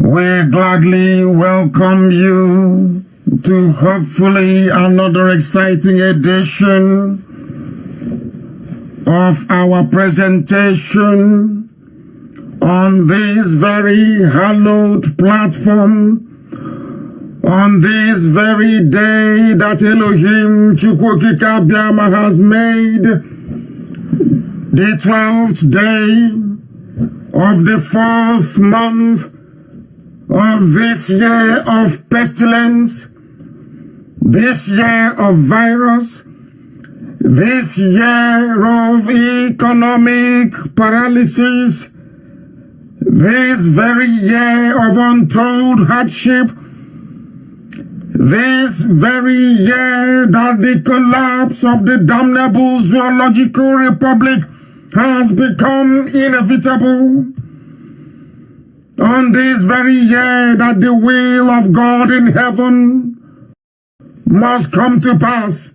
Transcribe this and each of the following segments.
We gladly welcome you to hopefully another exciting edition of our presentation on this very hallowed platform, on this very day that Elohim Chukwokika Biama has made, the 12th day of the 4th month of this year of pestilence, this year of virus, this year of economic paralysis, this very year of untold hardship, this very year that the collapse of the damnable zoological republic has become inevitable, on this very year that the will of God in heaven must come to pass,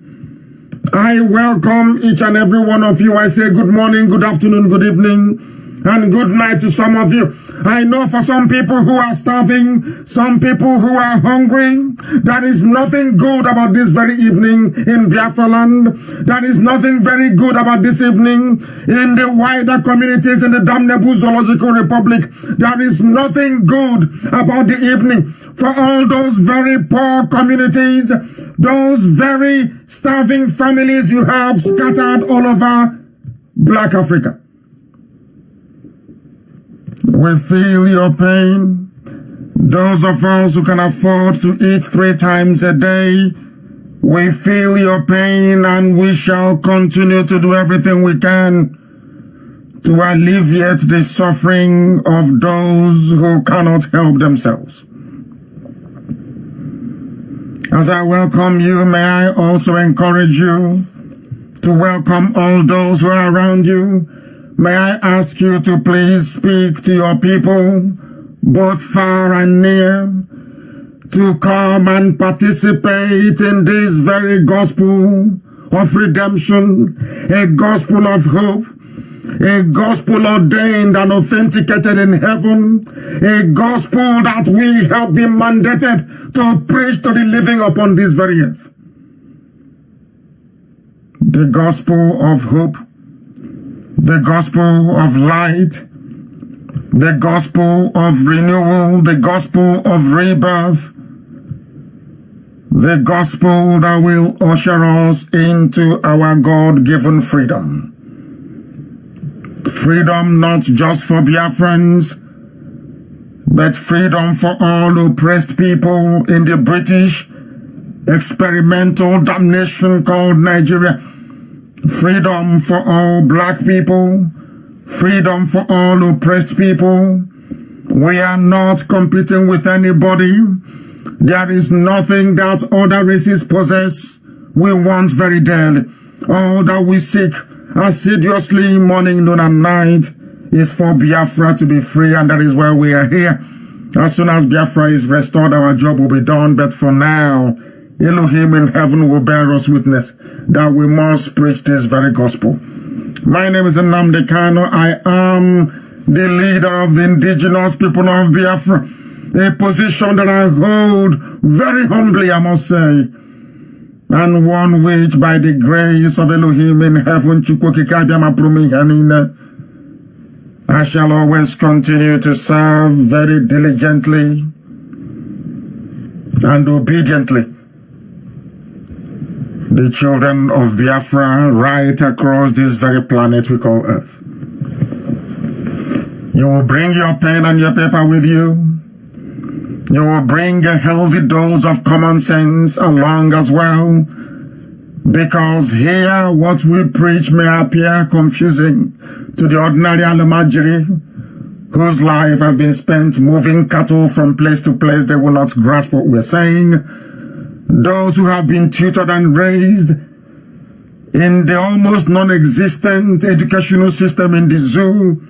I welcome each and every one of you. I say good morning, good afternoon, good evening, and good night to some of you. I know for some people who are starving, some people who are hungry, there is nothing good about this very evening in Biafra land. There is nothing very good about this evening in the wider communities in the damnable zoological republic. There is nothing good about the evening for all those very poor communities, those very starving families you have scattered all over Black Africa. We feel your pain. Those of us who can afford to eat 3 times a day, we feel your pain, and we shall continue to do everything we can to alleviate the suffering of those who cannot help themselves. As I welcome you, may I also encourage you to welcome all those who are around you. May I ask you to please speak to your people, both far and near, to come and participate in this very gospel of redemption, a gospel of hope, a gospel ordained and authenticated in heaven, a gospel that we have been mandated to preach to the living upon this very earth. The gospel of hope, the gospel of light, the gospel of renewal, the gospel of rebirth, the gospel that will usher us into our God-given freedom. Freedom not just for Biafrans, but freedom for all oppressed people in the British experimental damnation called Nigeria. Freedom for all black people, freedom for all oppressed people. We are not competing with anybody. There is nothing that other races possess we want very dearly. All that we seek assiduously morning, noon, and night is for Biafra to be free, and that is why we are here. As soon as Biafra is restored, our job will be done, but for now, Elohim in heaven will bear us witness that we must preach this very gospel. My name is Nnamdi Kanu. I am the leader of the indigenous people of Biafra, a position that I hold very humbly, I must say, and one which by the grace of Elohim in heaven, I shall always continue to serve very diligently and obediently the children of Biafra right across this very planet we call Earth. You will bring your pen and your paper with you. You will bring a healthy dose of common sense along as well, because here what we preach may appear confusing to the ordinary Alamajiri, whose life have been spent moving cattle from place to place. They will not grasp what we're saying. Those who have been tutored and raised in the almost non-existent educational system in the zoo,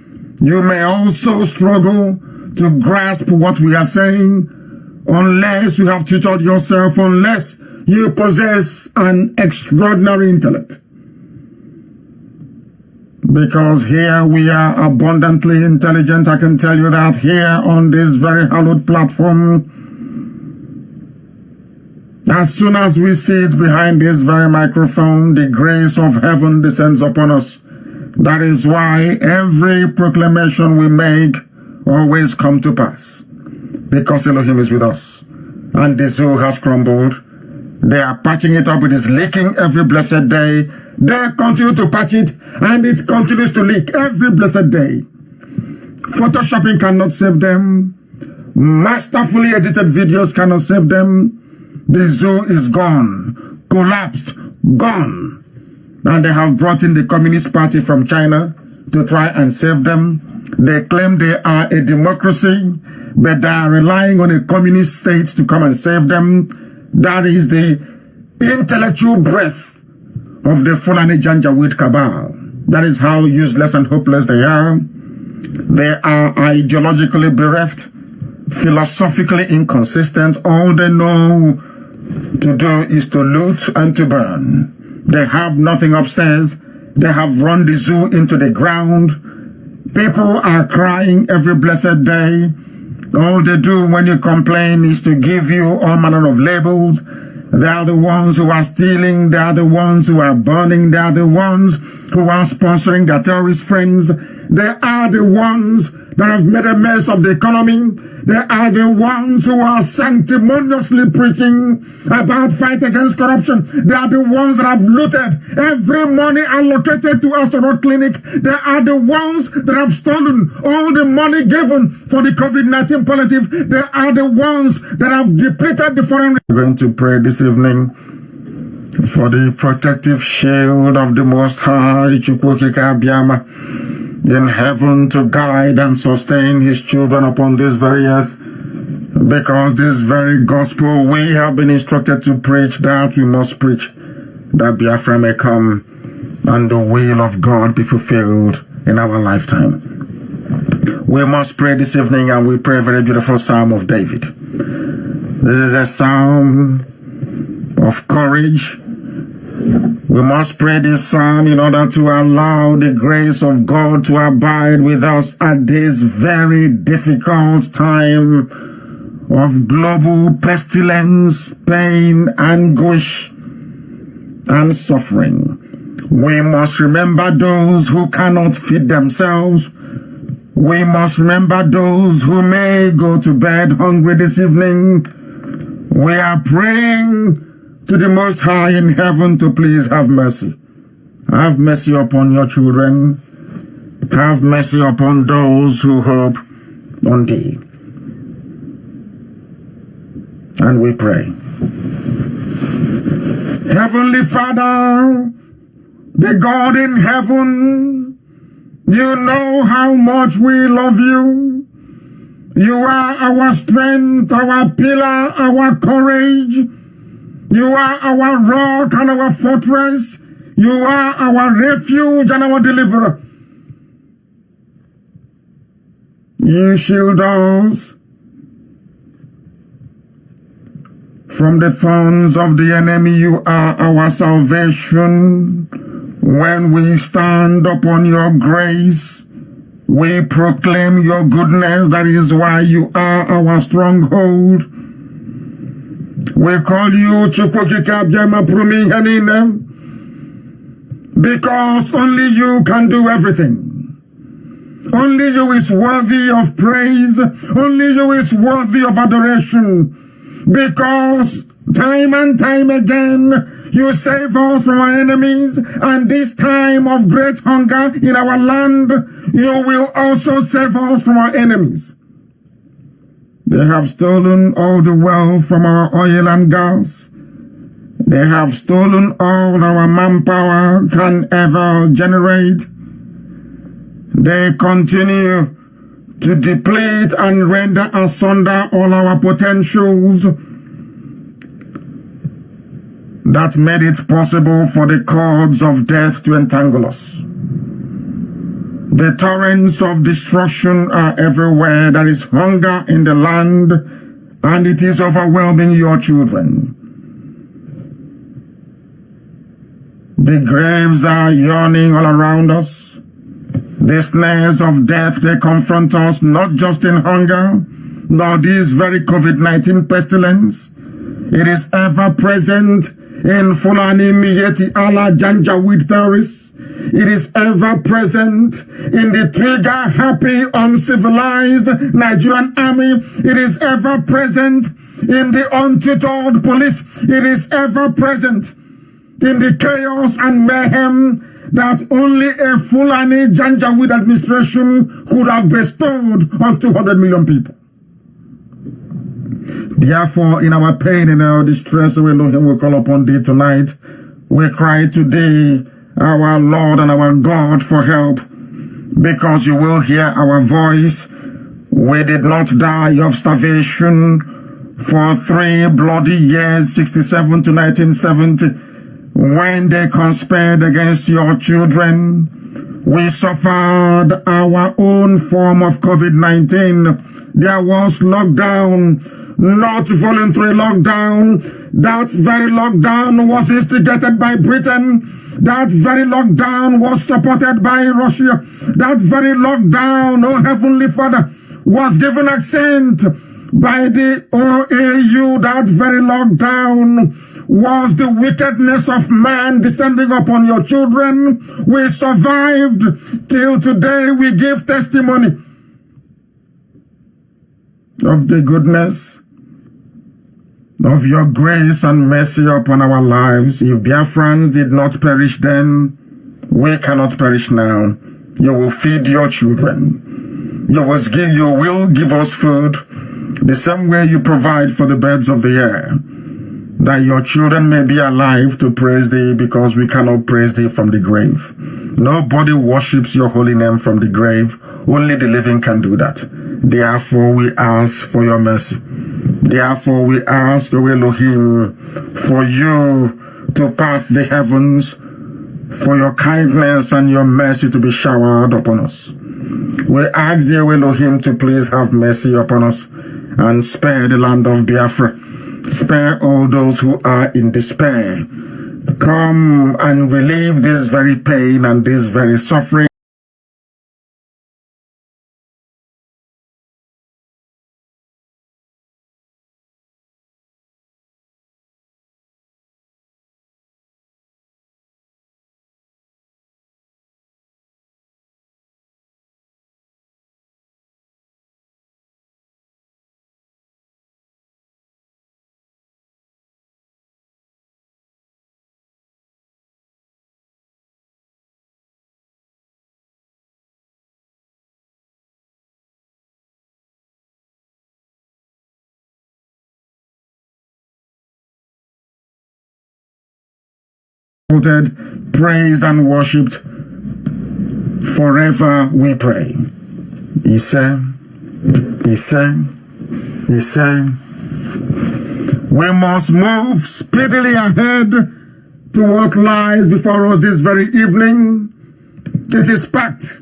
you may also struggle to grasp what we are saying unless you have tutored yourself, unless you possess an extraordinary intellect. Because here we are abundantly intelligent. I can tell you that here on this very hallowed platform, as soon as we sit behind this very microphone, the grace of heaven descends upon us. That is why every proclamation we make always come to pass. Because Elohim is with us. And the zoo has crumbled. They are patching it up. It is leaking every blessed day. They continue to patch it, and it continues to leak every blessed day. Photoshopping cannot save them. Masterfully edited videos cannot save them. The zoo is gone, collapsed, gone. And they have brought in the Communist Party from China to try and save them. They claim they are a democracy, but they are relying on a communist state to come and save them. That is the intellectual breath of the Fulani Janjaweed cabal. That is how useless and hopeless they are. They are ideologically bereft, philosophically inconsistent. All they know to do is to loot and to burn. They have nothing upstairs. They have run the zoo into the ground. People are crying every blessed day. All they do when you complain is to give you all manner of labels. They are the ones who are stealing. They are the ones who are burning. They are the ones who are sponsoring their terrorist friends. They are the ones that have made a mess of the economy. They are the ones who are sanctimoniously preaching about fight against corruption. They are the ones that have looted every money allocated to Astro Clinic. They are the ones that have stolen all the money given for the COVID-19 palliative. They are the ones that have depleted the foreign. We're going to pray this evening for the protective shield of the Most High, Chukwukika Abiyama, in heaven to guide and sustain his children upon this very earth. Because this very gospel we have been instructed to preach, that we must preach, that Biafra may come and the will of God be fulfilled in our lifetime. We must pray this evening, and we pray a very beautiful Psalm of David. This is a psalm of courage. We must pray this psalm in order to allow the grace of God to abide with us at this very difficult time of global pestilence, pain, anguish, and suffering. We must remember those who cannot feed themselves. We must remember those who may go to bed hungry this evening. We are praying to the Most High in heaven to please have mercy. Have mercy upon your children. Have mercy upon those who hope on thee. And we pray. Heavenly Father, the God in heaven, you know how much we love you. You are our strength, our pillar, our courage. You are our rock and our fortress. You are our refuge and our deliverer. You shield us from the thorns of the enemy. You are our salvation. When we stand upon your grace, we proclaim your goodness. That is why you are our stronghold. We call you Chukwukika Abiyama Prumi Heninem, because only you can do everything. Only you is worthy of praise. Only you is worthy of adoration. Because time and time again, you save us from our enemies. And this time of great hunger in our land, you will also save us from our enemies. They have stolen all the wealth from our oil and gas. They have stolen all our manpower can ever generate. They continue to deplete and render asunder all our potentials that made it possible for the cords of death to entangle us. The torrents of destruction are everywhere. There is hunger in the land, and it is overwhelming your children. The graves are yawning all around us. The snares of death, they confront us not just in hunger, nor this very COVID-19 pestilence. It is ever present in Fulani Miyetti Allah Janjaweed terrorists. It is ever present in the trigger-happy, uncivilized Nigerian army. It is ever present in the untutored police. It is ever present in the chaos and mayhem that only a Fulani Janjaweed administration could have bestowed on 200 million people. Therefore, in our pain and our distress, we call upon thee tonight. We cry to thee, our Lord and our God, for help, because you will hear our voice. We did not die of starvation for 3 bloody years, 67 to 1970, when they conspired against your children. We suffered our own form of COVID-19. There was lockdown, not voluntary lockdown. That very lockdown was instigated by Britain. That very lockdown was supported by Russia. That very lockdown, oh Heavenly Father, was given accent by the OAU. That very lockdown was the wickedness of man descending upon your children. We survived till today. We give testimony of the goodness of your grace and mercy upon our lives. If Biafrans did not perish then, we cannot perish now. You will feed your children. You will give us food the same way you provide for the birds of the air, that your children may be alive to praise thee, because we cannot praise thee from the grave. Nobody worships your holy name from the grave. Only the living can do that. Therefore, we ask for your mercy. Therefore, we ask, O Elohim, for you to part the heavens, for your kindness and your mercy to be showered upon us. We ask the Elohim to please have mercy upon us and spare the land of Biafra. Spare all those who are in despair. Come and relieve this very pain and this very suffering. Praised and worshipped forever, we pray. He said, we must move speedily ahead to what lies before us this very evening. It is packed.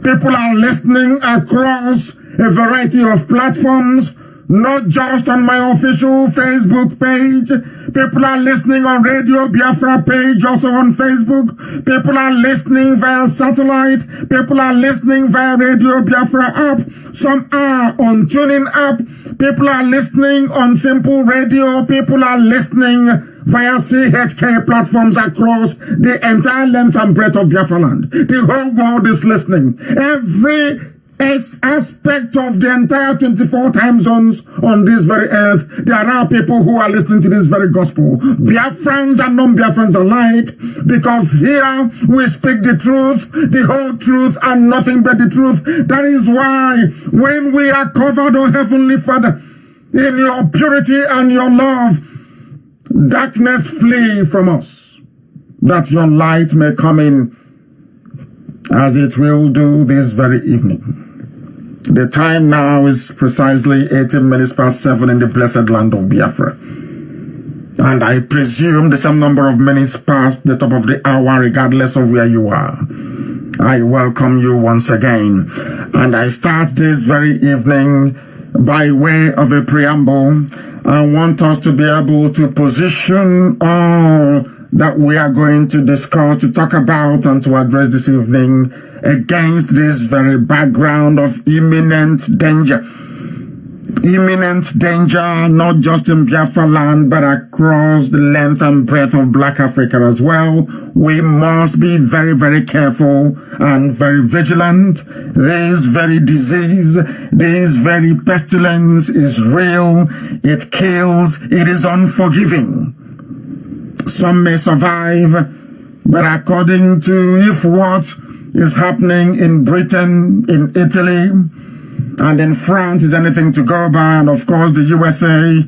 People are listening across a variety of platforms, not just on my official Facebook page. People are listening on Radio Biafra page, also on Facebook. People are listening via satellite. People are listening via Radio Biafra app. Some are on TuneIn app. People are listening on Simple Radio. People are listening via CHK platforms across the entire length and breadth of Biafra land. The whole world is listening. Every aspect of the entire 24 time zones on this very earth, there are people who are listening to this very gospel. Biafrans and non-Biafrans alike, because here we speak the truth, the whole truth, and nothing but the truth. That is why when we are covered, O Heavenly Father, in your purity and your love, darkness flee from us, that your light may come in, as it will do this very evening. The time now is precisely 18 minutes past 7 in the blessed land of Biafra. And I presume the same number of minutes past the top of the hour, regardless of where you are. I welcome you once again. And I start this very evening by way of a preamble. I want us to be able to position all that we are going to discuss, to talk about, and to address this evening against this very background of imminent danger. Imminent danger, not just in Biafra land, but across the length and breadth of Black Africa as well. We must be very, very careful and very vigilant. This very disease, this very pestilence is real. It kills. It is unforgiving. Some may survive, but according to if what is happening in Britain, in Italy, and in France is anything to go by, and of course the USA,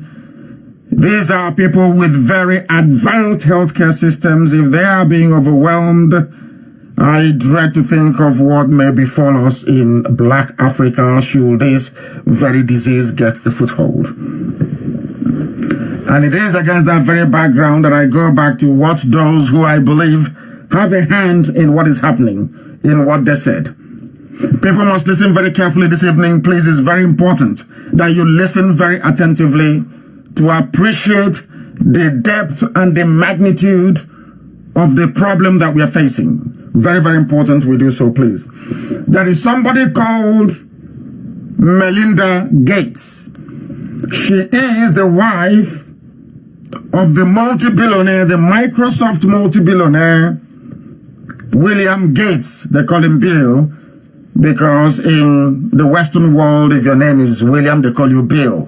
these are people with very advanced healthcare systems. If they are being overwhelmed, I dread to think of what may befall us in Black Africa should this very disease get a foothold. And it is against that very background that I go back to what those who I believe have a hand in what is happening, in what they said. People must listen very carefully this evening. Please, it's very important that you listen very attentively to appreciate the depth and the magnitude of the problem that we are facing. Very, very important we do so, please. There is somebody called Melinda Gates. She is the wife of the multi-billionaire, the Microsoft multi-billionaire, William Gates. They call him Bill, because in the Western world, if your name is William, they call you Bill.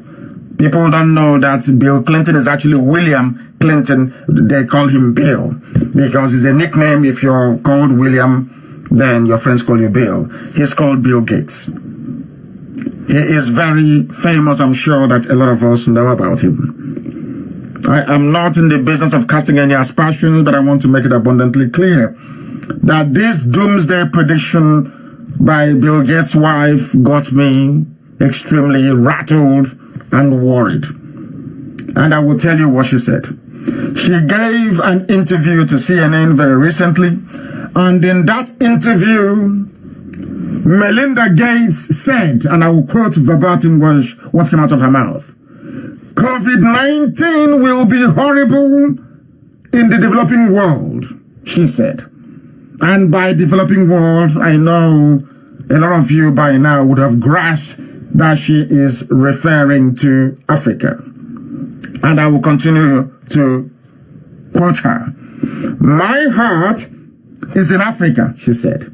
People don't know that Bill Clinton is actually William Clinton. They call him Bill because it's a nickname. If you're called William, then your friends call you Bill. He's called Bill Gates. He is very famous. I'm sure that a lot of us know about him. I am not in the business of casting any aspersions, but I want to make it abundantly clear that this doomsday prediction by Bill Gates' wife got me extremely rattled and worried. And I will tell you what she said. She gave an interview to CNN very recently, and in that interview, Melinda Gates said, and I will quote verbatim what came out of her mouth, "COVID-19 will be horrible in the developing world," she said. And by developing world, I know a lot of you by now would have grasped that she is referring to Africa. And I will continue to quote her. "My heart is in Africa," she said.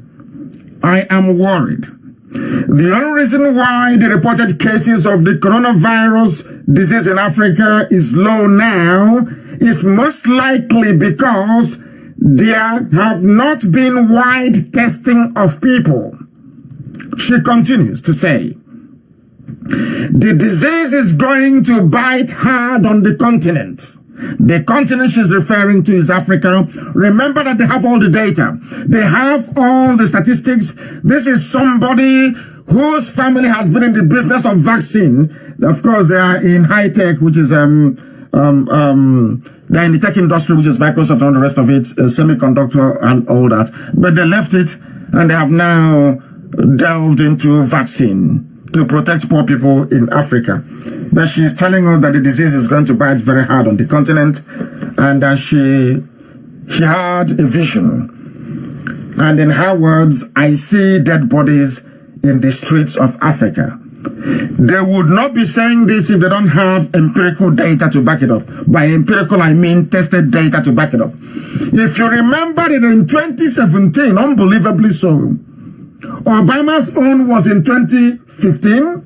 "I am worried. The only reason why the reported cases of the coronavirus disease in Africa is low now is most likely because there have not been wide testing of people." She continues to say, "The disease is going to bite hard on the continent." The continent she's referring to is Africa. Remember that they have all the data. They have all the statistics. This is somebody whose family has been in the business of vaccine. Of course, they are in high tech, which is they're in the tech industry, which is Microsoft and all the rest of it, semiconductor and all that. But they left it and they have now delved into vaccine to protect poor people in Africa. But she's telling us that the disease is going to bite very hard on the continent, and that she had a vision. And in her words, "I see dead bodies in the streets of Africa." They would not be saying this if they don't have empirical data to back it up. By empirical, I mean tested data to back it up. If you remember that in 2017, unbelievably so, Obama's own was in 2015.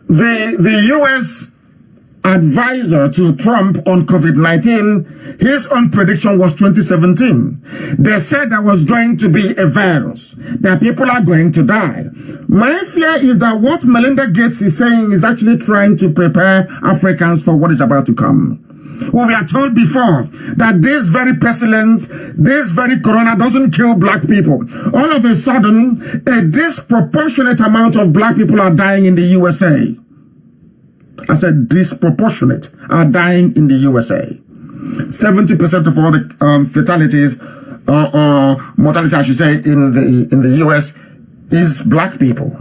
The U.S. advisor to Trump on COVID-19, his own prediction was 2017. They said there was going to be a virus, that people are going to die. My fear is that what Melinda Gates is saying is actually trying to prepare Africans for what is about to come. We were told before that this very pestilence, this very corona doesn't kill black people. All of a sudden, a disproportionate amount of black people are dying in the USA. I said disproportionate are dying in the USA. 70% of all the fatalities or mortality, I should say, in the US is black people.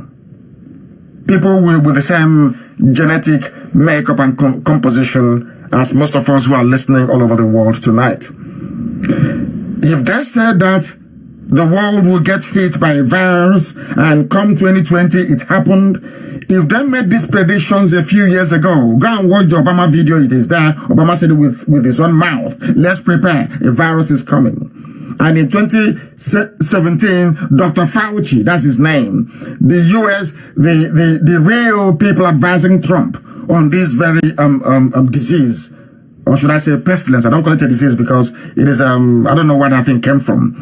People with the same genetic makeup and composition as most of us who are listening all over the world tonight. If they said that the world will get hit by a virus and come 2020, it happened. If they made these predictions a few years ago, go and watch the Obama video, it is there. Obama said it with his own mouth. Let's prepare, a virus is coming. And in 2017, Dr. Fauci, that's his name, the US, the real people advising Trump on this very disease, or should I say pestilence? I don't call it a disease because it is, I don't know where that thing came from.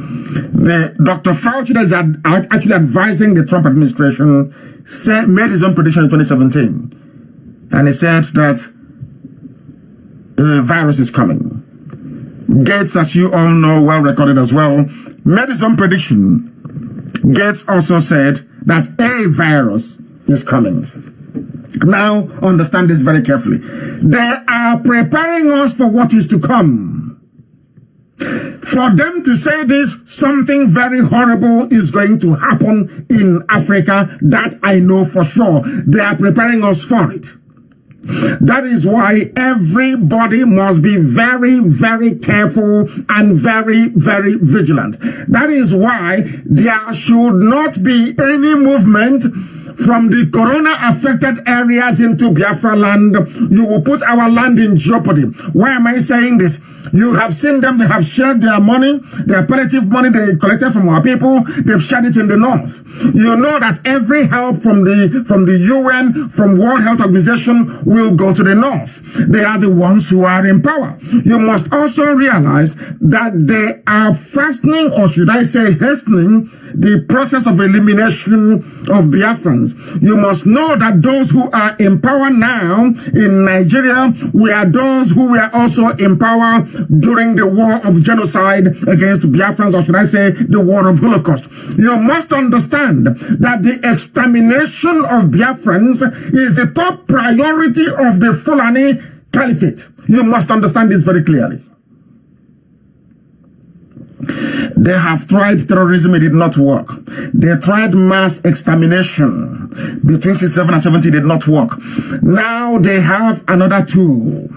The Dr. Fauci that is actually advising the Trump administration made his own prediction in 2017. And he said that the virus is coming. Gates, as you all know, well recorded as well, made his own prediction. Gates also said that a virus is coming. Now, understand this very carefully. They are preparing us for what is to come. For them to say this, something very horrible is going to happen in Africa. That I know for sure. They are preparing us for it. That is why everybody must be very, very careful and very, very vigilant. That is why there should not be any movement from the corona-affected areas into Biafra land. You will put our land in jeopardy. Why am I saying this? You have seen them. They have shared their money, their palliative money they collected from our people. They've shared it in the north. You know that every help from the UN, from World Health Organization will go to the north. They are the ones who are in power. You must also realize that they are fastening, or should I say hastening, the process of elimination of Biafrans. You must know that those who are in power now in Nigeria were those who were also in power during the war of genocide against Biafrans, or should I say the war of Holocaust. You must understand that the extermination of Biafrans is the top priority of the Fulani Caliphate. You must understand this very clearly. They have tried terrorism, it did not work. They tried mass extermination between 67 and 70, did not work. Now they have another tool,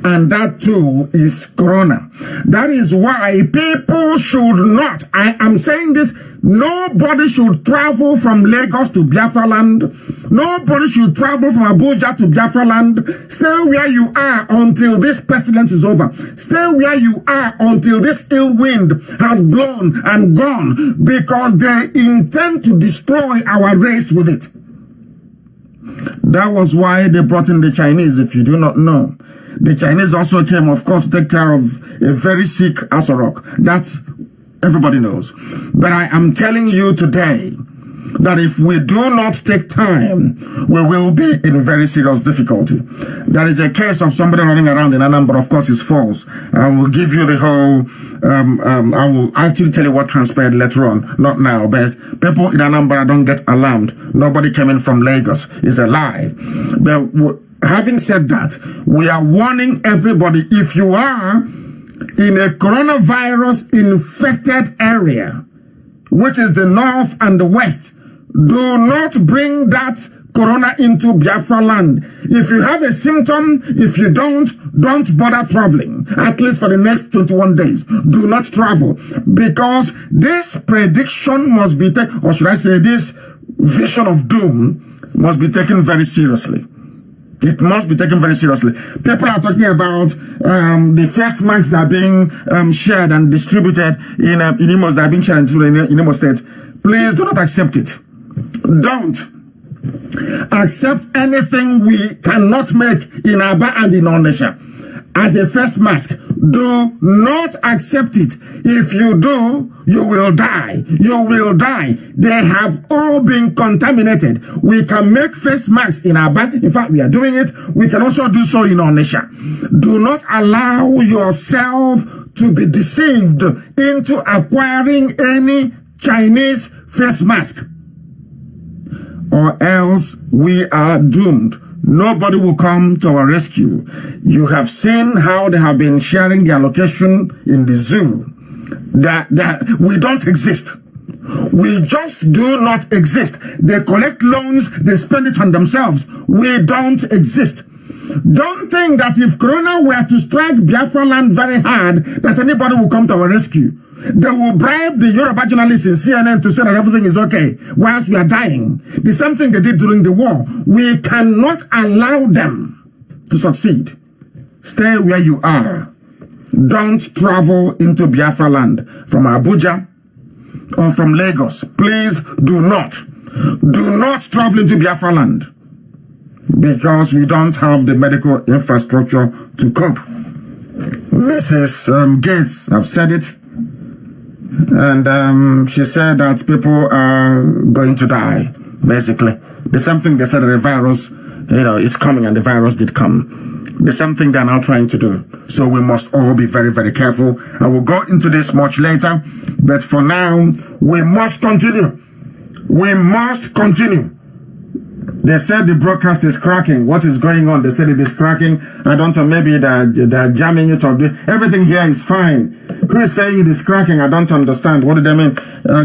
and that tool is Corona. That is why people should not, I am saying this, nobody should travel from Lagos to Biafra land. Nobody should travel from Abuja to Biafra land. Stay where you are until this pestilence is over. Stay where you are until this ill wind has blown and gone, because they intend to destroy our race with it. That was why they brought in the Chinese, if you do not know. The Chinese also came, of course, to take care of a very sick Asorok. That's everybody knows. But I am telling you today that if we do not take time, we will be in very serious difficulty. There is a case of somebody running around in Anambra. Of course, it's false. I will give you the whole, I will actually tell you what transpired later on. Not now, but people in Anambra don't get alarmed. Nobody came in from Lagos. It's a lie. But having said that, we are warning everybody, if you are in a coronavirus infected area, which is the north and the west, do not bring that corona into Biafra land. If you have a symptom, if you don't bother traveling, at least for the next 21 days. Do not travel, because this prediction must be taken, or should I say this vision of doom must be taken very seriously. It must be taken very seriously. People are talking about the face masks that are being shared and distributed in Imo, that are being shared in Imo State. Please do not accept it. Don't accept anything we cannot make in Aba and in Onitsha as a face mask. Do not accept it. If you do, you will die. You will die. They have all been contaminated. We can make face masks in Aba. In fact, we are doing it. We can also do so in Onitsha. Do not allow yourself to be deceived into acquiring any Chinese face mask, or else we are doomed. Nobody will come to our rescue. You have seen how they have been sharing their location in the zoo. That we don't exist. We just do not exist. They collect loans, they spend it on themselves. We don't exist. Don't think that if Corona were to strike Biafra land very hard, that anybody will come to our rescue. They will bribe the Yoruba journalists in CNN to say that everything is okay whilst we are dying. The same thing they did during the war. We cannot allow them to succeed. Stay where you are. Don't travel into Biafra land from Abuja or from Lagos. Please do not. Do not travel into Biafra land because we don't have the medical infrastructure to cope. Mrs. Gates have said it, and she said that people are going to die, basically. The same thing they said that the virus, is coming, and the virus did come. The same thing they're now trying to do. So we must all be very, very careful. I will go into this much later, but for now, we must continue. We must continue. They said the broadcast is cracking. What is going on? They said it is cracking. I don't know, maybe they're jamming it or everything here is fine. Who is saying it is cracking? I don't understand. What do they mean?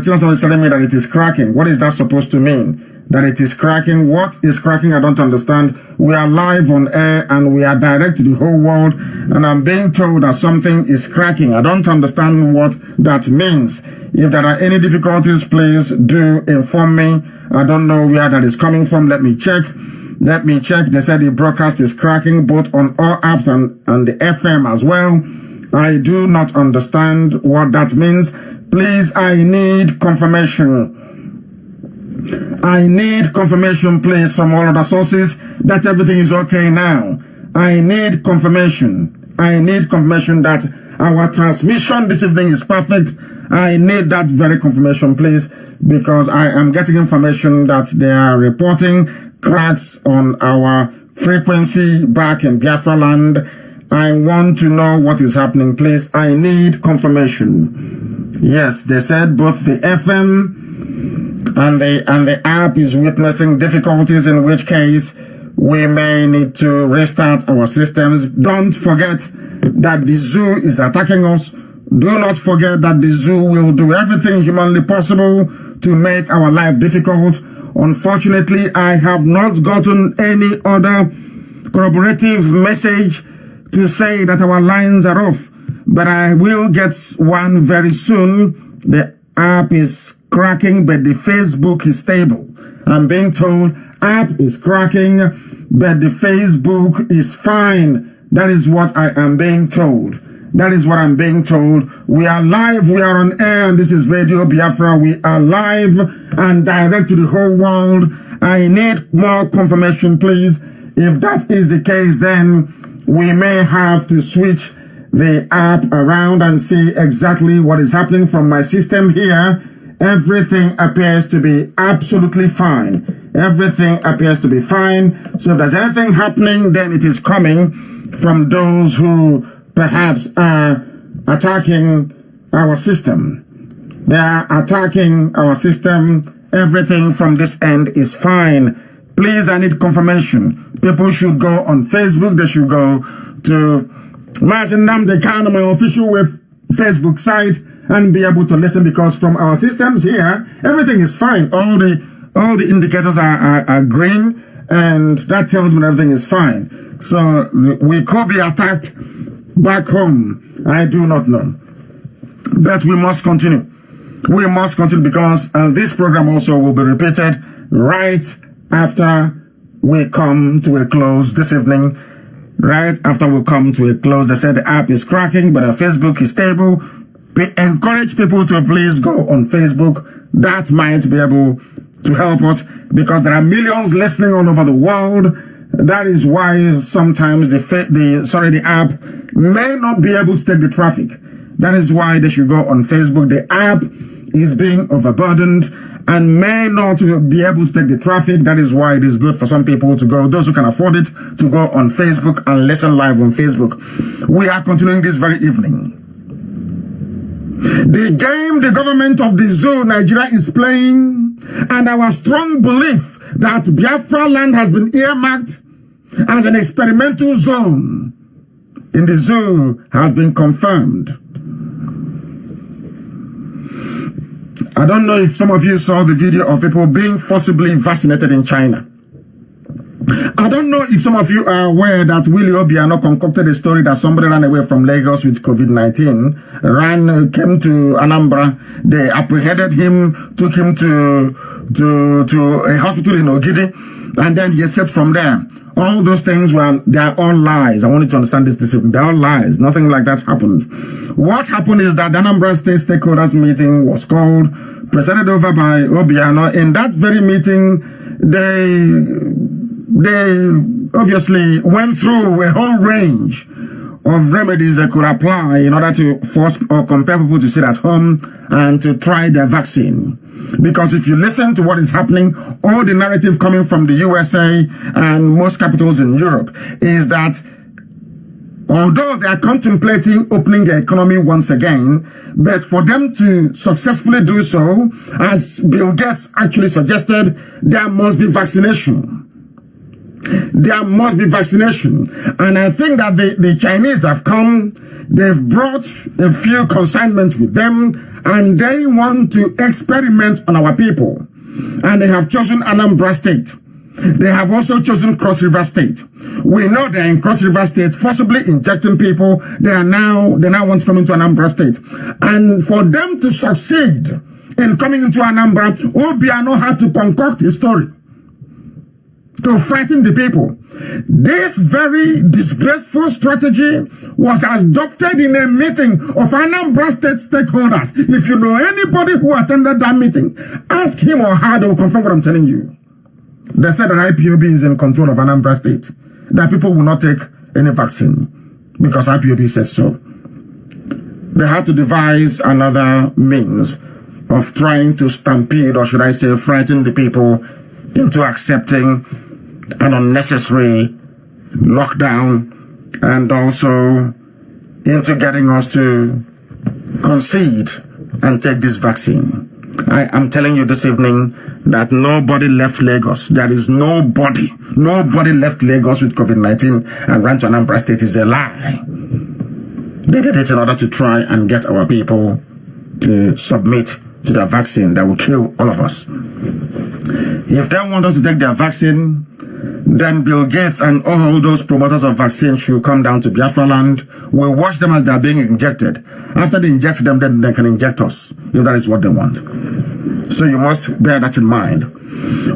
Johnson is telling me that it is cracking. What is that supposed to mean? That it is cracking? What is cracking? I don't understand. We are live on air and we are direct to the whole world, and I'm being told that something is cracking. I don't understand what that means. If there are any difficulties, please do inform me. I don't know where that is coming from. Let me check. They said the broadcast is cracking both on all apps and the FM as well. I do not understand what that means. Please, I need confirmation. I need confirmation, please, from all other sources that everything is okay now. I need confirmation. I need confirmation that our transmission this evening is perfect. I need that very confirmation, please, because I am getting information that they are reporting cracks on our frequency back in Biafra land. I want to know what is happening, please. I need confirmation. Yes, they said both the FM and the app is witnessing difficulties, in which case we may need to restart our systems. Don't forget that the zoo is attacking us. Do not forget that the zoo will do everything humanly possible to make our life difficult. Unfortunately, I have not gotten any other corroborative message to say that our lines are off, but I will get one very soon. The app is cracking, but the Facebook is stable. I'm being told app is cracking, but the Facebook is fine. That is what I am being told. That is what I'm being told. We are live, we are on air, and this is Radio Biafra. We are live and direct to the whole world. I need more confirmation, please. If that is the case, then we may have to switch the app around and see exactly what is happening from my system here. Everything appears to be absolutely fine. Everything appears to be fine. So if there's anything happening, then it is coming from those who perhaps are attacking our system. They are attacking our system. Everything from this end is fine. Please, I need confirmation. People should go on Facebook. They should go to Mazi Nnamdi Kanu, my official Facebook site, and be able to listen, because from our systems here, everything is fine. All the indicators are green, and that tells me everything is fine. So we could be attacked back home. I do not know. But we must continue. We must continue, because this program also will be repeated right after we come to a close this evening. Right after we come to a close. They said the app is cracking, but our Facebook is stable. Encourage people to please go on Facebook. That might be able to help us, because there are millions listening all over the world. That is why sometimes the app may not be able to take the traffic. That is why they should go on Facebook. The app is being overburdened and may not be able to take the traffic. That is why it is good for some people to go, those who can afford it, to go on Facebook and listen live on Facebook. We are continuing this very evening. The game the government of the zoo, Nigeria, is playing, and our strong belief that Biafra land has been earmarked as an experimental zone in the zoo has been confirmed. I don't know if some of you saw the video of people being forcibly vaccinated in China. I don't know if some of you are aware that Willie Obiano concocted a story that somebody ran away from Lagos with COVID-19, came to Anambra, they apprehended him, took him to a hospital in Ogidi, and then he escaped from there. All those things they are all lies. I want you to understand this. They're all lies. Nothing like that happened. What happened is that the Anambra State Stakeholders Meeting was called, presided over by Obiano. In that very meeting, they obviously went through a whole range of remedies they could apply in order to force or compel people to sit at home and to try their vaccine. Because if you listen to what is happening, all the narrative coming from the USA and most capitals in Europe is that although they are contemplating opening the economy once again, but for them to successfully do so, as Bill Gates actually suggested, there must be vaccination. There must be vaccination. And I think that the Chinese have come, they've brought a few consignments with them, and they want to experiment on our people. And they have chosen Anambra State. They have also chosen Cross River State. We know they're in Cross River State, forcibly injecting people. They now want to come into Anambra State. And for them to succeed in coming into Anambra, Obiano had to concoct a story to frighten the people. This very disgraceful strategy was adopted in a meeting of Anambra State stakeholders. If you know anybody who attended that meeting, ask him or her, they will confirm what I'm telling you. They said that IPOB is in control of Anambra State, that people will not take any vaccine because IPOB says so. They had to devise another means of trying to stampede, or should I say, frighten the people into accepting an unnecessary lockdown, and also into getting us to concede and take this vaccine. I am telling you this evening that nobody left Lagos. There is nobody left Lagos with COVID-19 and ran to Anambra State. Is a lie. They did it in order to try and get our people to submit to the vaccine that will kill all of us. If they want us to take their vaccine, then Bill Gates and all those promoters of vaccine should come down to Biafra land. We'll watch them as they are being injected. After they inject them, then they can inject us, if that is what they want. So you must bear that in mind.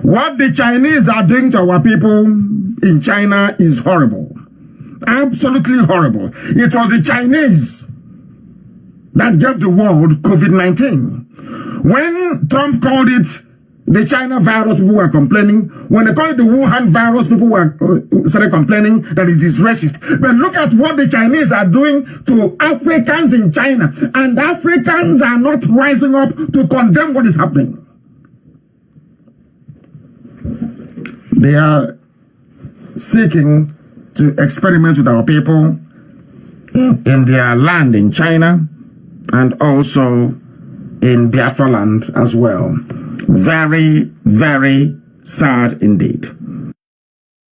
What the Chinese are doing to our people in China is horrible. Absolutely horrible. It was the Chinese that gave the world COVID-19. When Trump called it the China virus, people were complaining. When they called it the Wuhan virus, people were started complaining that it is racist. But look at what the Chinese are doing to Africans in China. And Africans are not rising up to condemn what is happening. They are seeking to experiment with our people in their land in China and also in Biafra land as well. Very, very sad indeed.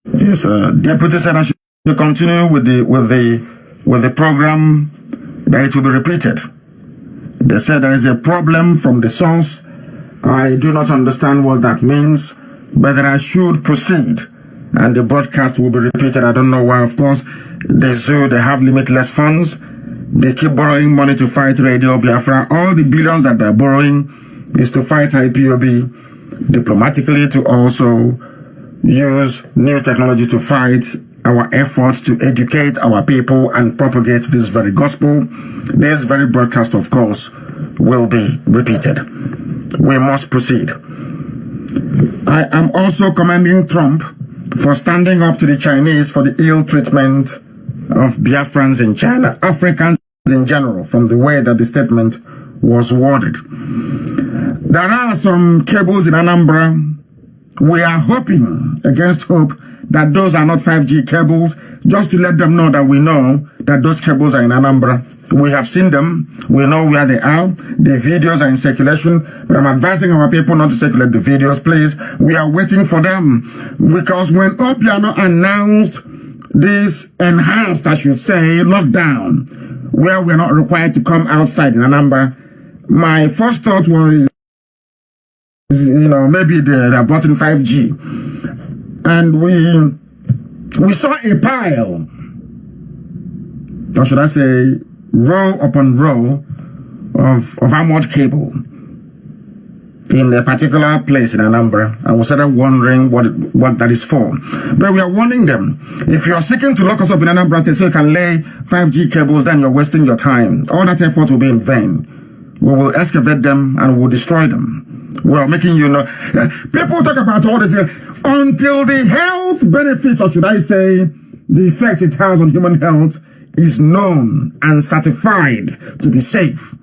Yes, Deputy said I should continue with the program, that it will be repeated. They said there is a problem from the source. I do not understand what that means, but that I should proceed and the broadcast will be repeated. I don't know why. Of course, the zoo, they have limitless funds. They keep borrowing money to fight Radio Biafra. All the billions that they're borrowing is to fight IPOB diplomatically, to also use new technology to fight our efforts to educate our people and propagate this very gospel. This very broadcast, of course, will be repeated. We must proceed. I am also commending Trump for standing up to the Chinese for the ill treatment of Biafrans in China, Africans in general, from the way that the statement was worded. There are some cables in Anambra. We are hoping against hope that those are not 5G cables, just to let them know that we know that those cables are in Anambra. We have seen them. We know where they are. The videos are in circulation, but I'm advising our people not to circulate the videos, please. We are waiting for them, because when Obiano announced this enhanced, I should say, lockdown, where we're not required to come outside in Anambra, my first thought was, maybe they're brought in 5G. And we We saw a pile, or should I say, row upon row of armored cable in a particular place in Anambra, and we started wondering what that is for. But we are warning them, if you are seeking to lock us up in Anambra State so you can lay 5G cables, then you're wasting your time. All that effort will be in vain. We will excavate them and we will destroy them. We are making you know. People talk about all this until the health benefits, or should I say, the effect it has on human health is known and certified to be safe.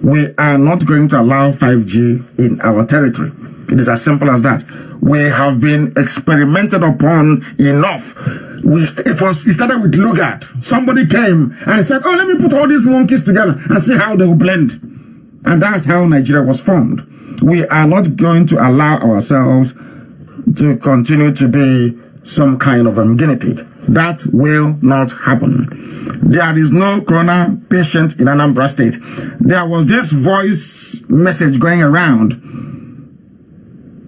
We are not going to allow 5G in our territory. It is as simple as that. We have been experimented upon enough. It started with Lugard. Somebody came and said, oh, let me put all these monkeys together and see how they will blend. And that's how Nigeria was formed. We are not going to allow ourselves to continue to be some kind of guinea pig. That will not happen. There is no corona patient in Anambra State. There was this voice message going around.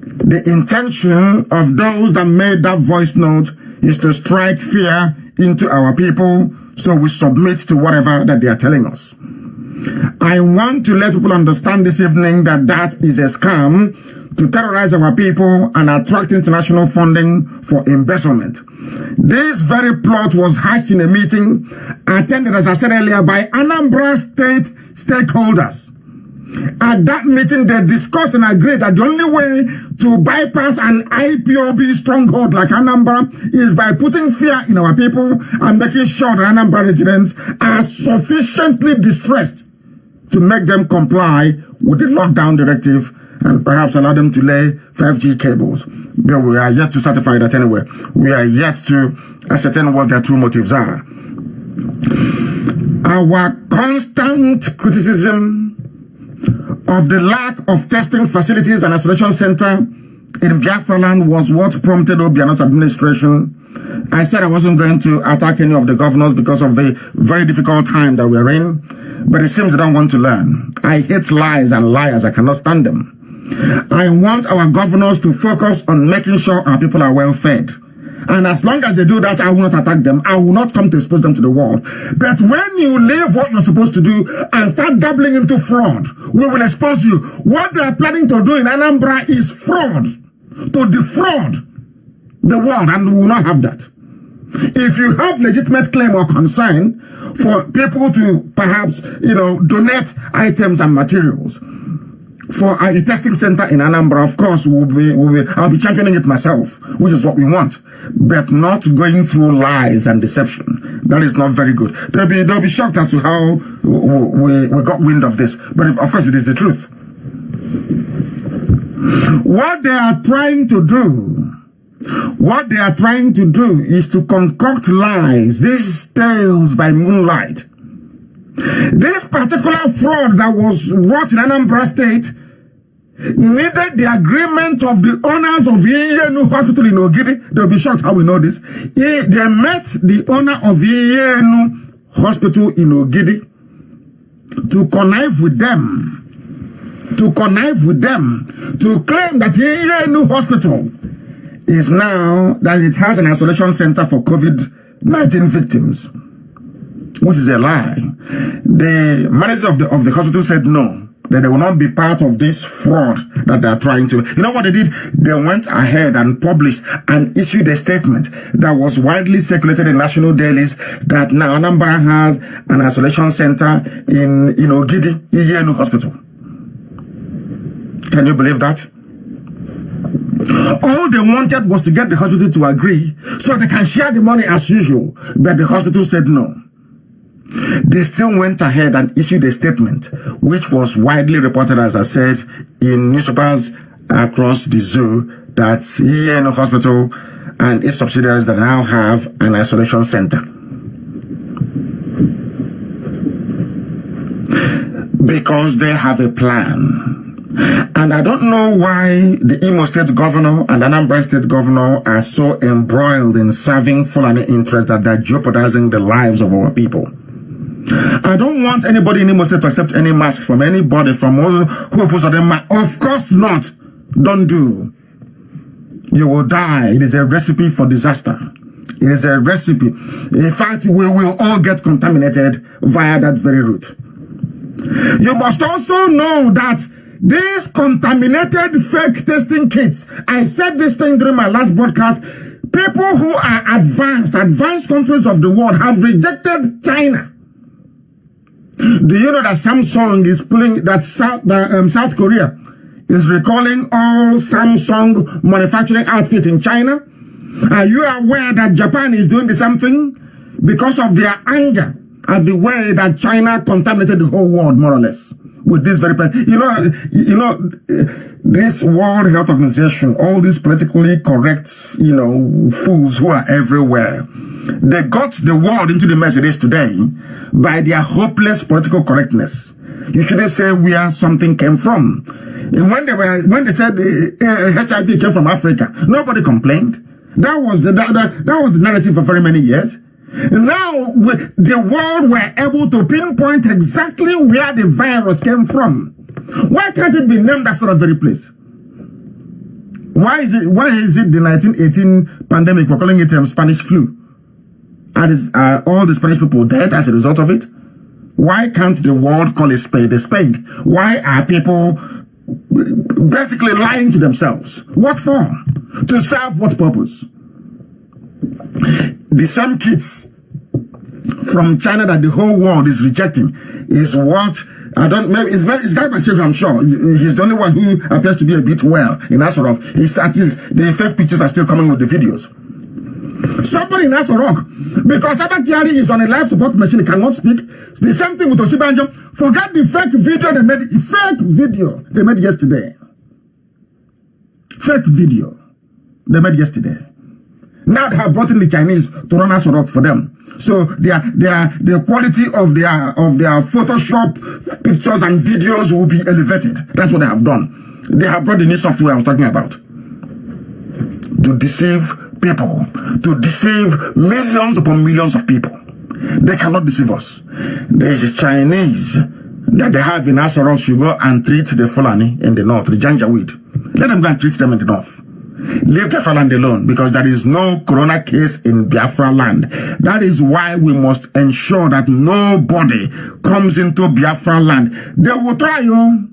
The intention of those that made that voice note is to strike fear into our people, so we submit to whatever that they are telling us. I want to let people understand this evening that that is a scam to terrorize our people and attract international funding for embezzlement. This very plot was hatched in a meeting attended, as I said earlier, by Anambra State stakeholders. At that meeting, they discussed and agreed that the only way to bypass an IPOB stronghold like Anambra is by putting fear in our people and making sure that Anambra residents are sufficiently distressed to make them comply with the lockdown directive and perhaps allow them to lay 5G cables. But we are yet to certify that anyway. We are yet to ascertain what their true motives are. Our constant criticism of the lack of testing facilities and isolation center in Biafra land was what prompted Obiano's administration. I said I wasn't going to attack any of the governors because of the very difficult time that we're in, but it seems they don't want to learn. I hate lies and liars. I cannot stand them. I want our governors to focus on making sure our people are well fed. And as long as they do that, I will not attack them. I will not come to expose them to the world. But when you leave what you're supposed to do and start dabbling into fraud, we will expose you. What they are planning to do in Anambra is fraud. To defraud the world, and we will not have that. If you have legitimate claim or concern for people to perhaps, donate items and materials for a testing center in Anambra, of course, I'll be championing it myself, which is what we want, but not going through lies and deception. That is not very good. They'll be shocked as to how we got wind of this, but of course it is the truth. What they are trying to do is to concoct lies, these tales by moonlight. This particular fraud that was wrought in Anambra State needed the agreement of the owners of Iyenu Hospital in Ogidi. They'll be shocked how we know this. They met the owner of Iyenu Hospital in Ogidi to connive with them, to claim that Iyenu Hospital is now that it has an isolation center for COVID-19 victims, which is a lie. The manager of the hospital said no, that they will not be part of this fraud that they are trying to. You know what they did? They went ahead and published and issued a statement that was widely circulated in national dailies that now Anambra has an isolation center in Ogidi, Iyenu Hospital. Can you believe that? All they wanted was to get the hospital to agree so they can share the money as usual, but the hospital said no. They still went ahead and issued a statement, which was widely reported, as I said, in newspapers across the zoo, that Iyenu Hospital and its subsidiaries that now have an isolation center. Because they have a plan. And I don't know why the Imo State Governor and Anambra State Governor are so embroiled in serving Fulani interests that they're jeopardizing the lives of our people. I don't want anybody in Imo State to accept any mask from anybody, from all who oppose them. Of course not. Don't do. You will die. It is a recipe for disaster. It is a recipe. In fact, we will all get contaminated via that very route. You must also know that these contaminated fake testing kits, I said this thing during my last broadcast, people who are advanced countries of the world have rejected China. Do you know that Samsung is pulling, that South Korea is recalling all Samsung manufacturing outfit in China? Are you aware that Japan is doing the same thing? Because of their anger at the way that China contaminated the whole world, more or less, with this very, this World Health Organization, all these politically correct, fools who are everywhere, they got the world into the mess it is today by their hopeless political correctness. You shouldn't say where something came from. When they said HIV came from Africa, nobody complained. That was the narrative for very many years. Now, the world were able to pinpoint exactly where the virus came from. Why can't it be named after a very place? Why is it the 1918 pandemic, we're calling it Spanish flu? And are all the Spanish people dead as a result of it? Why can't the world call a spade a spade? Why are people basically lying to themselves? What for? To serve what purpose? The same kits from China that the whole world is rejecting is what, it's Guy Bashir, I'm sure. He's the only one who appears to be a bit well in Asorok. The fake pictures are still coming with the videos. Somebody in Asorok, because Abba Kyari is on a life support machine, he cannot speak. The same thing with Osibanjo. Forget the fake video they made yesterday. Fake video they made yesterday. Now they have brought in the Chinese to run Asorok for them. So the quality of their Photoshop pictures and videos will be elevated. That's what they have done. They have brought the new software I was talking about to deceive people, to deceive millions upon millions of people. They cannot deceive us. There is a Chinese that they have in Asorok. You go and treat the Fulani in the north, the Janjaweed. Let them go and treat them in the north. Leave Biafra land alone, because there is no corona case in Biafra land. That is why we must ensure that nobody comes into Biafra land. They will try you,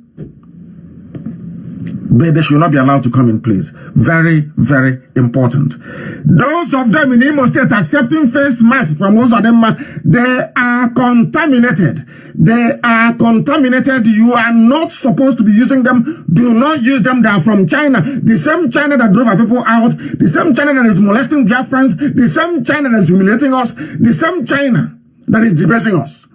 but they should not be allowed to come in, please. Very, very important. Those of them in Imo State accepting face masks from those of them, they are contaminated. They are contaminated. You are not supposed to be using them. Do not use them. They are from China. The same China that drove our people out. The same China that is molesting Biafrans. The same China that is humiliating us. The same China that is debasing us.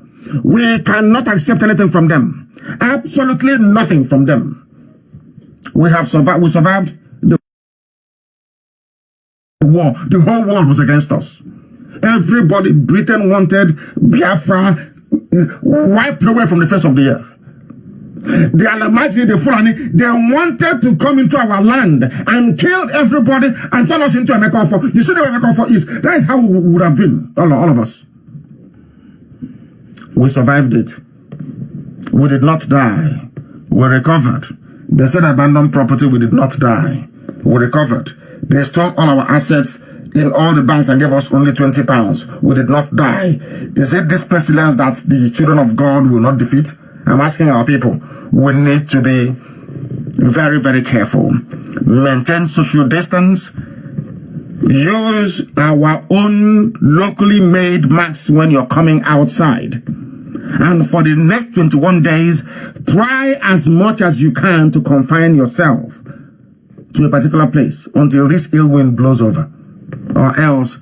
We cannot accept anything from them. Absolutely nothing from them. We survived the war. The whole world was against us. Everybody, Britain wanted Biafra wiped away from the face of the earth. The Alamajiri, the Fulani, they wanted to come into our land and kill everybody and turn us into a Mekofo. You see the way Mekofo is? That is how we would have been, all of us. We survived it. We did not die. We recovered. They said abandoned property, we did not die. We recovered. They stole all our assets in all the banks and gave us only 20 pounds. We did not die. Is it this pestilence that the children of God will not defeat? I'm asking our people. We need to be very, very careful. Maintain social distance. Use our own locally made masks when you're coming outside. And for the next 21 days, try as much as you can to confine yourself to a particular place until this ill wind blows over. Or else,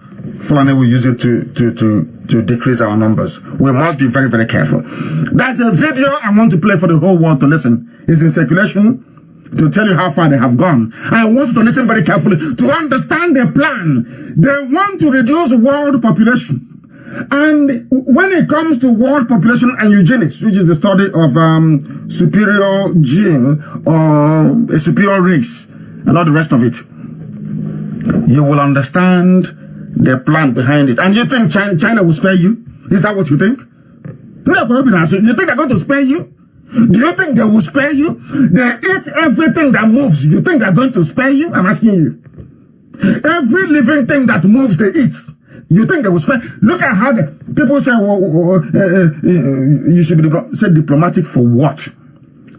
Fulani will use it to decrease our numbers. We must be very, very careful. There's a video I want to play for the whole world to listen. It's in circulation to tell you how far they have gone. I want you to listen very carefully to understand their plan. They want to reduce world population. And when it comes to world population and eugenics, which is the study of superior gene or a superior race and all the rest of it, you will understand the plan behind it. And you think China will spare you? Is that what you think? You think they're going to spare you? Do you think they will spare you? They eat everything that moves. You think they're going to spare you? I'm asking you. Every living thing that moves, they eat. You think they will spend? Look at how the people say, you should be diplomatic for what?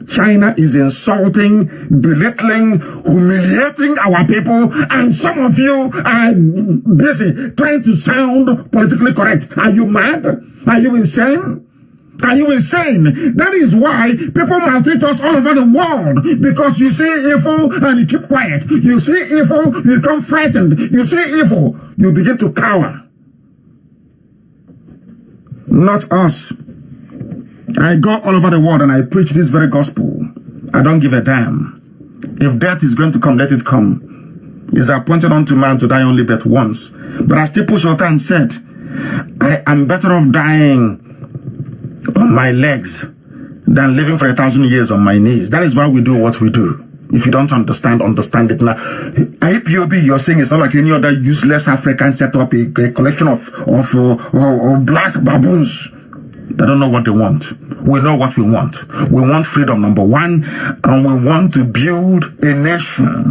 China is insulting, belittling, humiliating our people, and some of you are busy trying to sound politically correct. Are you mad? Are you insane? Are you insane? That is why people maltreat us all over the world. Because you see evil and you keep quiet. You see evil, you become frightened. You see evil, you begin to cower. Not us. I go all over the world and I preach this very gospel. I don't give a damn. If death is going to come, let it come. It's appointed unto man to die only but once. But I still pushed out and said, I am better off dying on my legs than living for 1,000 years on my knees. That is why we do what we do. If you don't understand it now. IPOB, you're saying it's not like any other useless African set up a collection of black baboons. They don't know what they want. We know what we want. We want freedom, number one, and we want to build a nation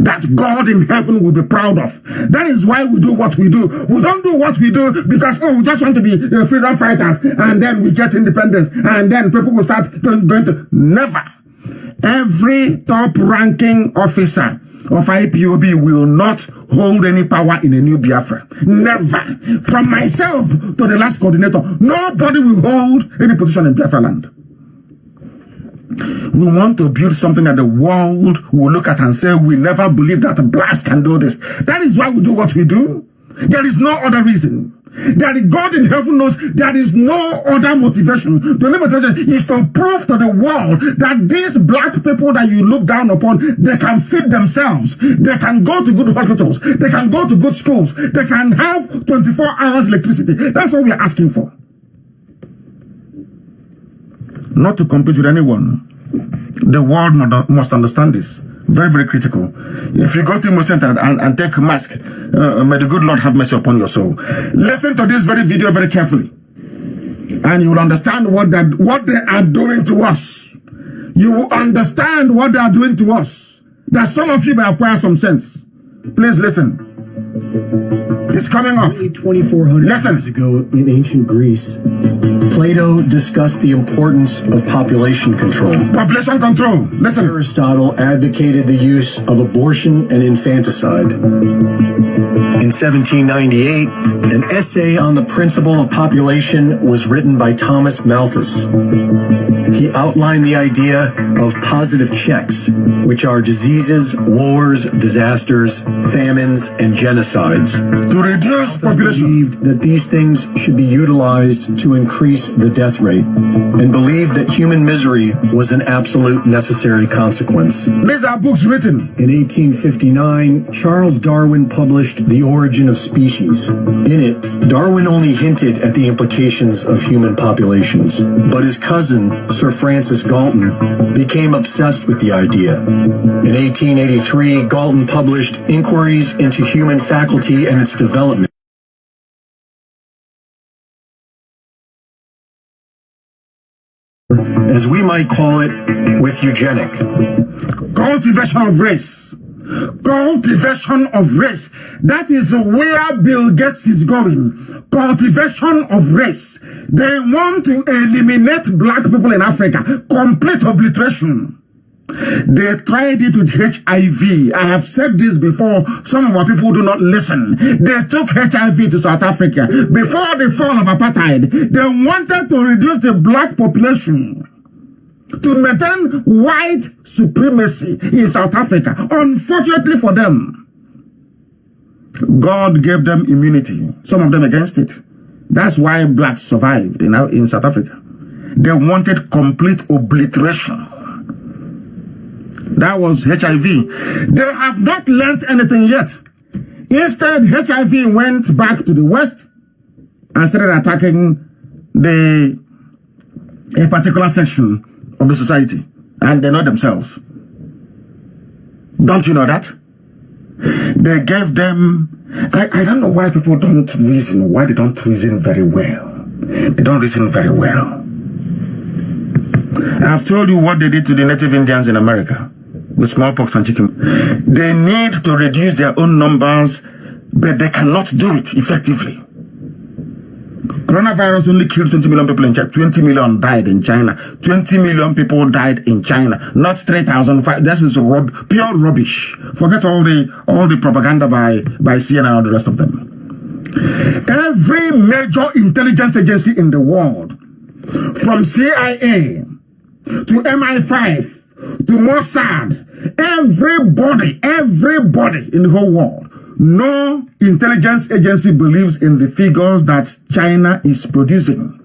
that God in heaven will be proud of. That is why we do what we do. We don't do what we do because, we just want to be freedom fighters, and then we get independence, and then people will start going to... Never. Every top-ranking officer of IPOB will not hold any power in a new Biafra. Never. From myself to the last coordinator, nobody will hold any position in Biafra land. We want to build something that the world will look at and say, we never believed that blacks can do this. That is why we do what we do. There is no other reason. That God in heaven knows there is no other motivation. The only motivation is to prove to the world that these black people that you look down upon, they can feed themselves. They can go to good hospitals. They can go to good schools. They can have 24 hours electricity. That's what we are asking for. Not to compete with anyone. The world must understand this. Very, very critical. If you go to Muslim and take a mask, may the good Lord have mercy upon your soul. Listen to this very video very carefully, and you will understand what they are doing to us. You will understand what they are doing to us. That some of you may acquire some sense. Please listen. It's coming up. 2,400 years ago in ancient Greece, Plato discussed the importance of population control. Population control. Listen. Aristotle advocated the use of abortion and infanticide. In 1798, an essay on the principle of population was written by Thomas Malthus. He outlined the idea of positive checks, which are diseases, wars, disasters, famines, and genocides. To reduce population. Believed that these things should be utilized to increase the death rate, and believed that human misery was an absolute necessary consequence. These are books written. In 1859, Charles Darwin published The Origin of Species. In it, Darwin only hinted at the implications of human populations, but his cousin, Sir Francis Galton, became obsessed with the idea. In 1883, Galton published Inquiries into Human Faculty and its Development. As we might call it, with eugenic. Cultivation of race. Cultivation of race. That is where Bill Gates is going. Cultivation of race. They want to eliminate black people in Africa. Complete obliteration. They tried it with HIV. I have said this before. Some of our people do not listen. They took HIV to South Africa. Before the fall of apartheid, they wanted to reduce the black population to maintain white supremacy in South Africa. Unfortunately for them, God gave them immunity. Some of them against it. That's why blacks survived in South Africa. They wanted complete obliteration. That was HIV. They have not learned anything yet. Instead, HIV went back to the West and started attacking a particular section of the society. And they know themselves. Don't you know that? They gave them... I don't know why people don't reason. Why they don't reason very well. They don't reason very well. I've told you what they did to the native Indians in America. with smallpox and chicken. They need to reduce their own numbers, but they cannot do it effectively. Coronavirus only killed 20 million people in China. 20 million died in China. 20 million people died in China. Not 3,005. This is pure rubbish. Forget all the propaganda by CNN and all the rest of them. Every major intelligence agency in the world, from CIA to MI5 to Mossad, everybody in the whole world, no intelligence agency believes in the figures that China is producing.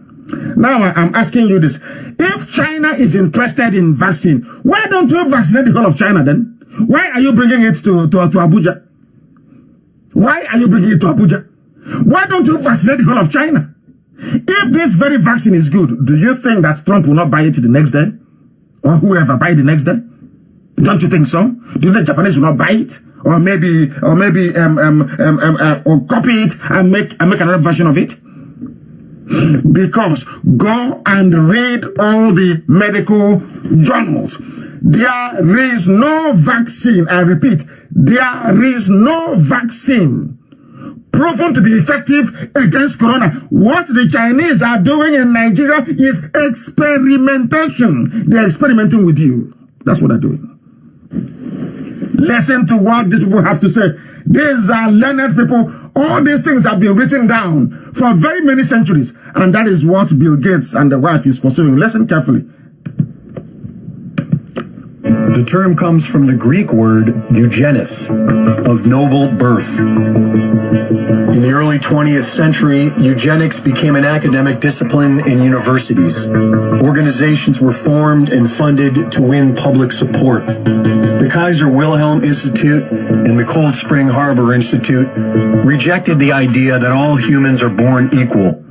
Now I'm asking you this. If China is interested in vaccine, why don't you vaccinate the whole of China then? Why are you bringing it to Abuja? Why are you bringing it to Abuja? Why don't you vaccinate the whole of China? If this very vaccine is good, do you think that Trump will not buy it the next day? Or whoever buy it the next day? Don't you think so? Do you think Japanese will not buy it? Or maybe or copy it and make another version of it? Because go and read all the medical journals. There is no vaccine, I repeat, there is no vaccine proven to be effective against corona. What the Chinese are doing in Nigeria is experimentation. They're experimenting with you. That's what they're doing. Listen to what these people have to say. These are learned people. All these things have been written down for very many centuries. And that is what Bill Gates and the wife is pursuing. Listen carefully. The term comes from the Greek word eugenis, of noble birth. In the early 20th century, eugenics became an academic discipline in universities. Organizations were formed and funded to win public support. The Kaiser Wilhelm Institute and the Cold Spring Harbor Institute rejected the idea that all humans are born equal.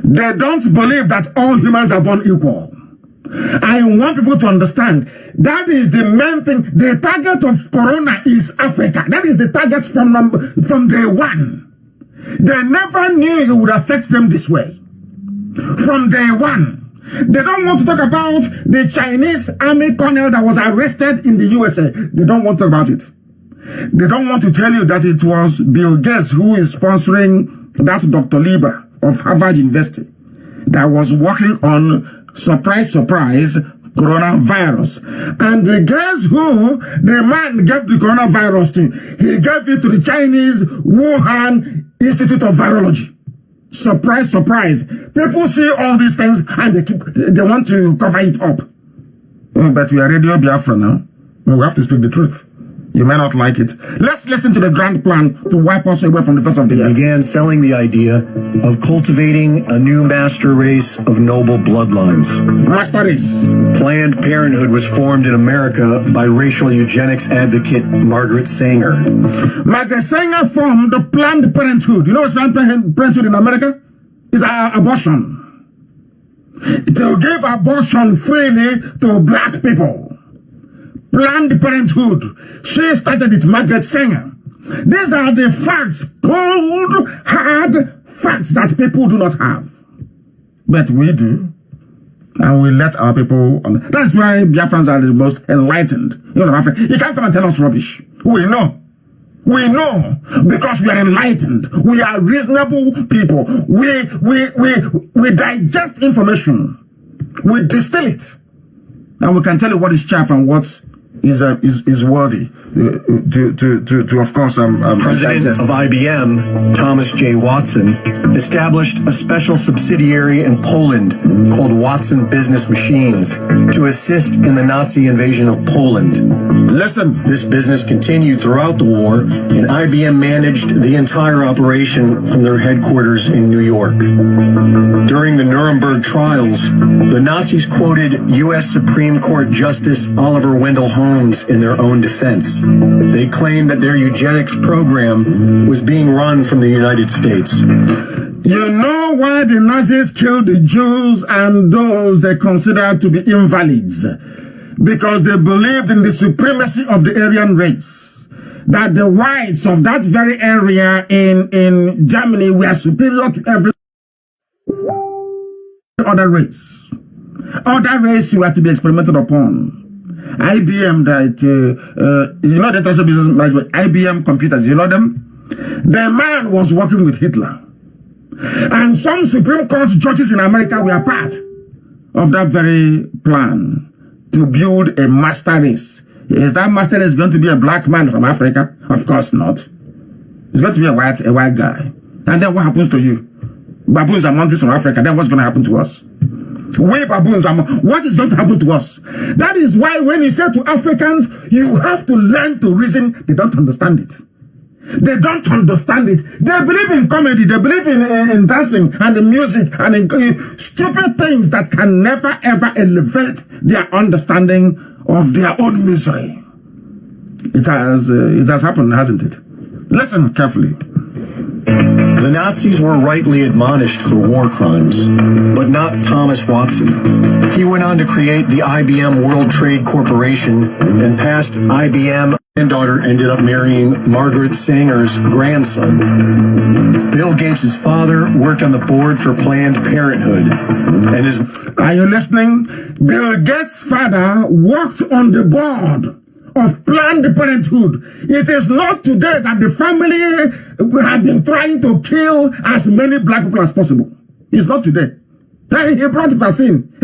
They don't believe that all humans are born equal. I want people to understand that is the main thing. The target of corona is Africa. That is the target from day one. They never knew it would affect them this way. From day one. They don't want to talk about the Chinese army colonel that was arrested in the USA. They don't want to talk about it. They don't want to tell you that it was Bill Gates who is sponsoring that Dr. Lieber of Harvard University that was working on, surprise, surprise, coronavirus. And guess who the man gave the coronavirus to? He gave it to the Chinese Wuhan Institute of Virology. Surprise, surprise. People see all these things and they want to cover it up. Oh, but we are Radio Biafra now. We have to speak the truth. You may not like it. Let's listen to the grand plan to wipe us away from the face of the earth. Began selling the idea of cultivating a new master race of noble bloodlines. Master race. Planned Parenthood was formed in America by racial eugenics advocate Margaret Sanger. Margaret Sanger formed the Planned Parenthood. You know what's Planned Parenthood in America? It's abortion. To give abortion freely to black people. Planned Parenthood. She started it, Margaret Sanger. These are the facts, cold, hard facts that people do not have. But we do. And we let our people... That's why Biafrans are the most enlightened. You can't come and tell us rubbish. We know. We know. Because we are enlightened. We are reasonable people. We digest information. We distill it. And we can tell you what is chaff and what is worthy to of course President of IBM, Thomas J. Watson, established a special subsidiary in Poland called Watson Business Machines to assist in the Nazi invasion of Poland. Listen. This business continued throughout the war, and IBM managed the entire operation from their headquarters in New York. During the Nuremberg trials, the Nazis quoted U.S. Supreme Court Justice Oliver Wendell Holmes in their own defense. They claimed that their eugenics program was being run from the United States. You know why the Nazis killed the Jews and those they considered to be invalids? Because they believed in the supremacy of the Aryan race. That the whites of that very area in Germany were superior to every other race. Other race were to be experimented upon. IBM that, you know the international business management, IBM computers, you know them? The man was working with Hitler. And some Supreme Court judges in America were part of that very plan to build a master race. Is that master race going to be a black man from Africa? Of course not. It's going to be a white guy. And then what happens to you? Baboons are monkeys from Africa. Then what's going to happen to us? We baboons are what is going to happen to us? That is why when you say to Africans, you have to learn to reason, they don't understand it. They don't understand it. They believe in comedy. They believe in dancing and in music and in stupid things that can never ever elevate their understanding of their own misery. It has happened, hasn't it? Listen carefully. The Nazis were rightly admonished for war crimes, but not Thomas Watson. He went on to create the IBM World Trade Corporation, and past IBM granddaughter ended up marrying Margaret Sanger's grandson. Bill Gates' father worked on the board for Planned Parenthood, and his... Are you listening? Bill Gates' father worked on the board of Planned Parenthood. It is not today that the family have been trying to kill as many black people as possible. It's not today. He brought vaccine.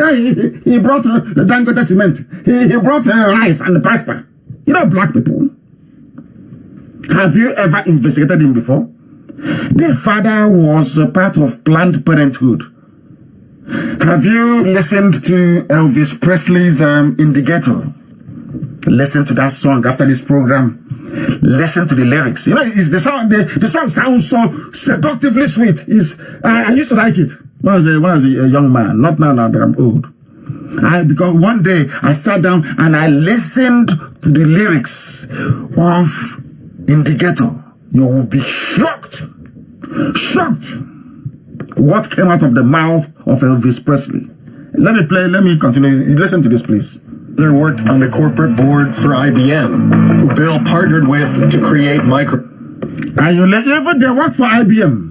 He brought Dangote cement. He brought rice and pasta. You know black people. Have you ever investigated him before? The father was a part of Planned Parenthood. Have you listened to Elvis Presley's Indicator? Listen to that song after this program. Listen to the lyrics. You know, the song sounds so seductively sweet. I used to like it when I was a young man. Not now that I'm old. Because one day I sat down and I listened to the lyrics of Indicator. You will be shocked. Shocked. What came out of the mouth of Elvis Presley. Let me continue. Listen to this, please. They worked on the corporate board for IBM, who Bill partnered with to create micro... Even they worked for IBM.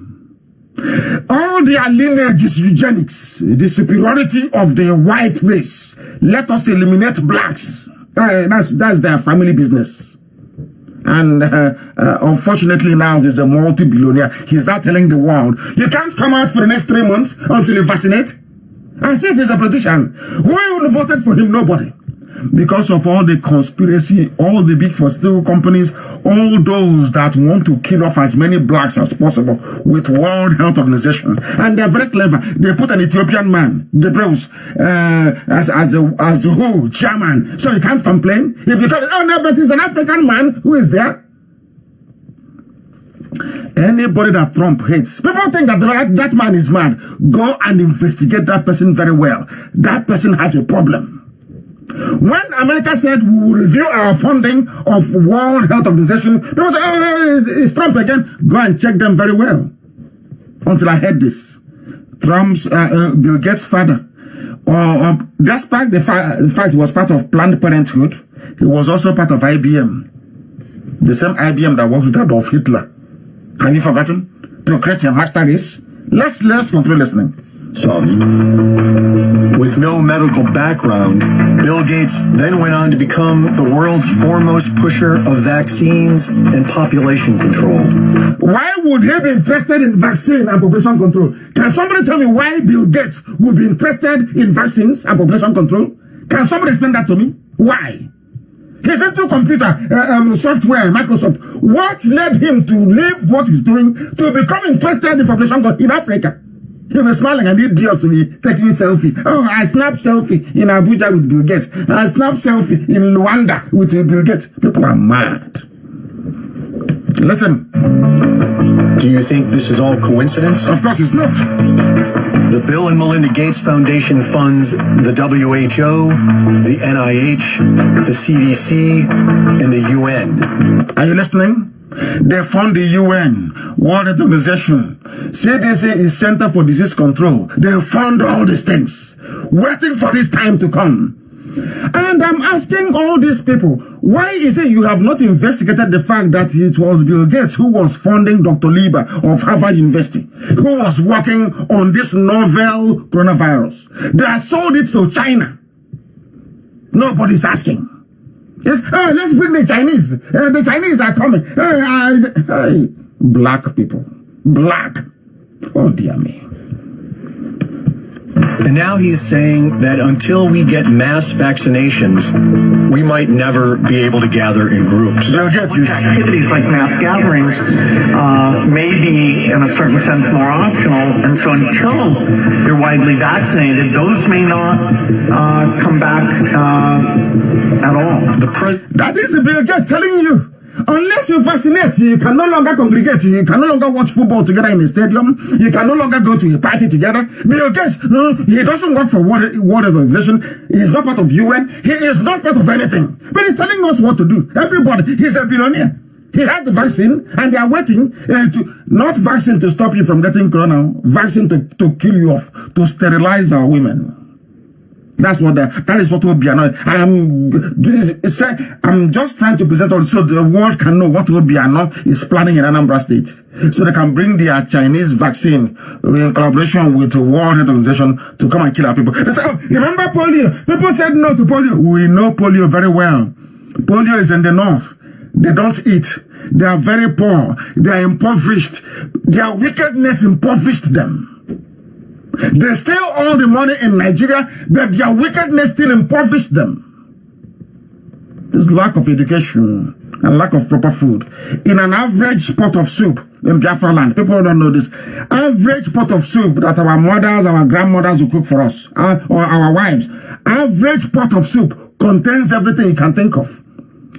All their lineage is eugenics, the superiority of the white race. Let us eliminate blacks. That's their family business. And unfortunately now he's a multi-billionaire. He's not telling the world, you can't come out for the next 3 months until you vaccinate. And see if he's a politician. Who voted for him? Nobody. Because of all the conspiracy, all the big pharmaceutical companies, all those that want to kill off as many blacks as possible with World Health Organization. And they're very clever. They put an Ethiopian man, the Bruce, as the WHO chairman. So you can't complain. If you tell oh no, but it's an African man who is there. Anybody that Trump hates, people think that that man is mad. Go and investigate that person very well. That person has a problem. When America said we will review our funding of World Health Organization, people said, oh, it's Trump again. Go and check them very well. Until I heard this. Trump's, Bill Gates' father, despite the fact he was part of Planned Parenthood, he was also part of IBM. The same IBM that worked with Adolf Hitler. Have you forgotten? To create a master race? Let's continue listening. Soft. With no medical background, Bill Gates then went on to become the world's foremost pusher of vaccines and population control. Why would he be interested in vaccine and population control? Can somebody tell me why Bill Gates would be interested in vaccines and population control? Can somebody explain that to me? Why? He's into computer software, Microsoft. What led him to leave what he's doing to become interested in population control in Africa? He was smiling and idiots to be taking selfie. Oh, I snap selfie in Abuja with Bill Gates. I snap selfie in Luanda with Bill Gates. People are mad. Listen. Do you think this is all coincidence? Of course it's not. The Bill and Melinda Gates Foundation funds the WHO, the NIH, the CDC, and the UN. Are you listening? They fund the UN, World Health Organization. CDC is Center for Disease Control. They fund all these things, waiting for this time to come. And I'm asking all these people, why is it you have not investigated the fact that it was Bill Gates who was funding Dr. Lieber of Harvard University, who was working on this novel coronavirus? They have sold it to China. Nobody's asking. Yes, let's bring the Chinese. The Chinese are coming. Black people. Black. Oh, dear me. And now he's saying that until we get mass vaccinations, we might never be able to gather in groups. Activities like mass gatherings may be, in a certain sense, more optional. And so until you're widely vaccinated, those may not come back at all. That is the Bill Gates telling you. Unless you vaccinate, you can no longer congregate. You can no longer watch football together in a stadium. You can no longer go to a party together. Bill Gates, he doesn't work for World Organization. He's not part of UN. He is not part of anything. But he's telling us what to do. Everybody, he's a billionaire. He has the vaccine, and they are waiting not vaccine to stop you from getting corona, vaccine to kill you off, to sterilize our women. That is what Obiano. I'm just trying to present so the world can know what Obiano is planning in Anambra State, so they can bring their Chinese vaccine in collaboration with the World Health Organization to come and kill our people. They say, oh, remember polio? People said no to polio. We know polio very well. Polio is in the north. They don't eat. They are very poor. They are impoverished. Their wickedness impoverished them. They steal all the money in Nigeria, but their wickedness still impoverished them. This lack of education and lack of proper food. In an average pot of soup in Biafra land, people don't know this. Average pot of soup that our mothers, our grandmothers will cook for us, or our wives. Average pot of soup contains everything you can think of.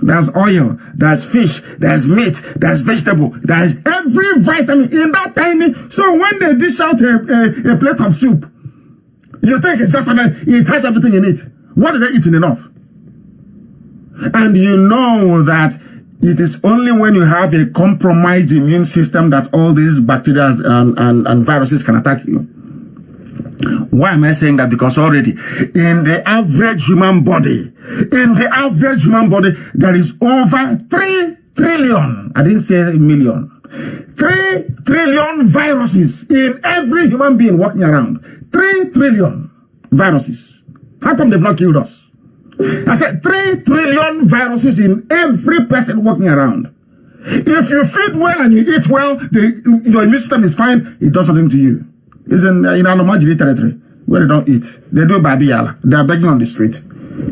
There's oil, there's fish, there's meat, there's vegetable, there's every vitamin in that tiny. So when they dish out a plate of soup, you think it's just it has everything in it. What did they eat in enough? And you know that it is only when you have a compromised immune system that all these bacteria and viruses can attack you. Why am I saying that? Because already in the average human body, there is over 3 trillion. I didn't say a million. 3 trillion viruses in every human being walking around. 3 trillion viruses. How come they've not killed us? I said 3 trillion viruses in every person walking around. If you feed well and you eat well, your immune system is fine, it does something to you. It's in Anomajiri territory where they don't eat. They do babiyala. They are begging on the street.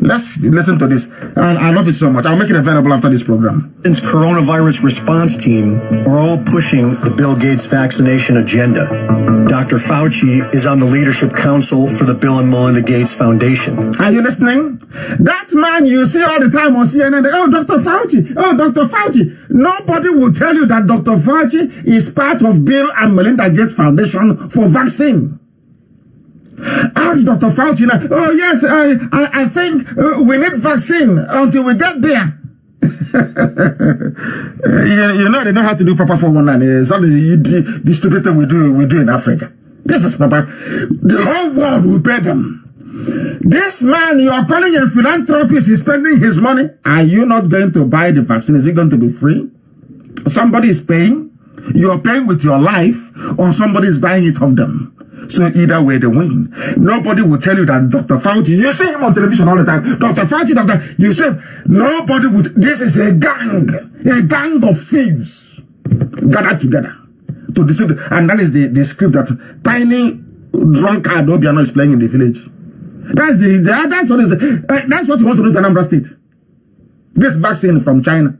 Let's listen to this. And I love it so much. I'll make it available after this program. Since coronavirus response team are all pushing the Bill Gates vaccination agenda. Dr. Fauci is on the leadership council for the Bill and Melinda Gates Foundation. Are you listening? That man you see all the time on CNN, oh, Dr. Fauci, oh, Dr. Fauci. Nobody will tell you that Dr. Fauci is part of Bill and Melinda Gates Foundation for vaccine. Ask Dr. Fauci now, oh yes, I think we need vaccine until we get there. you know they know how to do proper 419. It's not the stupid thing we do in Africa. This is proper. The whole world will pay them. This man you are calling a philanthropist is spending his money. Are you not going to buy the vaccine? Is it going to be free? Somebody is paying. You are paying with your life, or somebody is buying it of them. So either way they win. Nobody will tell you that Dr. Fauci, you see him on television all the time. Dr. Fauci, you say, nobody would, this is a gang of thieves gathered together to deceive. And that is the script that tiny drunkard Obiano is playing in the village. That's what he wants to do to Anambra State. This vaccine from China.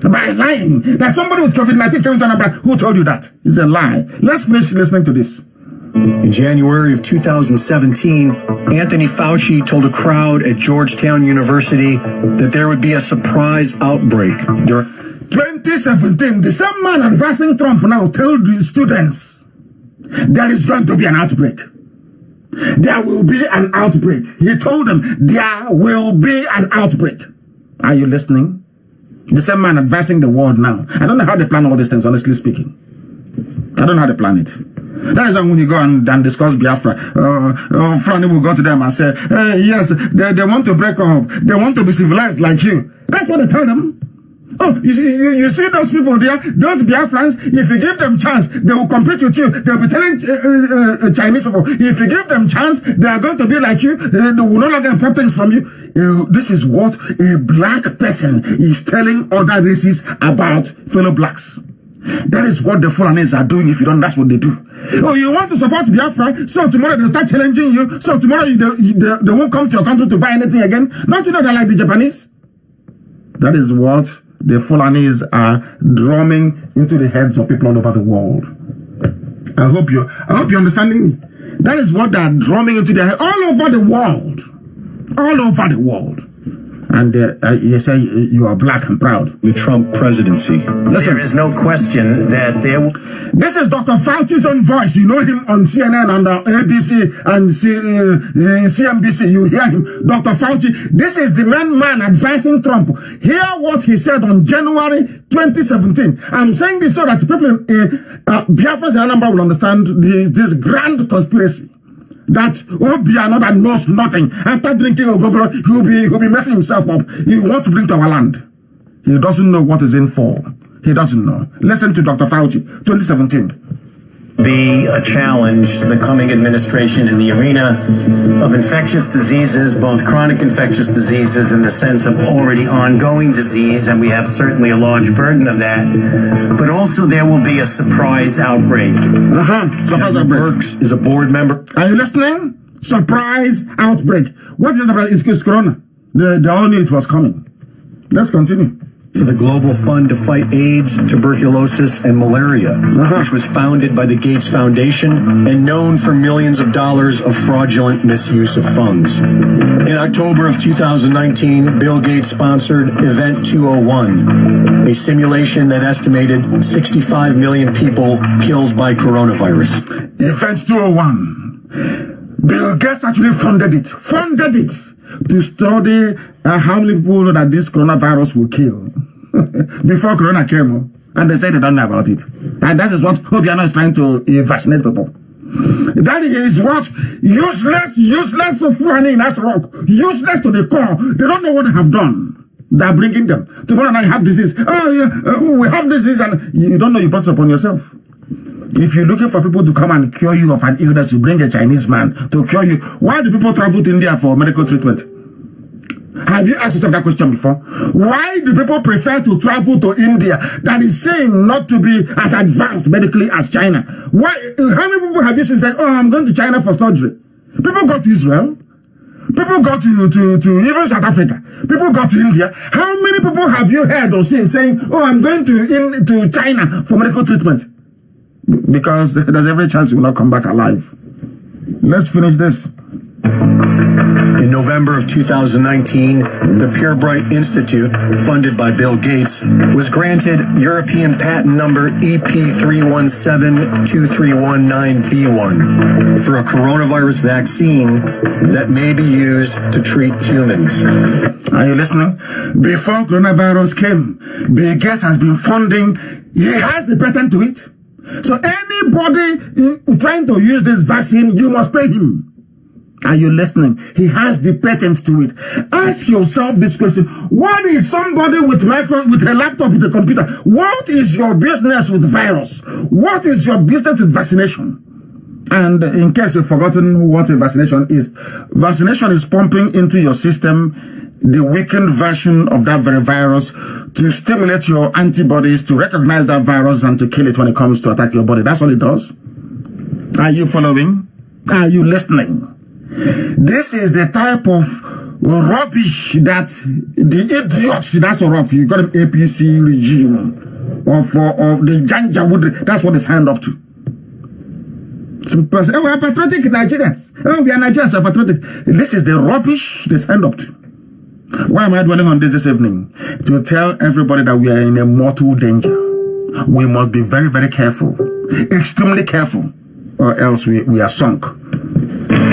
By lying. There's somebody with COVID-19 came to Anambra. Who told you that? It's a lie. Let's finish listening to this. In January of 2017, Anthony Fauci told a crowd at Georgetown University that there would be a surprise outbreak. 2017, the same man advising Trump now told the students there is going to be an outbreak. There will be an outbreak. He told them there will be an outbreak. Are you listening? The same man advising the world now. I don't know how they plan all these things, honestly speaking. I don't know how they plan it. That is when you go and discuss Biafra. Franny will go to them and say, yes, they want to break up. They want to be civilized like you. That's what they tell them. Oh, you see those people there, those Biafrans, if you give them chance, they will compete with you. They'll be telling Chinese people, if you give them chance, they are going to be like you. They will no longer import things from you. This is what a black person is telling other races about fellow blacks. That is what the Fulanis are doing. If you don't, that's what they do. Oh, you want to support Biafra, so tomorrow they start challenging you, so tomorrow they won't come to your country to buy anything again. Don't you know they're like the Japanese? That is what the Fulanis are drumming into the heads of people all over the world. I hope you're understanding me. That is what they're drumming into their head all over the world. All over the world. And you say you are black and proud. The Trump presidency. Listen, There is no question that there. this is Dr. Fauci's own voice. You know him on CNN and ABC and CNBC. You hear him, Dr. Fauci. This is the main man advising Trump. Hear what he said on January 2017. I'm saying this so that people in Biafra and Anambra will understand this grand conspiracy. That Obiano that knows nothing. After drinking Ogogoro, he'll be messing himself up. He wants to bring to our land. He doesn't know what is in for. He doesn't know. Listen to Dr. Fauci, 2017. Be a challenge to the coming administration in the arena of infectious diseases, both chronic infectious diseases in the sense of already ongoing disease, and we have certainly a large burden of that, but also there will be a surprise outbreak. Surprise outbreak. Burks is a board member. Are you listening? Surprise outbreak. What is surprise? It's Corona. They all knew it was coming. Let's continue. For the Global Fund to Fight AIDS, Tuberculosis, and Malaria, which was founded by the Gates Foundation and known for millions of dollars of fraudulent misuse of funds. In October of 2019, Bill Gates sponsored Event 201, a simulation that estimated 65 million people killed by coronavirus. Event 201. Bill Gates actually funded it to study how many people that this coronavirus will kill before Corona came. And they said they don't know about it. And that is what Obiano is trying to vaccinate people. That is what useless Fulani in Asrock, useless to the core. They don't know what they have done. They are bringing them. Tomorrow night have disease. Oh, yeah, we have disease and you don't know you brought it upon yourself. If you're looking for people to come and cure you of an illness, you bring a Chinese man to cure you. Why do people travel to India for medical treatment? Have you asked yourself that question before? Why do people prefer to travel to India that is saying not to be as advanced medically as China? Why? How many people have you seen say, oh, I'm going to China for surgery? People go to Israel. People go to even South Africa. People go to India. How many people have you heard or seen saying, oh, I'm going to China for medical treatment? Because there's every chance you will not come back alive. Let's finish this. In November of 2019, the Purebright Institute, funded by Bill Gates, was granted European patent number EP3172319B1 for a coronavirus vaccine that may be used to treat humans. Are you listening? Before coronavirus came, Bill Gates has been funding, he has the patent to it. So anybody trying to use this vaccine, you must pay him. Are you listening? He has the patent to it. Ask yourself this question. What is somebody with a laptop, with a computer? What is your business with virus? What is your business with vaccination? And in case you've forgotten what a vaccination is pumping into your system the weakened version of that very virus to stimulate your antibodies to recognize that virus and to kill it when it comes to attack your body. That's all it does. Are you following? Are you listening? This is the type of rubbish that the idiots, that's a rubbish, you got an APC regime of the Janjaweed, that's what they signed up to. Some person, oh, we are patriotic Nigerians. Oh, we are Nigerians, we are patriotic. This is the rubbish they signed up to. Why am I dwelling on this evening? To tell everybody that we are in a mortal danger. We must be very, very careful. Extremely careful. Or else we are sunk.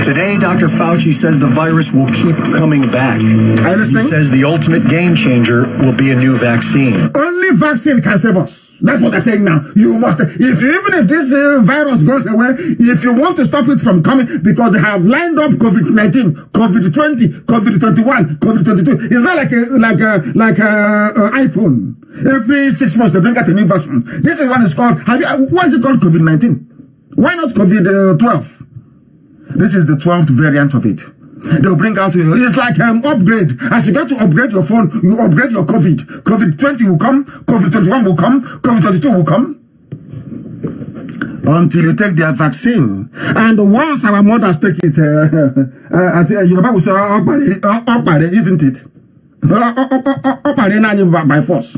Today, Dr. Fauci says the virus will keep coming back. Are you listening? He says the ultimate game changer will be a new vaccine. Only vaccine can save us. That's what they're saying now. You must, even if this virus goes away, if you want to stop it from coming, because they have lined up COVID-19, COVID-20, COVID-21, COVID-22. It's not like a iPhone. Every 6 months they bring out a new version. This is what it's called. Why is it called COVID-19? Why not COVID-12? This is the 12th variant of it. They'll bring out, it's like upgrade. As you get to upgrade your phone, you upgrade your COVID. COVID-20 will come, COVID-21 will come, COVID-22 will come. Until you take their vaccine. And once our mothers take it, Yoruba will say, isn't it? By force.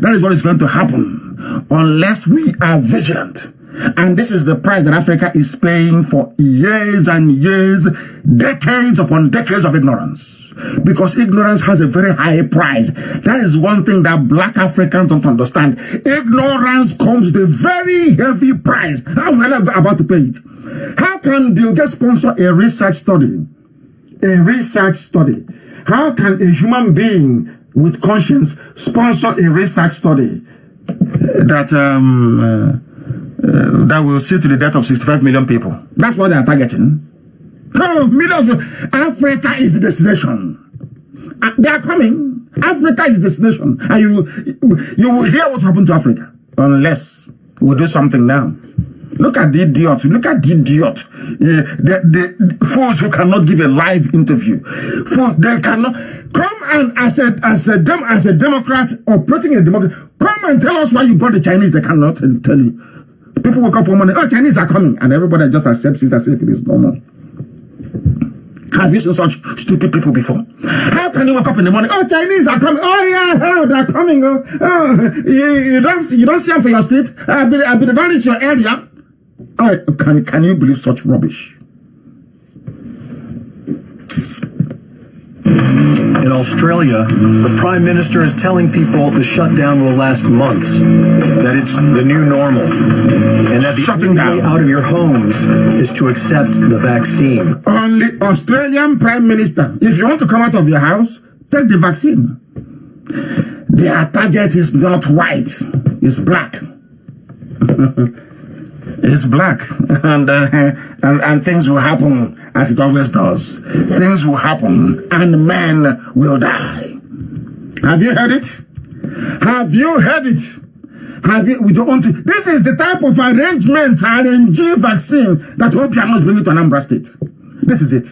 That is what is going to happen unless we are vigilant. And this is the price that Africa is paying for years and years, decades upon decades of ignorance. Because ignorance has a very high price. That is one thing that black Africans don't understand. Ignorance comes with a very heavy price. How are we about to pay it? How can Bill Gates sponsor a research study? A research study. How can a human being with conscience sponsor a research study that will see to the death of 65 million people? That's what they are targeting. Oh, millions. Africa is the destination. They are coming. Africa is the destination. And you will hear what happened to Africa unless we do something now. Look at the idiot. Look at the idiot. The fools who cannot give a live interview. They cannot come and as a Democrat operating in a democracy, come and tell us why you brought the Chinese. They cannot tell you. People wake up one morning, oh, Chinese are coming, and everybody just accepts it as if it is normal. Have you seen such stupid people before? How can you wake up in the morning, oh, Chinese are coming, oh yeah, oh, they're coming, you don't see them for your street, I've been advanced your area. Can you believe such rubbish? In Australia, the Prime Minister is telling people the shutdown will last months, that it's the new normal, and that the only way out of your homes is to accept the vaccine. Only Australian Prime Minister, if you want to come out of your house, take the vaccine. Their target is not white, it's black. It's black, and things will happen as it always does. Things will happen, and men will die. Have you heard it? Have you heard it? Have you? We don't want to. This is the type of arrangement, RNG vaccine that Obiano is bringing to Anambra State. This is it.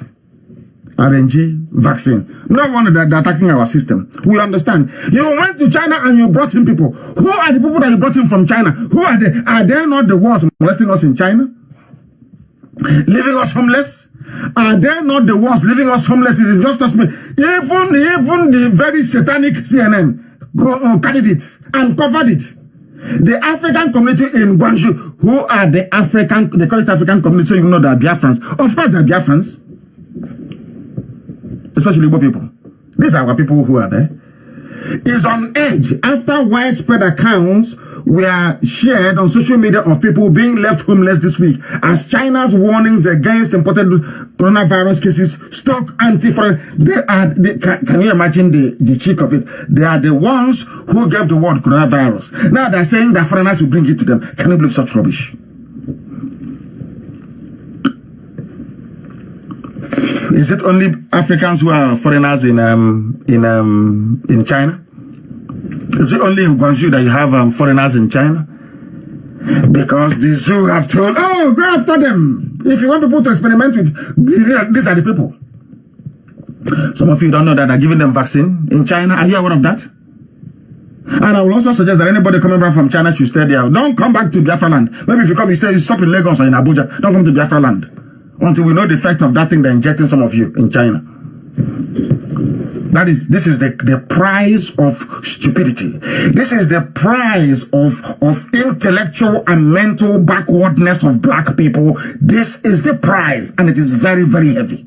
RNG vaccine. No wonder that they're attacking our system. We understand. You went to China and you brought in people. Who are the people that you brought in from China? Who are they? Are they not the ones molesting us in China? Leaving us homeless? Are they not the ones leaving us homeless? It is just us. Even the very satanic CNN carried it and covered it. The African community in Gwangju, who are the African, they call it African community, so you know they are Biafrans. Of course they are Biafrans. Especially Igbo people. These are our people who are there. Is on edge after widespread accounts were shared on social media of people being left homeless this week as China's warnings against imported coronavirus cases struck anti-foreign. Can you imagine the cheek of it? They are the ones who gave the word coronavirus. Now they're saying that foreigners will bring it to them. Can you believe such rubbish? Is it only Africans who are foreigners in China? Is it only in Guangzhou that you have foreigners in China? Because the zoo have told, oh, go after them. If you want people to experiment with, these are the people. Some of you don't know that they're giving them vaccine in China. Are you aware of that? And I will also suggest that anybody coming back from China should stay there. Don't come back to Biafra land. Maybe if you come, you stop in Lagos or in Abuja. Don't come to Biafra land until we know the effect of that thing they're injecting some of you in China. This is the price of stupidity. This is the price of intellectual and mental backwardness of black people. This is the price, and it is very, very heavy.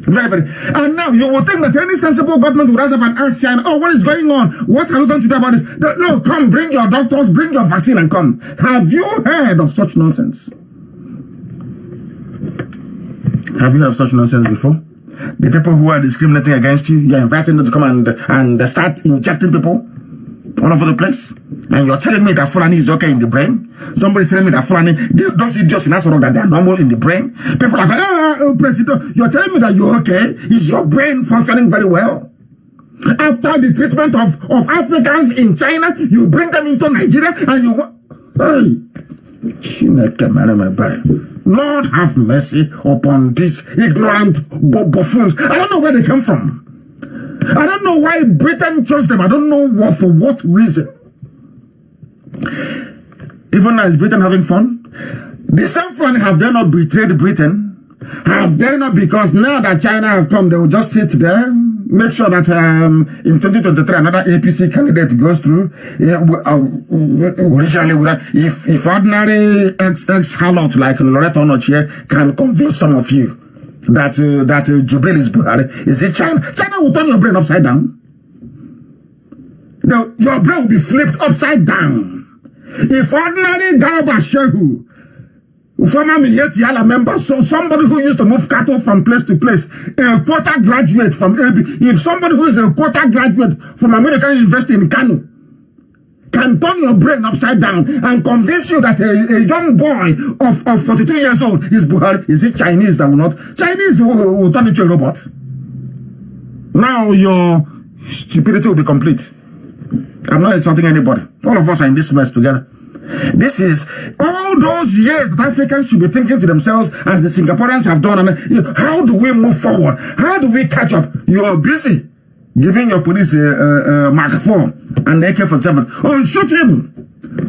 Very, very. And now you will think that any sensible government would rise up and ask China, oh, what is going on? What are we going to do about this? No, come, bring your doctors, bring your vaccine and come. Have you heard of such nonsense? Have you heard of such nonsense before? The people who are discriminating against you, you're inviting them to come and start injecting people all over the place. And you're telling me that Fulani is okay in the brain? Somebody's telling me that Fulani, those idiots in Asoro, that they are normal in the brain? People are like, President, you're telling me that you're okay? Is your brain functioning very well? After the treatment of Africans in China, you bring them into Nigeria and you... Hey, Lord have mercy upon these ignorant buffoons. I don't know where they come from. I don't know why Britain chose them. I don't know for what reason. Even now, is Britain having fun? The same fun, have they not betrayed Britain? Have they not, because now that China have come, they will just sit there, make sure that in 2023 another APC candidate goes through. Originally, if ordinary ex-harlot like Loretta Onochie can convince some of you that Jubril is Buhari, is it China? China will turn your brain upside down. Your brain will be flipped upside down. If ordinary Garba Shehu, former Miyetti member, so somebody who used to move cattle from place to place, a quota graduate from AB, if somebody who is a quota graduate from American University in Kano can turn your brain upside down and convince you that a young boy of 42 years old is Buhari, is it Chinese that will not? Chinese will turn into a robot. Now your stupidity will be complete. I'm not insulting anybody. All of us are in this mess together. This is all those years that Africans should be thinking to themselves, as the Singaporeans have done, and how do we move forward? How do we catch up? You are busy giving your police Mark 4 and AK-47. Oh, shoot him!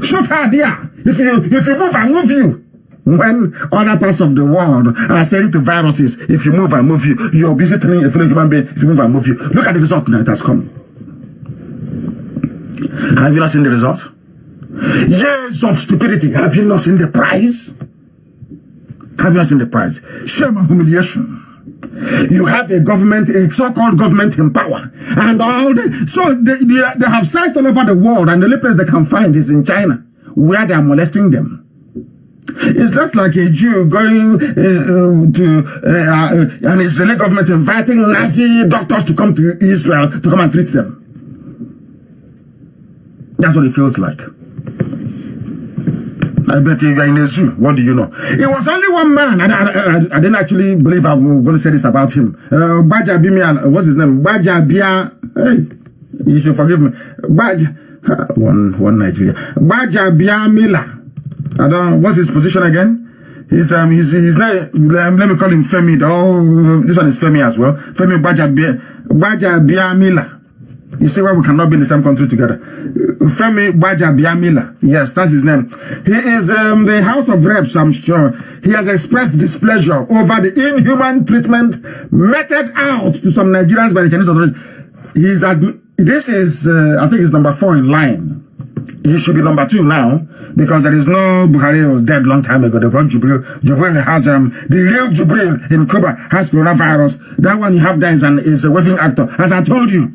Shoot her there! If you move, I move you. When other parts of the world are saying to viruses, if you move, I move you, you're busy telling a fellow human being, if you move, I move you. Look at the result that it has come. Have you not seen the result? Years of stupidity. Have you not seen the prize? Have you not seen the prize? Shame and humiliation. You have a government, a so-called government in power, and all they have searched all over the world, and the only place they can find is in China, where they are molesting them. It's just like a Jew going to an Israeli government inviting Nazi doctors to come to Israel to come and treat them. That's what it feels like. I bet you are in a zoo. What do you know? It was only one man. I didn't actually believe I was going to say this about him. Baja Bimia, what's his name? Baja Bia. Hey, you should forgive me. One Nigeria. Baja Bia Mila. I don't. What's his position again? He's not. Let me call him Femi. Oh, this one is Femi as well. Femi Baja Bia Mila. You see why we cannot be in the same country together. Femi Gbajabiamila. Yes, that's his name. He is the House of Reps, I'm sure. He has expressed displeasure over the inhuman treatment meted out to some Nigerians by the Chinese authorities. This is, I think it's number 4 in line. He should be number 2 now, because there is no Buhari was dead long time ago. They brought Jubril. Jubril has, the real Jubril in Cuba has coronavirus. That one you have there is a waving actor. As I told you,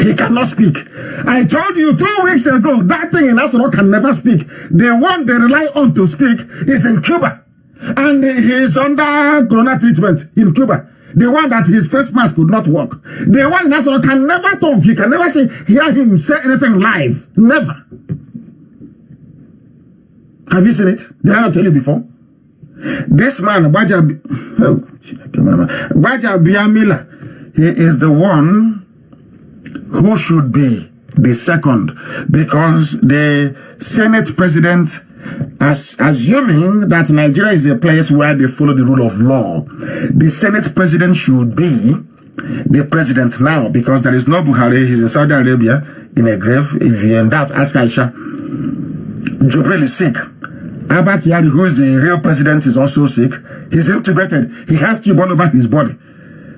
he cannot speak. I told you 2 weeks ago, that thing in Asoro can never speak. The one they rely on to speak is in Cuba. And he is under corona treatment in Cuba. The one that his face mask could not work. The one in Asoro can never talk. He can never hear him say anything live. Never. Have you seen it? Did I not tell you before? This man, Baja Biamila, he is the one who should be the second, because the Senate president, assuming that Nigeria is a place where they follow the rule of law, the Senate president should be the president now, because there is no Buhari. He's in Saudi Arabia in a grave. If you in that, ask Aisha. Jubril is sick. Abba Kyari, who is the real president, is also sick. He's intubated. He has tube all over his body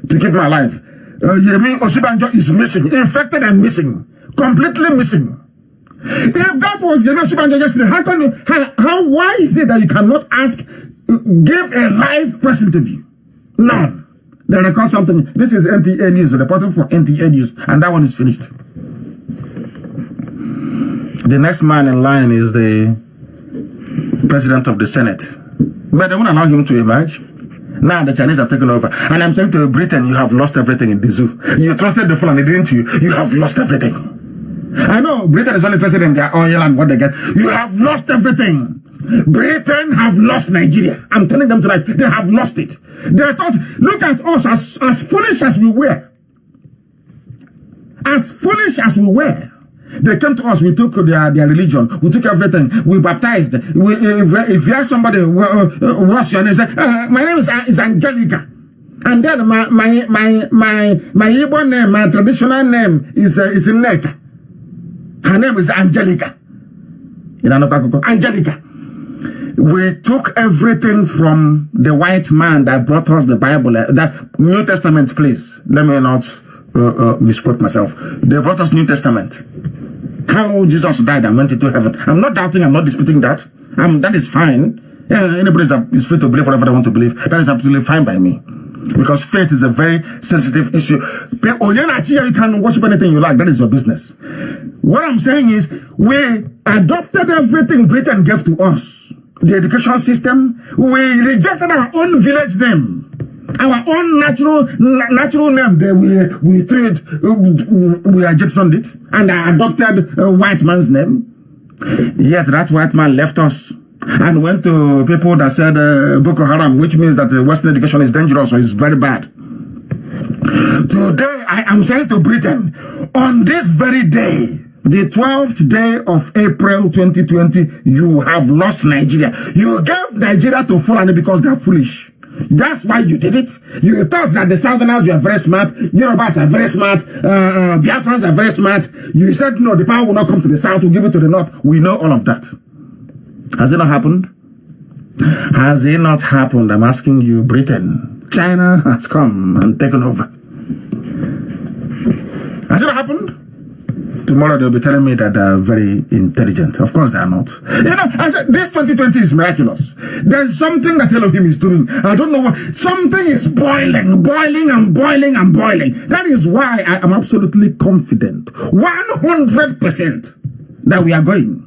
to keep him alive. Yemi Osibanjo is missing, infected and missing, completely missing. If that was Yemi Osibanjo yesterday, why is it that you cannot give a live press interview? None. They record something. This is NTA News, reporting for NTA News, and that one is finished. The next man in line is the president of the Senate, but they won't allow him to emerge. Now the Chinese have taken over. And I'm saying to Britain, you have lost everything in the zoo. You trusted the Fulani, didn't you? You have lost everything. I know Britain is only interested in their oil and what they get. You have lost everything. Britain have lost Nigeria. I'm telling them tonight, they have lost it. They thought, look at us as foolish as we were. As foolish as we were. They came to us, we took their religion, we took everything, we baptized. If you ask somebody, what's your name? Say, my name is Angelica. And then my Igbo name, my traditional name is Nneka. Her name is Angelica. Angelica. We took everything from the white man that brought us the Bible, that New Testament, please. Let me not misquote myself. They brought us New Testament. How Jesus died and went into heaven. I'm not doubting, I'm not disputing that. That is fine. Yeah, anybody is free to believe whatever they want to believe. That is absolutely fine by me. Because faith is a very sensitive issue. You can worship anything you like. That is your business. What I'm saying is, we adopted everything Britain gave to us. The education system. We rejected our own village name. Our own natural name. We jettisoned it. And I adopted a white man's name. Yet that white man left us and went to people that said Boko Haram, which means that Western education is dangerous or is very bad. Today, I am saying to Britain, on this very day, the 12th day of April 2020, you have lost Nigeria. You gave Nigeria to Fulani because they are foolish. That's why you did it. You thought that the Southerners were very smart, Yorubas are very smart, Biafrans are very smart. You said, no, the power will not come to the South, we'll give it to the North. We know all of that. Has it not happened? Has it not happened? I'm asking you, Britain. China has come and taken over. Has it not happened? Tomorrow they'll be telling me that they're very intelligent. Of course they are not. You know, I said, this 2020 is miraculous. There's something that Elohim is doing. I don't know what. Something is boiling. That is why I am absolutely confident, 100%, that we are going.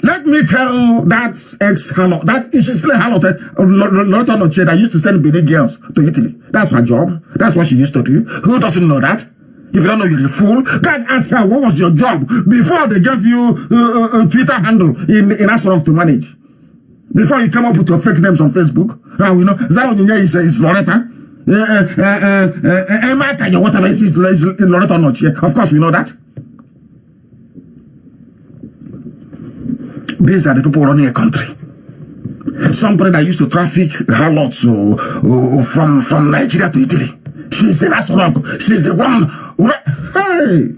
Let me tell that ex-harlot, that she's still a harlot, that used to send Benin girls to Italy. That's her job. That's what she used to do. Who doesn't know that? If you don't know, you're a fool. Go and ask her, what was your job before they gave you a Twitter handle in Asorok to manage? Before you come up with your fake names on Facebook. We know Zara Onyinye is Loretta. Emma, whatever is Loretta or not. Yeah? Of course, we know that. These are the people running a country. Somebody that used to traffic harlots from Nigeria to Italy. She's the Asorok. She's the one. Hey!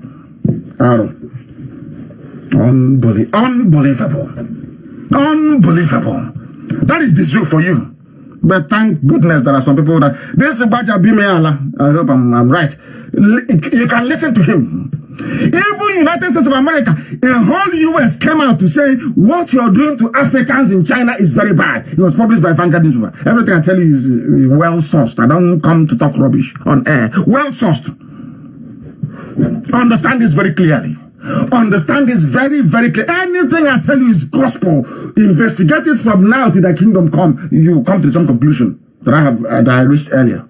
Unbelievable. That is the zoo for you. But thank goodness there are some people that this is Baja Bimeala. I hope I'm right. You can listen to him. Even United States of America, a whole US came out to say what you're doing to Africans in China is very bad. It was published by Vanguard newspaper. Everything I tell you is well sourced. I don't come to talk rubbish on air. Well sourced. Understand this very clearly. Understand this very, very clear. Anything I tell you is gospel. Investigate it from now till the kingdom come. You come to some conclusion that I reached earlier.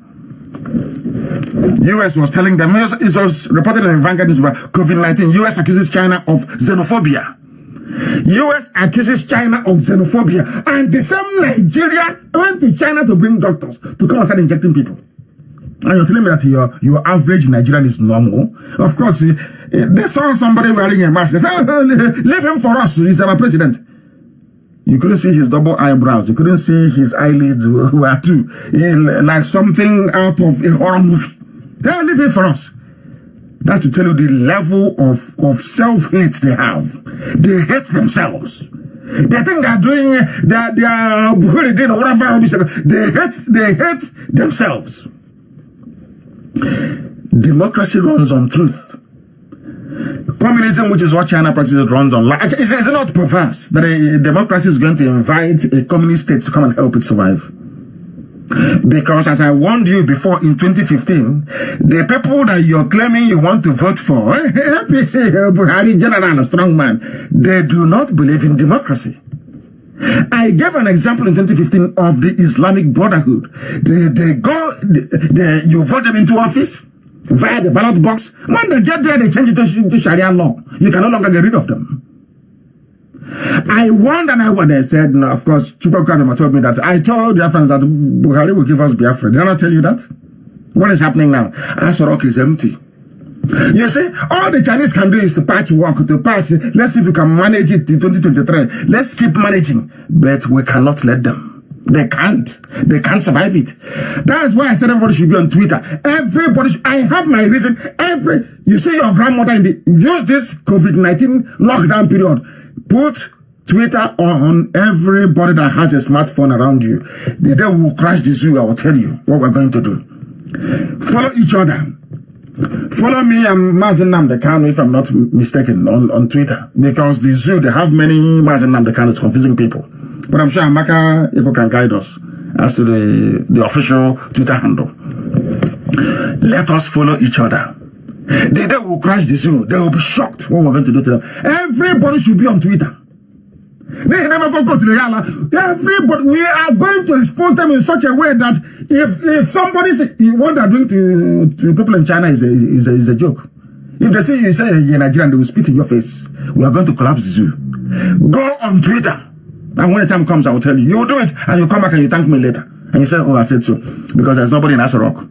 US was telling them, it was reported in Vanguard News about COVID-19. US accuses China of xenophobia. US accuses China of xenophobia. And the same Nigeria went to China to bring doctors to come and start injecting people. And you're telling me that your average Nigerian is normal. Of course, they saw somebody wearing a mask. They said, leave him for us. He's our president. You couldn't see his double eyebrows. You couldn't see his eyelids were too. Like something out of a horror movie. They'll leave it for us. That's to tell you the level of self-hate they have. They hate themselves. They think they're doing, they are bullying or whatever. They hate themselves. Democracy runs on truth. Communism, which is what China practices, runs on lies. Is it not perverse that a democracy is going to invite a communist state to come and help it survive? Because as I warned you before in 2015, the people that you're claiming you want to vote for, APC, Buhari, General, a strong man, they do not believe in democracy. I gave an example in 2015 of the Islamic Brotherhood. You vote them into office, via the ballot box. When they get there, they change it to Sharia law. You can no longer get rid of them. I warned and I what they said. No, of course, Chukwu Kaduma told me that. I told Biafrans that Buhari will give us Biafra. Did I not tell you that? What is happening now? Asorok is empty. You see, all the Chinese can do is to patch work, to patch. Let's see if we can manage it in 2023. Let's keep managing. But we cannot let them. They can't. They can't survive it. That's why I said everybody should be on Twitter. I have my reason. You see your grandmother use this COVID-19 lockdown period. Put Twitter on everybody that has a smartphone around you. The day we will crash the zoo, I will tell you what we're going to do. Follow each other. Follow me and Mazen Nnamdi Kanu, if I'm not mistaken, on Twitter. Because the zoo, they have many Mazen Nnamdi Kanu, it's confusing people. But I'm sure Amaka, if you can guide us as to the official Twitter handle. Let us follow each other. The day will crash the zoo, they will be shocked what we're going to do to them. Everybody should be on Twitter. They never go to the Yala. Everybody, we are going to expose them in such a way that if somebody say what they're doing to people in China is a joke. If they say you say you're Nigerian, they will spit in your face. We are going to collapse the zoo. Go on Twitter. And when the time comes, I will tell you. You will do it, and you come back and you thank me later. And you say, oh, I said so. Because there's nobody in Asorok.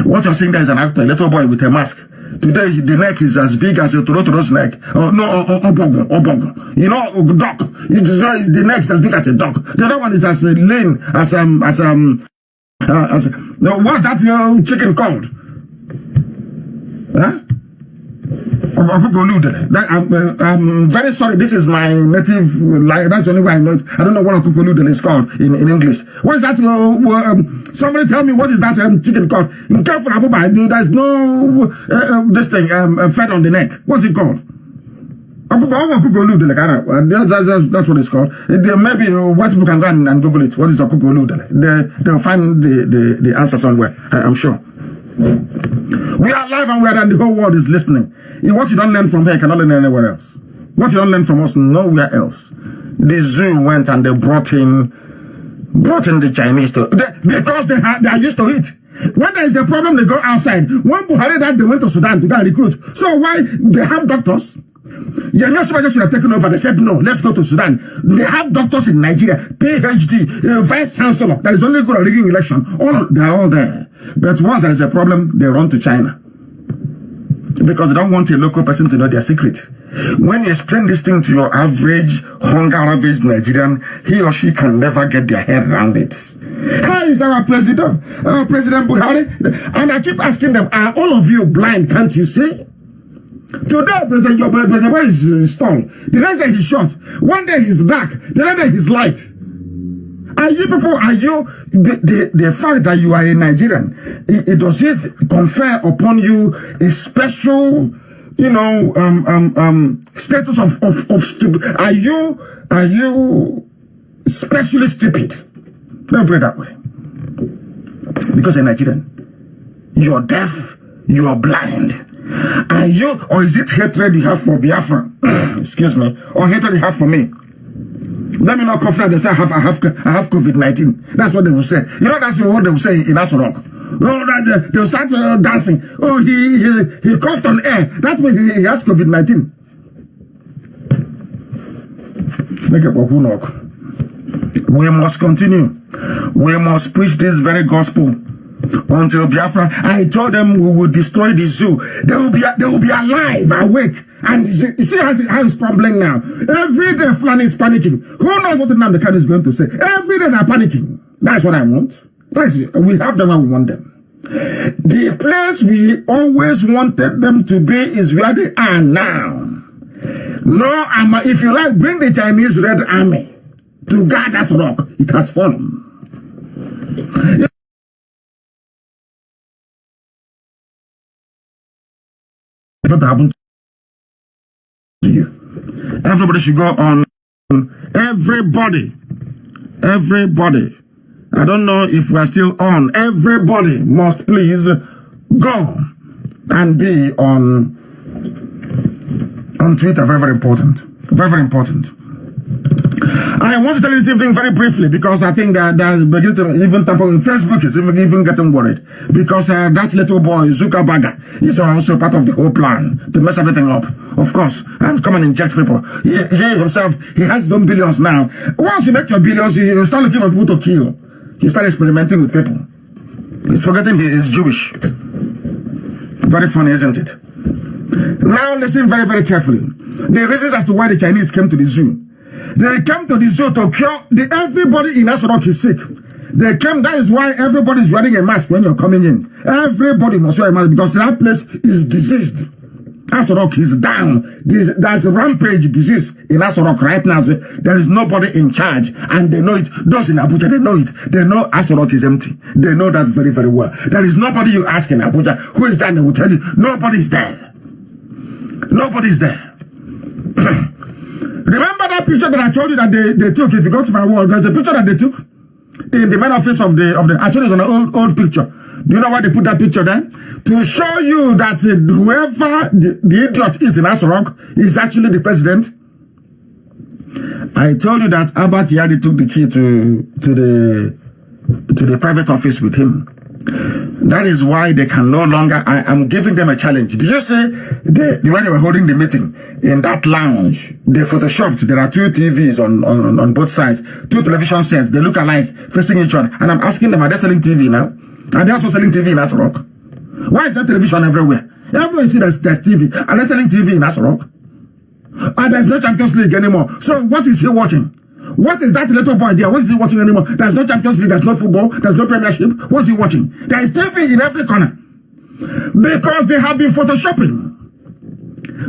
What you're seeing there is an actor, a little boy with a mask. Today, the neck is as big as a Torotoro's neck. Obogo. You know, duck. The neck is as big as a duck. The other one is as lean as what's that chicken called? Huh? I'm very sorry. This is my native. That's the only way I know it. I don't know what Okukoludele is called in English. What is that? Somebody tell me what is that chicken called? In careful, there's no this thing fed on the neck. What's it called? That's what it's called. Maybe white people can go and Google it. What is Okukoludele? They'll find the answer somewhere. I'm sure. We are live and we are, and the whole world is listening. What you don't learn from here, you cannot learn anywhere else. What you don't learn from us, nowhere else. The zoo went and they brought in the Chinese because they are used to it. When there is a problem, they go outside. When Buhari died, they went to Sudan to go and recruit. So why they have doctors? You're not supposed to have taken over. They said, no, let's go to Sudan. They have doctors in Nigeria, PhD, vice chancellor. That is only good at rigging election. They're all there. But once there is a problem, they run to China. Because they don't want a local person to know their secret. When you explain this thing to your average, hunger-ravaged Nigerian, he or she can never get their head around it. How is our president? President Buhari? And I keep asking them, are all of you blind? Can't you see? Today, President where is stall? The next day he's short. One day he's dark. The other day he's light. Are you people, the fact that you are a Nigerian, does it confer upon you a special, status of stupid? Are you specially stupid? Let me put it that way. Because you're Nigerian. You're deaf, you're blind. Are you, or is it hatred you have for Biafra? Excuse me. Or hatred you have for me? Let me not confident they say I have COVID-19. That's what they will say. You know, that's what they will say in Asorok. Oh, they'll start dancing. Oh, he coughed on air. That means he has COVID-19. We must continue. We must preach this very gospel until Biafra. I told them we will destroy the zoo. They will be alive, awake. And you see how it's crumbling now. Every day Fulani is panicking. Who knows what the Nnamdi Kanu is going to say? Every day they're panicking. That's what I want. We have them and we want them. The place we always wanted them to be is where they are now. No, if you like, bring the Chinese Red Army to guard Asorok. It has fallen. What happened to you? Everybody should go on. Everybody. I don't know if we are still on. Everybody must please go and be on Twitter. Very, very important. Very, very important. I want to tell you this evening very briefly because I think that beginning to even Facebook is even getting worried because that little boy Zuckerberg is also part of the whole plan to mess everything up, of course, and come and inject people. He himself, he has his own billions now. Once you make your billions, you start looking for people to kill. You start experimenting with people. He's forgetting he is Jewish. Very funny, isn't it? Now listen very, very carefully. The reasons as to why the Chinese came to the zoo. They came to the zoo to cure everybody in Aso Rock is sick. They came, that is why everybody is wearing a mask when you're coming in. Everybody must wear a mask because that place is diseased. Aso Rock is down. There's a rampage disease in Aso Rock right now. So there is nobody in charge and they know it. Those in Abuja, they know it. They know Aso Rock is empty. They know that very, very well. There is nobody you ask in Abuja who is there and they will tell you nobody's there. Nobody's there. Remember that picture that I told you that they took? If you go to my wall, there's a picture that they took in the main office of the actually it's an old picture. Do you know why they put that picture there? To show you that whoever the idiot is in Aso Rock is actually the president. I told you that Abba Kyari took the key to the private office with him. That is why they can no longer. I am giving them a challenge. Do you see the way they were holding the meeting in that lounge? They photoshopped. There are two TVs on both sides, two television sets. They look alike, facing each other. And I'm asking them, are they selling TV now? Are they also selling TV in Aso Rock? Why is there television everywhere? Everywhere you see there's TV. Are they selling TV in Aso Rock? And there's no Champions League anymore. So what is he watching? What is that little boy there? What is he watching anymore? There's no Champions League, there's no football, there's no Premiership. What's he watching? There is TV in every corner. Because they have been photoshopping.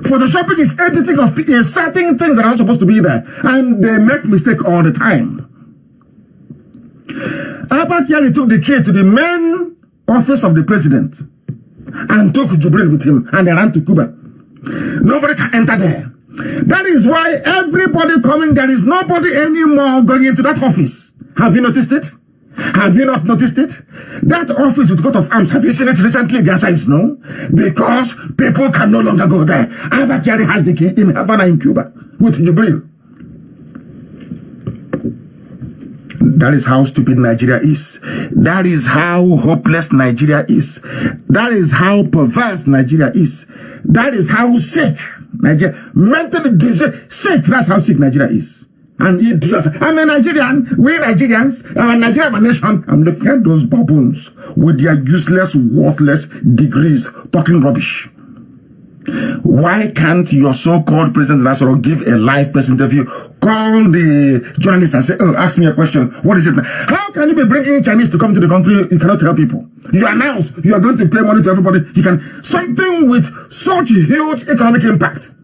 Photoshopping is editing of certain things that are supposed to be there. And they make mistake all the time. Abba Kyari took the key to the main office of the president and took Jubril with him and they ran to Cuba. Nobody can enter there. That is why everybody coming, there is nobody anymore going into that office. Have you noticed it? Have you not noticed it? That office with coat of arms, have you seen it recently? The answer is no. Because people can no longer go there. Abba Kyari has the key in Havana in Cuba with Jubril. That is how stupid Nigeria is. That is how hopeless Nigeria is. That is how perverse Nigeria is. That is how sick Nigeria, mentally sick. That's how sick Nigeria is. And idiots. I'm a Nigerian. We Nigerians, Nigeria, my nation. I'm looking at those baboons with their useless, worthless degrees talking rubbish. Why can't your so-called president Nasoro give a live press interview, call the journalist and say, oh, ask me a question, what is it? How can you be bringing Chinese to come to the country? You cannot tell people. You announce you are going to pay money to everybody. You can, something with such huge economic impact.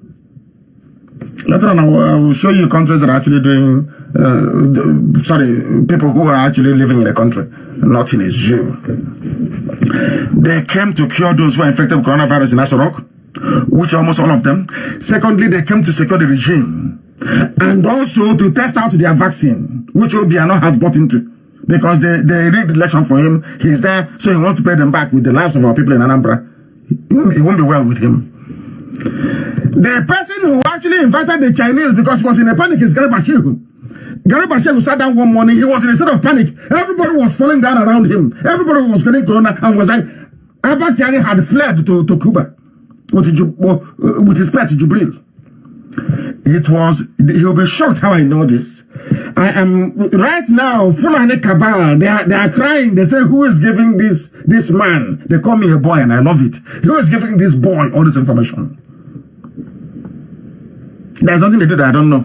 Later on, I will show you countries that are actually doing, people who are actually living in a country, not in a zoo. They came to cure those who are infected with coronavirus in Aso Rock, which almost all of them. Secondly, they came to secure the regime and also to test out their vaccine, which Obiano has bought into because they rigged the election for him. He's there, so he wants to pay them back with the lives of our people in Anambra. It won't be well with him. The person who actually invited the Chinese because he was in a panic is Garba Shehu. Garba Shehu sat down one morning. He was in a state of panic. Everybody was falling down around him. Everybody was getting corona and was like, Abba Kyari had fled to Cuba with his pet Jubril. He'll be shocked how I know this. I am right now, Fulani Cabal, they are crying. They say, who is giving this man? They call me a boy and I love it. Who is giving this boy all this information? There's nothing they do that I don't know.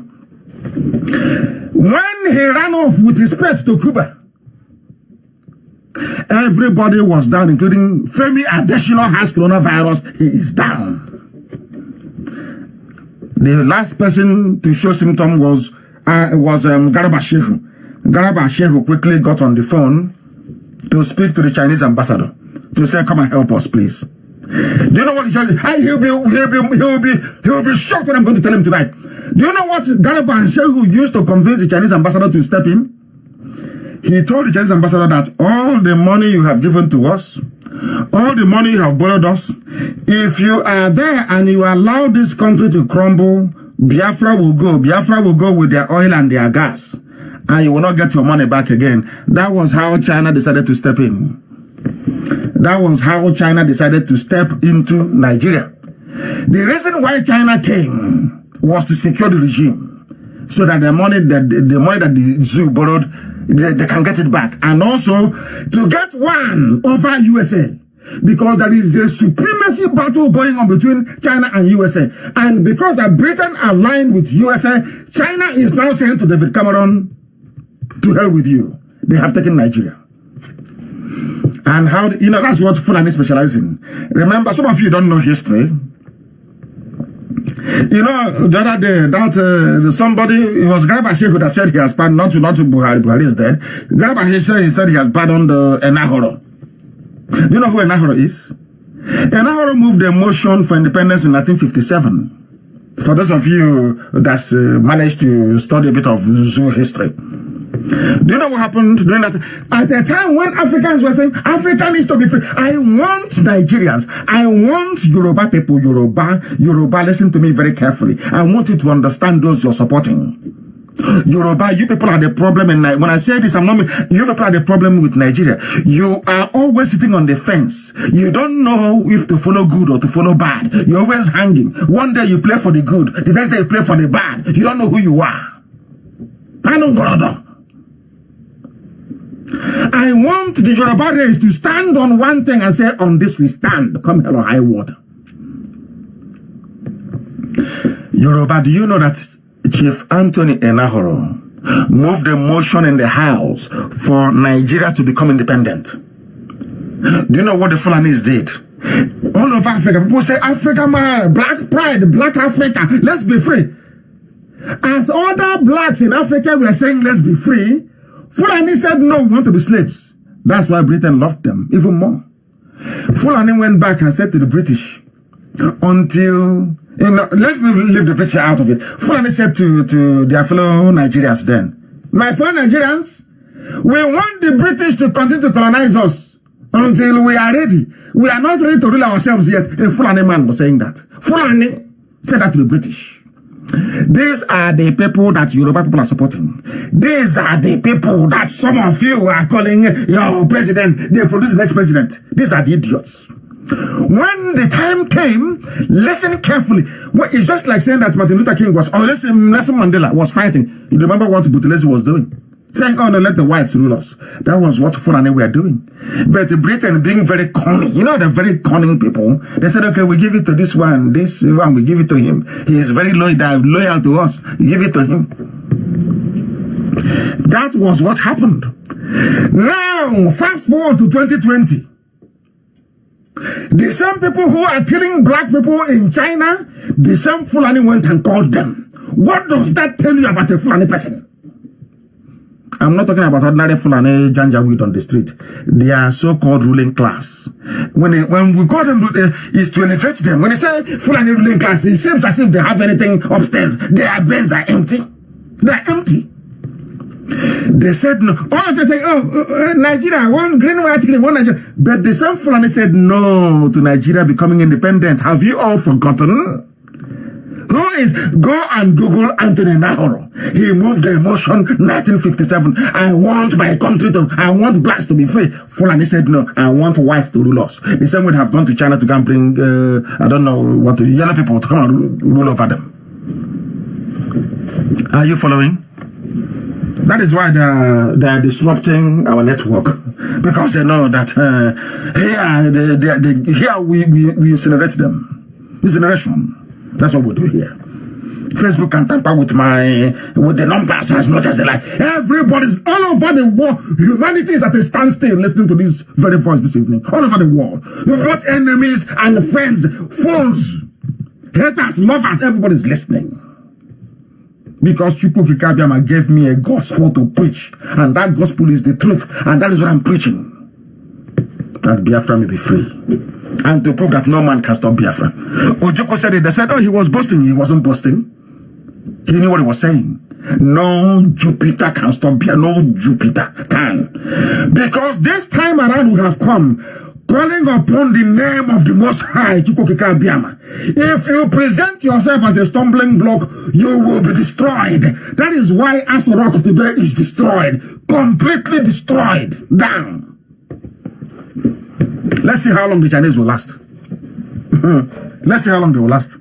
When he ran off with his pet to Cuba, everybody was down, including Femi Adesina has coronavirus. He is down. The last person to show symptom was Garba Shehu. Garba Shehu quickly got on the phone to speak to the Chinese ambassador to say, come and help us, please. Do you know what he said? He'll be shocked when I'm going to tell him tonight. Do you know what Garba Shehu used to convince the Chinese ambassador to step in? He told the Chinese ambassador that all the money you have given to us, all the money you have borrowed us, if you are there and you allow this country to crumble, Biafra will go with their oil and their gas, and you will not get your money back again. That was how China decided to step in. That was how China decided to step into Nigeria. The reason why China came was to secure the regime, so that the money that the zoo borrowed, they can get it back, and also to get one over USA. Because there is a supremacy battle going on between China and USA. And because that Britain aligned with USA, China is now saying to David Cameron, to hell with you. They have taken Nigeria. And how, that's what Fulani specializes in. Remember, some of you don't know history. The other day, somebody, it was Garba Shehu that said he has pardoned, not to Buhari, Buhari is dead. Garba Shehu said he has pardoned Enahoro. Do you know who Enahoro is? Enahoro moved the motion for independence in 1957. For those of you that's managed to study a bit of zoo history. Do you know what happened during that? At the time when Africans were saying, Africa needs to be free. I want Nigerians. I want Yoruba people. Yoruba, listen to me very carefully. I want you to understand those you're supporting. Yoruba, you people are the problem. And when I say this, you people are the problem with Nigeria. You are always sitting on the fence. You don't know if to follow good or to follow bad. You're always hanging. One day you play for the good. The next day you play for the bad. You don't know who you are. I don't go. I want the Yoruba race to stand on one thing and say, on this we stand. Come hell or high water. Yoruba, do you know that Chief Anthony Enahoro moved a motion in the House for Nigeria to become independent? Do you know what the Fulanis did? All over Africa, people say, Africa, man, black pride, black Africa, let's be free. As other blacks in Africa were saying, let's be free, Fulani said, no, we want to be slaves. That's why Britain loved them even more. Fulani went back and said to the British, until, let me leave the British out of it. Fulani said to their fellow Nigerians then, my fellow Nigerians, we want the British to continue to colonize us until we are ready. We are not ready to rule ourselves yet. A Fulani man was saying that. Fulani said that to the British. These are the people that Yoruba people are supporting. These are the people that some of you are calling your president. They produce the next president. These are the idiots. When the time came, listen carefully. Well, it's just like saying that Martin Luther King was, Nelson Mandela was fighting. You remember what Buthelezi was doing? Saying, oh no, let the whites rule us. That was what Fulani were doing. But Britain being very cunning, they're very cunning people. They said, okay, we give it to this one, we give it to him. He is very loyal to us. Give it to him. That was what happened. Now, fast forward to 2020. The same people who are killing black people in China, the same Fulani went and called them. What does that tell you about a Fulani person? I'm not talking about ordinary Fulani Janjaweed on the street. They are so-called ruling class. When we call them, it's to elevate them. When they say Fulani ruling class, it seems as if they have anything upstairs. Their brains are empty. They are empty. They said no. All of them say, Nigeria, one green, white, green, one Nigeria. But the same Fulani said no to Nigeria becoming independent. Have you all forgotten? Go and Google Anthony Enahoro. He moved the motion 1957. I want my country I want blacks to be free. Fulani said no, I want whites to rule us. The same would have gone to China to go and bring, I don't know what, yellow people to come and rule over them. Are you following? That is why they are disrupting our network, because they know that here we incinerate them. Incineration. That's what we do here. Facebook can tamper with the numbers as much as they like. Everybody's all over the world. Humanity is at a standstill listening to this very voice this evening. All over the world. Both enemies and friends, foes, haters, lovers, everybody's listening. Because Chukwuka Kabiama gave me a gospel to preach. And that gospel is the truth. And that is what I'm preaching. That Biafra may be free. And to prove that no man can stop Biafra. Ojukwu said it. They said, oh, he was boasting. He wasn't boasting. He knew what he was saying. No Jupiter can stop Biafra. No Jupiter can. Because this time around we have come. calling upon the name of the Most High, Chukwukika Abiyama. If you present yourself as a stumbling block, you will be destroyed. That is why Aso Rock today is destroyed. Completely destroyed. Down. Let's see how long the Chinese will last. Let's see how long they will last.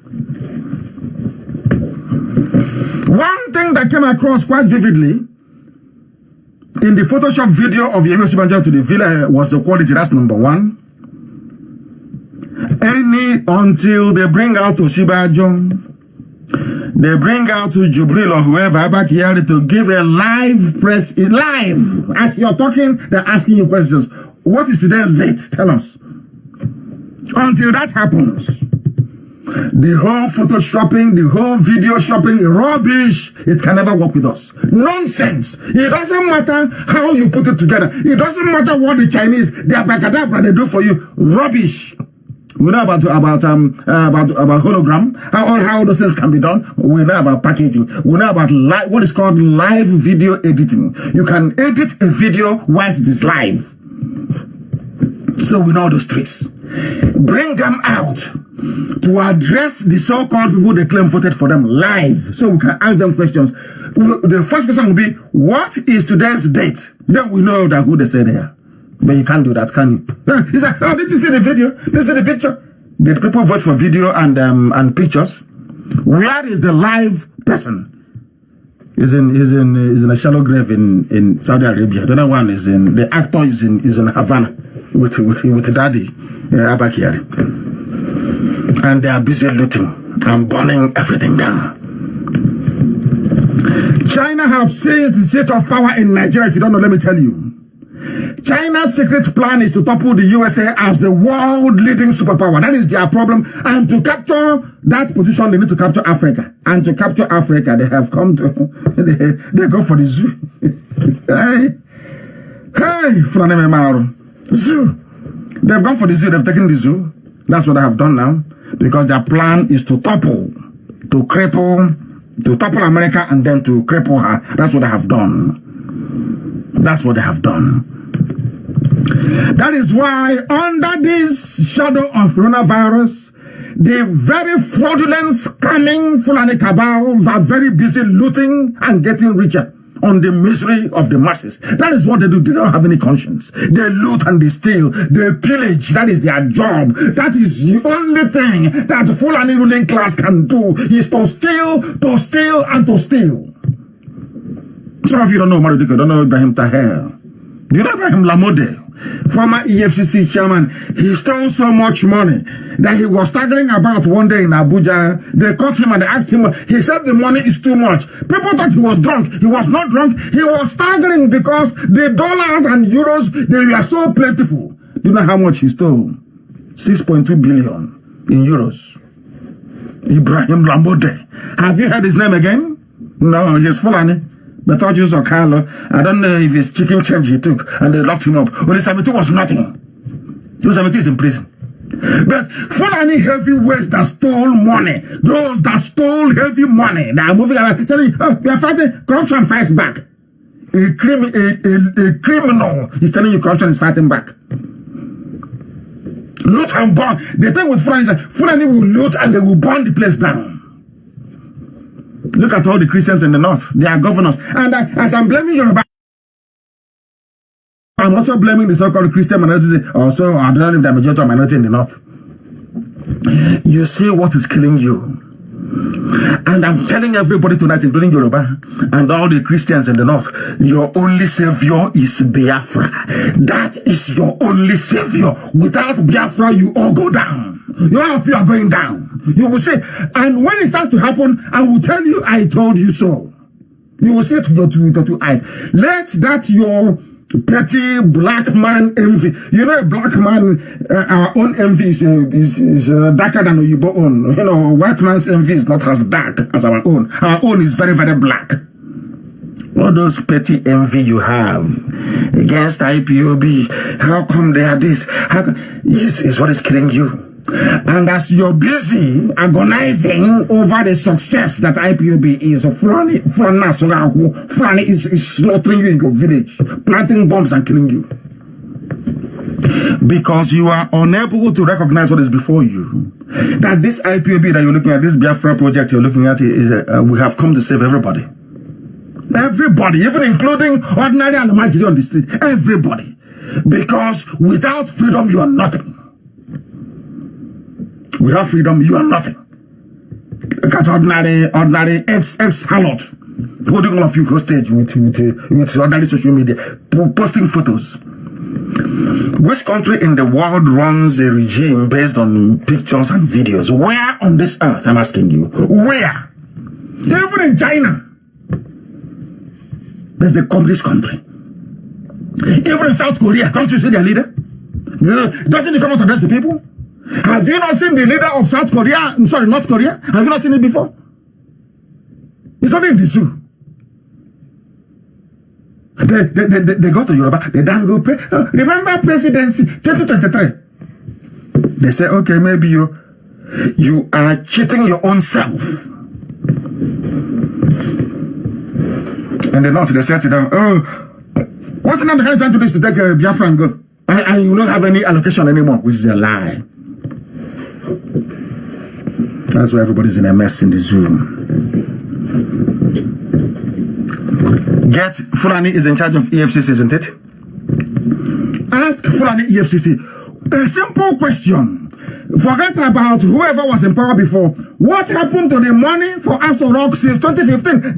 One thing that came across quite vividly in the Photoshop video of Yemi Osinbajo to the villa was the quality. That's number one. Until they bring out Osinbajo, they bring out to Jubril or whoever back here to give a live press, live. As you're talking, they're asking you questions. What is today's date? Tell us. Until that happens, the whole photoshopping, the whole video shopping, rubbish. It can never work with us. Nonsense. It doesn't matter how you put it together. It doesn't matter what the Chinese, the abracadabra, they do for you. Rubbish. We know about hologram, how those things can be done. We know about packaging. We know about what is called live video editing. You can edit a video whilst it is live. So we know those tricks. Bring them out to address the so-called people they claim voted for them live, so we can ask them questions. The first question will be, what is today's date? Then we know that who they say they are. But you can't do that, can you? He said, oh, did you see the video? Did you see the picture? Did people vote for video and pictures? Where is the live person? He's in a shallow grave in Saudi Arabia. The other one is the actor is in Havana with daddy Abba Kyari. And they are busy looting and burning everything down. China have seized the seat of power in Nigeria. If you don't know, let me tell you. China's secret plan is to topple the USA as the world leading superpower. That is their problem. And to capture that position, they need to capture Africa. And to capture Africa, they have come to, they go for the zoo. Hey, zoo. They've gone for the zoo, they've taken the zoo. That's what they have done now. Because their plan is to topple, to cripple, to topple America and then to cripple her. That's what they have done. That's what they have done. That is why under this shadow of coronavirus, the very fraudulent scamming Fulani cabals are very busy looting and getting richer on the misery of the masses. That is what they do. They don't have any conscience. They loot and they steal. They pillage. That is their job. That is the only thing that the Fulani ruling class can do, is to steal, and to steal. Some of you don't know Maruduko, don't know Ibrahim Taher. Do you know Ibrahim Lamode? Former EFCC chairman. He stole so much money that he was staggering about one day in Abuja. They caught him and they asked him. He said the money is too much. People thought he was drunk. He was not drunk. He was staggering because the dollars and euros, they were so plentiful. Do you know how much he stole? 6.2 billion in euros. Ibrahim Lamode. Have you heard his name again? No, he's Fulani. Bethodjus or Carlo, I don't know if it's chicken change he took, and they locked him up. Olisabeti was nothing. Olisabeti is in prison. But Fulani heavyweights that stole money, those that stole heavy money, that are moving around, telling you, oh, we are fighting, corruption fights back. A criminal is telling you corruption is fighting back. Loot and burn. The thing with Fulani is that Fulani will loot and they will burn the place down. Look at all the Christians in the north. They are governors. And as I'm blaming Yoruba, I'm also blaming the so-called Christian minority. Also, I don't know if they're majority or minority in the north. You see what is killing you. And I'm telling everybody tonight, including Yoruba and all the Christians in the north, your only savior is Biafra. That is your only savior. Without Biafra, you all go down. All of you are going down. You will say, and when it starts to happen, I will tell you, I told you so. You will say to your two eyes, let that your petty black man envy. You know, a black man, our own envy is darker than Oyibo own. You know, white man's envy is not as dark as our own. Our own is very, very black. All those petty envy you have against IPOB, how come they are this? This is what is killing you. And as you're busy agonizing over the success that IPOB is, Fulani is slaughtering you in your village, planting bombs and killing you. Because you are unable to recognize what is before you. That this IPOB that you're looking at, this Biafra project you're looking at, is we have come to save everybody. Everybody, even including ordinary Alamajiri on the street. Everybody. Because without freedom, you are nothing. Without freedom, you are nothing. Look at ordinary ex-harlot holding all of you hostage with ordinary social media, posting photos. Which country in the world runs a regime based on pictures and videos? Where on this earth, I'm asking you? Where? Even in China. There's a communist country. Even in South Korea, don't you see their leader? Doesn't he come out to address the people? Have you not seen the leader of South Korea? Sorry, North Korea? Have you not seen it before? It's only in the zoo. They go to Yoruba, they don't go pray. Remember presidency 2023. They say, okay, maybe you are cheating your own self. And the North, they say to them, oh, what's the name of the trying to do is to take Biafra and go? And you don't have any allocation anymore, which is a lie. That's why everybody's in a mess in the zoo. Get Fulani is in charge of EFCC, isn't it? Ask Fulani EFCC a simple question. Forget about whoever was in power before. What happened to the money for Aso Rock since 2015?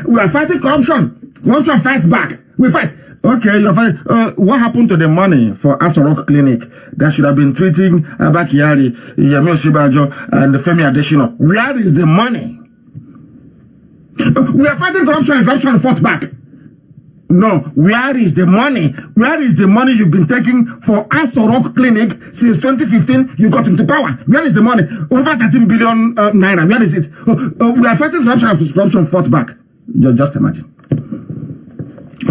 We are fighting corruption. Corruption fights back. We fight. Okay, you're fighting. What happened to the money for Aso Rock Clinic that should have been treating Abba Kyari, Yemi Osinbajo, and Femi Adesina? Where is the money? We are fighting corruption and corruption fought back. No, where is the money? Where is the money you've been taking for Aso Rock Clinic since 2015? You got into power. Where is the money? Over 13 billion naira. Where is it? We are fighting corruption and corruption fought back. Just imagine.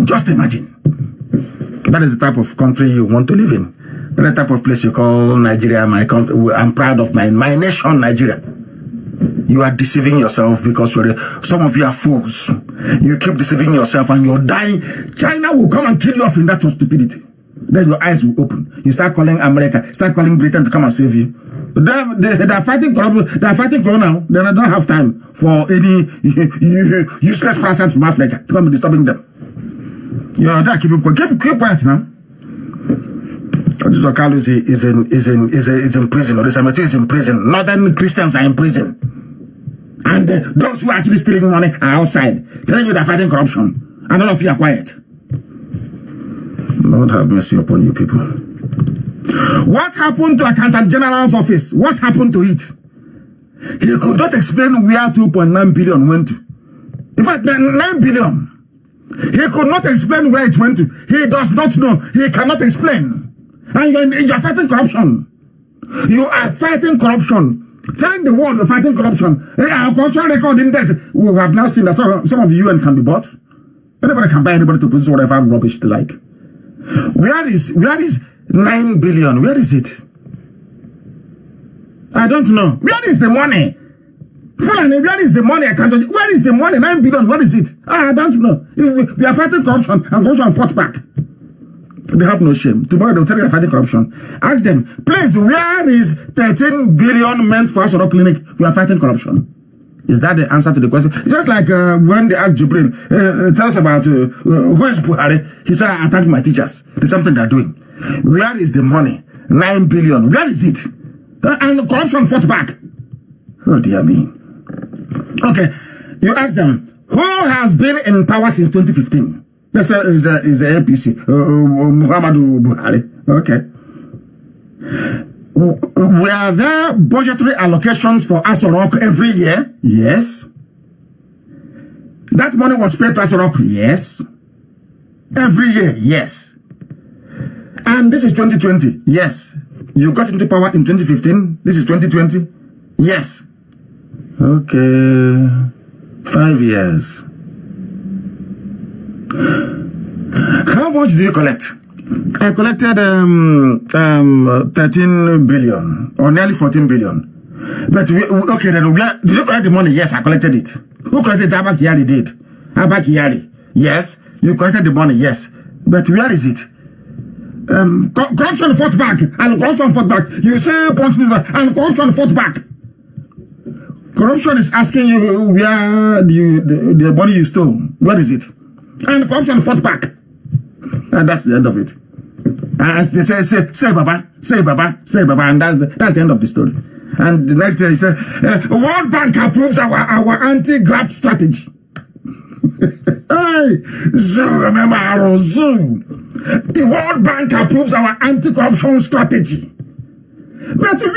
Just imagine. That is the type of country you want to live in. That is the type of place you call Nigeria, my country. I'm proud of my nation, Nigeria. You are deceiving yourself because some of you are fools. You keep deceiving yourself and you're dying. China will come and kill you off in that stupidity. Then your eyes will open. You start calling America, start calling Britain to come and save you. They are fighting corona. They are fighting corona. They don't have time for any useless parasite from Africa to come and disturbing them. You're there, keep quiet now. Jesus Carlos is in prison, or the cemetery is in prison. Northern Christians are in prison. And those who are actually stealing money are outside, telling you they're fighting corruption. And all of you are quiet. Lord have mercy upon you people. What happened to Accountant General's office? What happened to it? He could not explain where 2.9 billion went to. In fact, 9 billion. He could not explain where it went to. He does not know. He cannot explain. And you're fighting corruption. You are fighting corruption. Telling the world you're fighting corruption. Our corruption record index. We have now seen that some of the UN can be bought. Anybody can buy anybody to produce whatever rubbish they like. Where is 9 billion? Where is it? I don't know. Where is the money? Where is the money? Where is the money? 9 billion. What is it? I don't know. We are fighting corruption and corruption fought back. They have no shame. Tomorrow they'll tell you they're fighting corruption. Ask them, please, where is 13 billion meant for Aso Rock Clinic? We are fighting corruption. Is that the answer to the question? It's just like when they asked Jubril, tell us about who is Buhari. He said, I attacked my teachers. There's something they're doing. Where is the money? 9 billion. Where is it? And corruption fought back. Oh dear me. Okay, you ask them, who has been in power since 2015? Let's say is a APC, Muhammadu Buhari. Okay. Were there budgetary allocations for Aso Rock every year? Yes. That money was paid to Aso Rock? Yes. Every year? Yes. And this is 2020? Yes. You got into power in 2015? This is 2020? Yes. Okay. 5 years. How much do you collect? I collected 13 billion or nearly 14 billion. But okay, then did you collect the money? Yes, I collected it. Who collected it? Abba Kyari did. Abba Kyari. Yes, you collected the money. Yes, but where is it? Corruption fought back, and corruption fought back. You say punch me back, and corruption fought back. Corruption is asking you where the money you stole, where is it? And corruption fought back. And that's the end of it. As they say Baba, and that's the end of the story. And the next day he said, World Bank approves our anti-graft strategy. Hey, Zoo. The World Bank approves our anti-corruption strategy. But you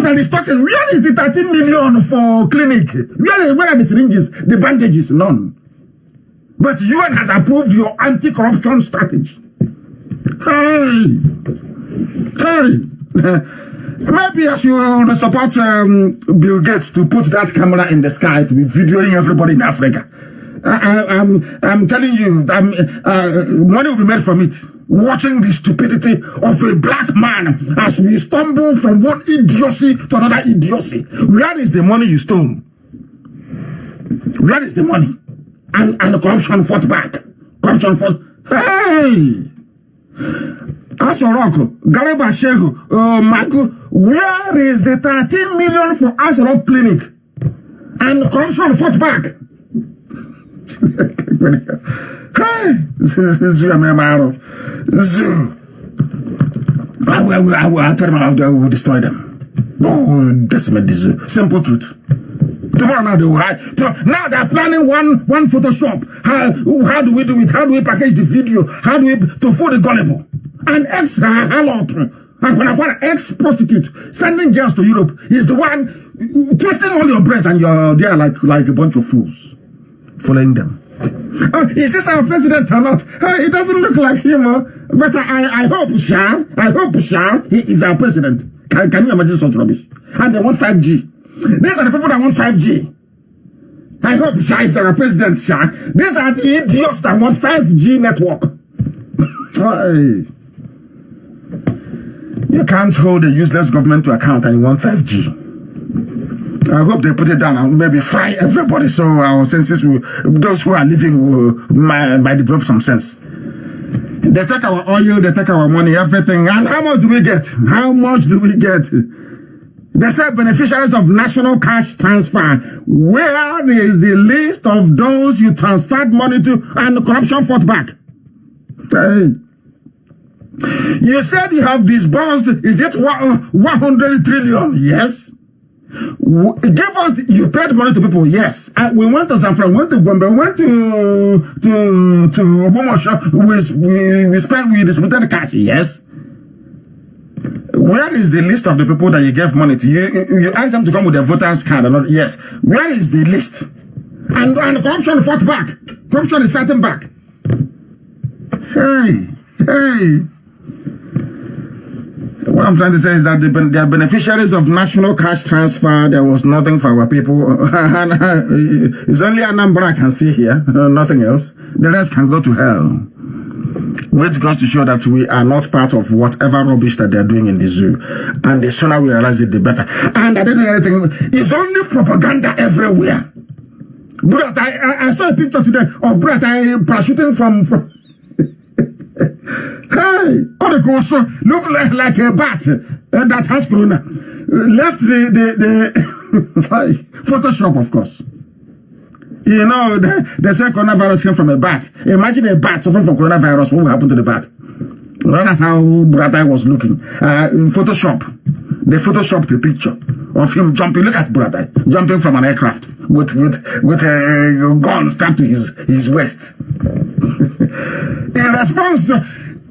that is talking, where is the 13 million for clinic? Where are the syringes, the bandages? None. But UN has approved your anti-corruption strategy. Hey. Maybe I should support Bill Gates to put that camera in the sky to be videoing everybody in Africa. I'm telling you, money will be made from it. Watching the stupidity of a black man as we stumble from one idiocy to another idiocy. Where is the money you stole? Where is the money? And corruption fought back. Corruption fought. Hey! Asorok, Gareba Shehu, Magu, where is the 13 million for Asorok Clinic? And corruption fought back. Hey! I will destroy them. Oh, decimate the zoo. Simple truth. Tomorrow now they're planning one Photoshop. How do we do it? How do we package the video? How do we to fool the gullible? An ex-prostitute sending girls to Europe is the one twisting all your brains, and you're there like a bunch of fools following them. Is this our president or not? It doesn't look like him, but I hope, he is our president. Can you imagine such rubbish? And they want 5G. These are the people that want 5G. I hope Shah is our president, Shah. These are the idiots that want 5G network. You can't hold a useless government to account and you want 5G. I hope they put it down and maybe fry everybody so our senses will, those who are living might develop some sense. They take our oil, they take our money, everything. And how much do we get? How much do we get? They say beneficiaries of national cash transfer. Where is the list of those you transferred money to and corruption fought back? Hey. You said you have disbursed, is it 100 trillion? Yes. Give us, you paid money to people, yes. We went to Zamfara, went to Gombe, went to Obomoshop, we distributed the cash, yes. Where is the list of the people that you gave money to? You asked them to come with their voters card or not? Yes. Where is the list? And corruption fought back. Corruption is fighting back. Hey. What I'm trying to say is that they are beneficiaries of national cash transfer. There was nothing for our people. It's only Anambra I can see here, nothing else. The rest can go to hell. Which goes to show that we are not part of whatever rubbish that they're doing in the zoo. And the sooner we realize it, the better. And I didn't know anything. It's only propaganda everywhere. But I saw a picture today of Brett parachuting from hey, all the ghosts look like a bat that has corona. Left the Photoshop, of course. You know, they say coronavirus came from a bat. Imagine a bat suffering from coronavirus. What will happen to the bat? Well, that's how Buratai was looking. In Photoshop, they photoshopped a picture of him jumping. Look at Buratai jumping from an aircraft with a gun strapped to his waist. In response to,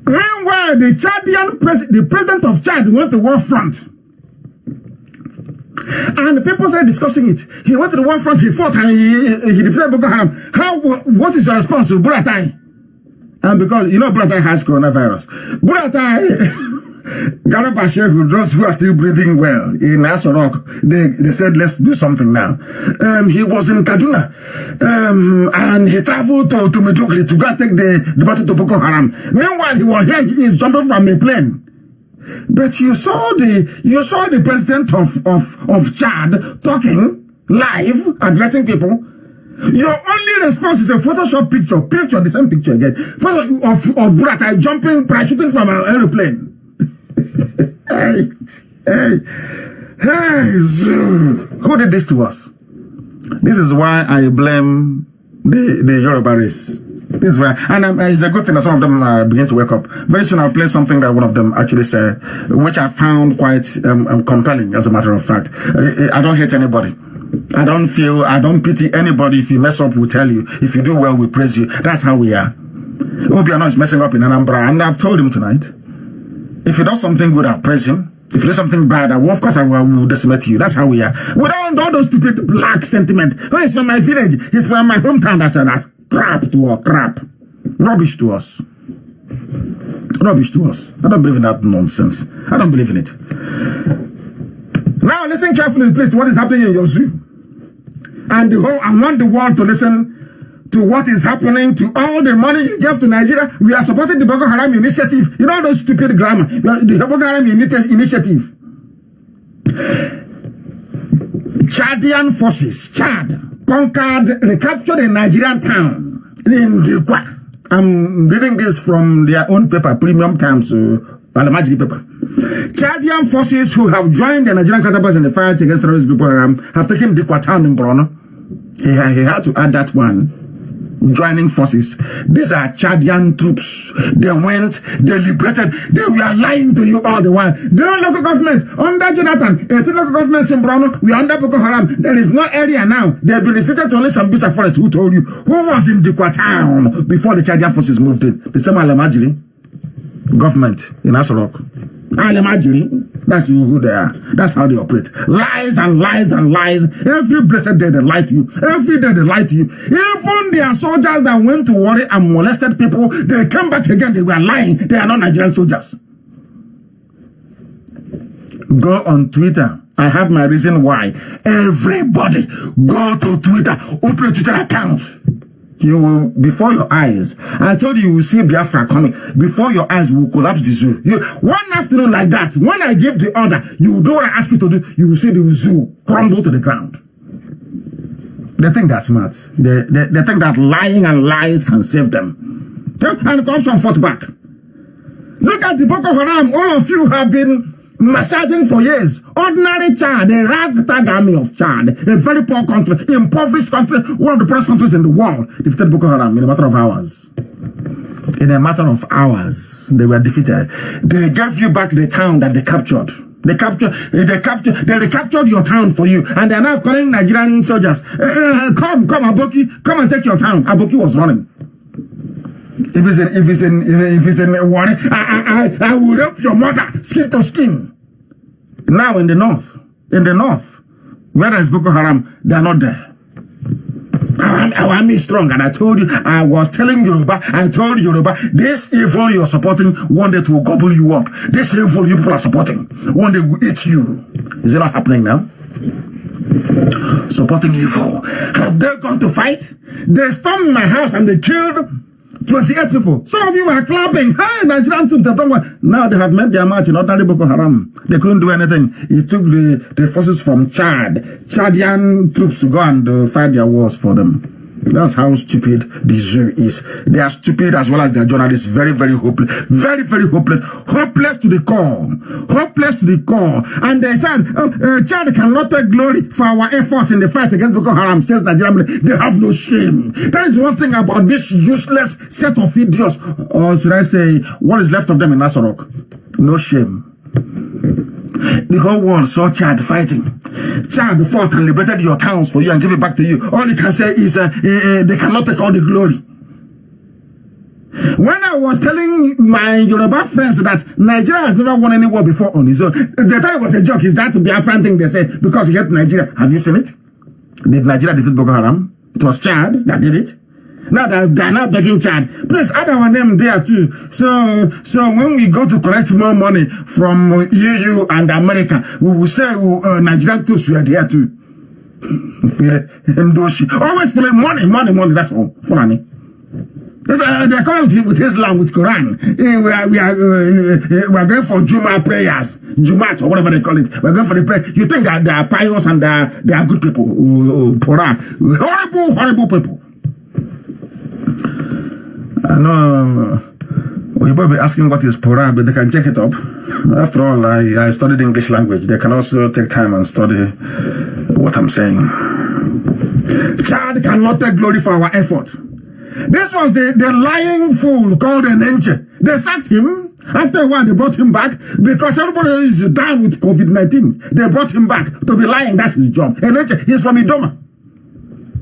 meanwhile, the president of Chad went to war front. And the people started discussing it. He went to the war front, he fought, and he defeated Boko Haram. What is your response to Buratai? And because, you know, Buratai has coronavirus. Buratai, Garba Shehu, those who are still breathing well in Asorok, they said, let's do something now. He was in Kaduna, and he traveled to Maiduguri to go and take the battle to Boko Haram. Meanwhile, he was here, he is jumping from a plane. But you saw the president of Chad talking live, addressing people, Your only response is a Photoshop picture. Picture, the same picture again. Photo of Buratai jumping, parachuting from an aeroplane. Hey, Zoo. Who did this to us? This is why I blame the Yoruba race. This is why, and it's a good thing that some of them begin to wake up. Very soon I'll play something that one of them actually said, which I found quite compelling, as a matter of fact. I don't hate anybody. I don't pity anybody. If you mess up, we tell you. If you do well, we praise you. That's how we are. Obiano is messing up in Anambra, and I've told him tonight, if he does something good, I'll praise him. If you do something bad, of course I will decimate you. That's how we are. Without all those stupid black sentiment. Oh, he's from my village. He's from my hometown. That's crap to us. Crap. Rubbish to us. Rubbish to us. I don't believe in that nonsense. I don't believe in it. Now listen carefully, please, to what is happening in your zoo. And I want the world to listen to what is happening, to all the money you give to Nigeria. We are supporting the Boko Haram initiative. You know those stupid grammar. The Boko Haram initiative. Chadian forces, Chad, recaptured a Nigerian town in Dikwa. I'm reading this from their own paper, Premium Times, Alamajiri paper. Chadian forces who have joined the Nigerian counterparts in the fight against terrorist Boko Haram have taken Dikwa town in Borno. He had to add that one. Joining forces. These are Chadian troops. They went, they liberated, they were lying to you all the while. The local government, under Jonathan, 18 local governments in Borno, we are under Boko Haram. There is no area now. They have been restricted to only Sambisa Forest. Who told you? Who was in Dikwa town before the Chadian forces moved in? The same Alamajiri government in Asorok. Alamajiri, that's who they are. That's how they operate. Lies and lies and lies. Every blessed day they lie to you. Every day they lie to you. Even their soldiers that went to war and molested people, they came back again. They were lying. They are not Nigerian soldiers. Go on Twitter. I have my reason why. Everybody go to Twitter. Open a Twitter account. You will, before your eyes, I told you will see Biafra coming. Before your eyes, will collapse the zoo. One afternoon like that, when I give the order, you will do what I ask you to do, you will see the zoo crumble to the ground. They think that's smart. They think that lying and lies can save them. And corruption fought back. Look at the Boko Haram. All of you have been massaging for years. Ordinary Chad, a ragtag army of Chad, a very poor country, impoverished country, one of the poorest countries in the world, defeated Boko Haram in a matter of hours. In a matter of hours, they were defeated. They gave you back the town that they captured. They recaptured your town for you, and they are now calling Nigerian soldiers. Come, Aboki, come and take your town. Aboki was running. If it's in a war, I will rape your mother, skin to skin. Now in the north, where there is Boko Haram, they are not there. Our army is strong, and I told you, I was telling Yoruba, this evil you're supporting, one day it will gobble you up. This evil you people are supporting, one day will eat you. Is it not happening now? Supporting evil. Have they gone to fight? They stormed my house and they killed 28 people. Some of you were clapping. Hey, Nigerian troops have done what? Now they have made their march in ordinary Boko Haram. They couldn't do anything. It took the forces from Chadian troops to go and fight their wars for them. That's how stupid the zoo is. They are stupid as well as their journalists. Very, very hopeless. Very, very hopeless. Hopeless to the core. Hopeless to the core. And they said, Chad cannot take glory for our efforts in the fight against Boko Haram, says Nigeria. They have no shame. That is one thing about this useless set of idiots. Or should I say, what is left of them in Asorok? No shame. The whole world saw Chad fighting. Chad fought and liberated your towns for you and give it back to you. All you can say is they cannot take all the glory. When I was telling my Yoruba friends that Nigeria has never won any war before on his own, they thought it was a joke. Is that to be a friend thing they said because you get Nigeria? Have you seen it? Did Nigeria defeat Boko Haram? It was Chad that did it. Now they're not begging Chad. Please add our name there too. So when we go to collect more money from EU and America, we will say Nigerian troops were there too. Always play money. That's all. Funny. They're coming with Islam, with Quran. We are going for Juma prayers, Jumat or whatever they call it. We're going for the prayer. You think that they are pious and they are good people? Horrible people. I know. You might be asking what is Pora, but they can check it up. After all, I studied English language. They can also take time and study what I'm saying. Chad cannot take glory for our effort. This was the lying fool called an angel. They sacked him. After a while, they brought him back because everybody is down with COVID-19. They brought him back to be lying. That's his job. An angel, he's from Idoma.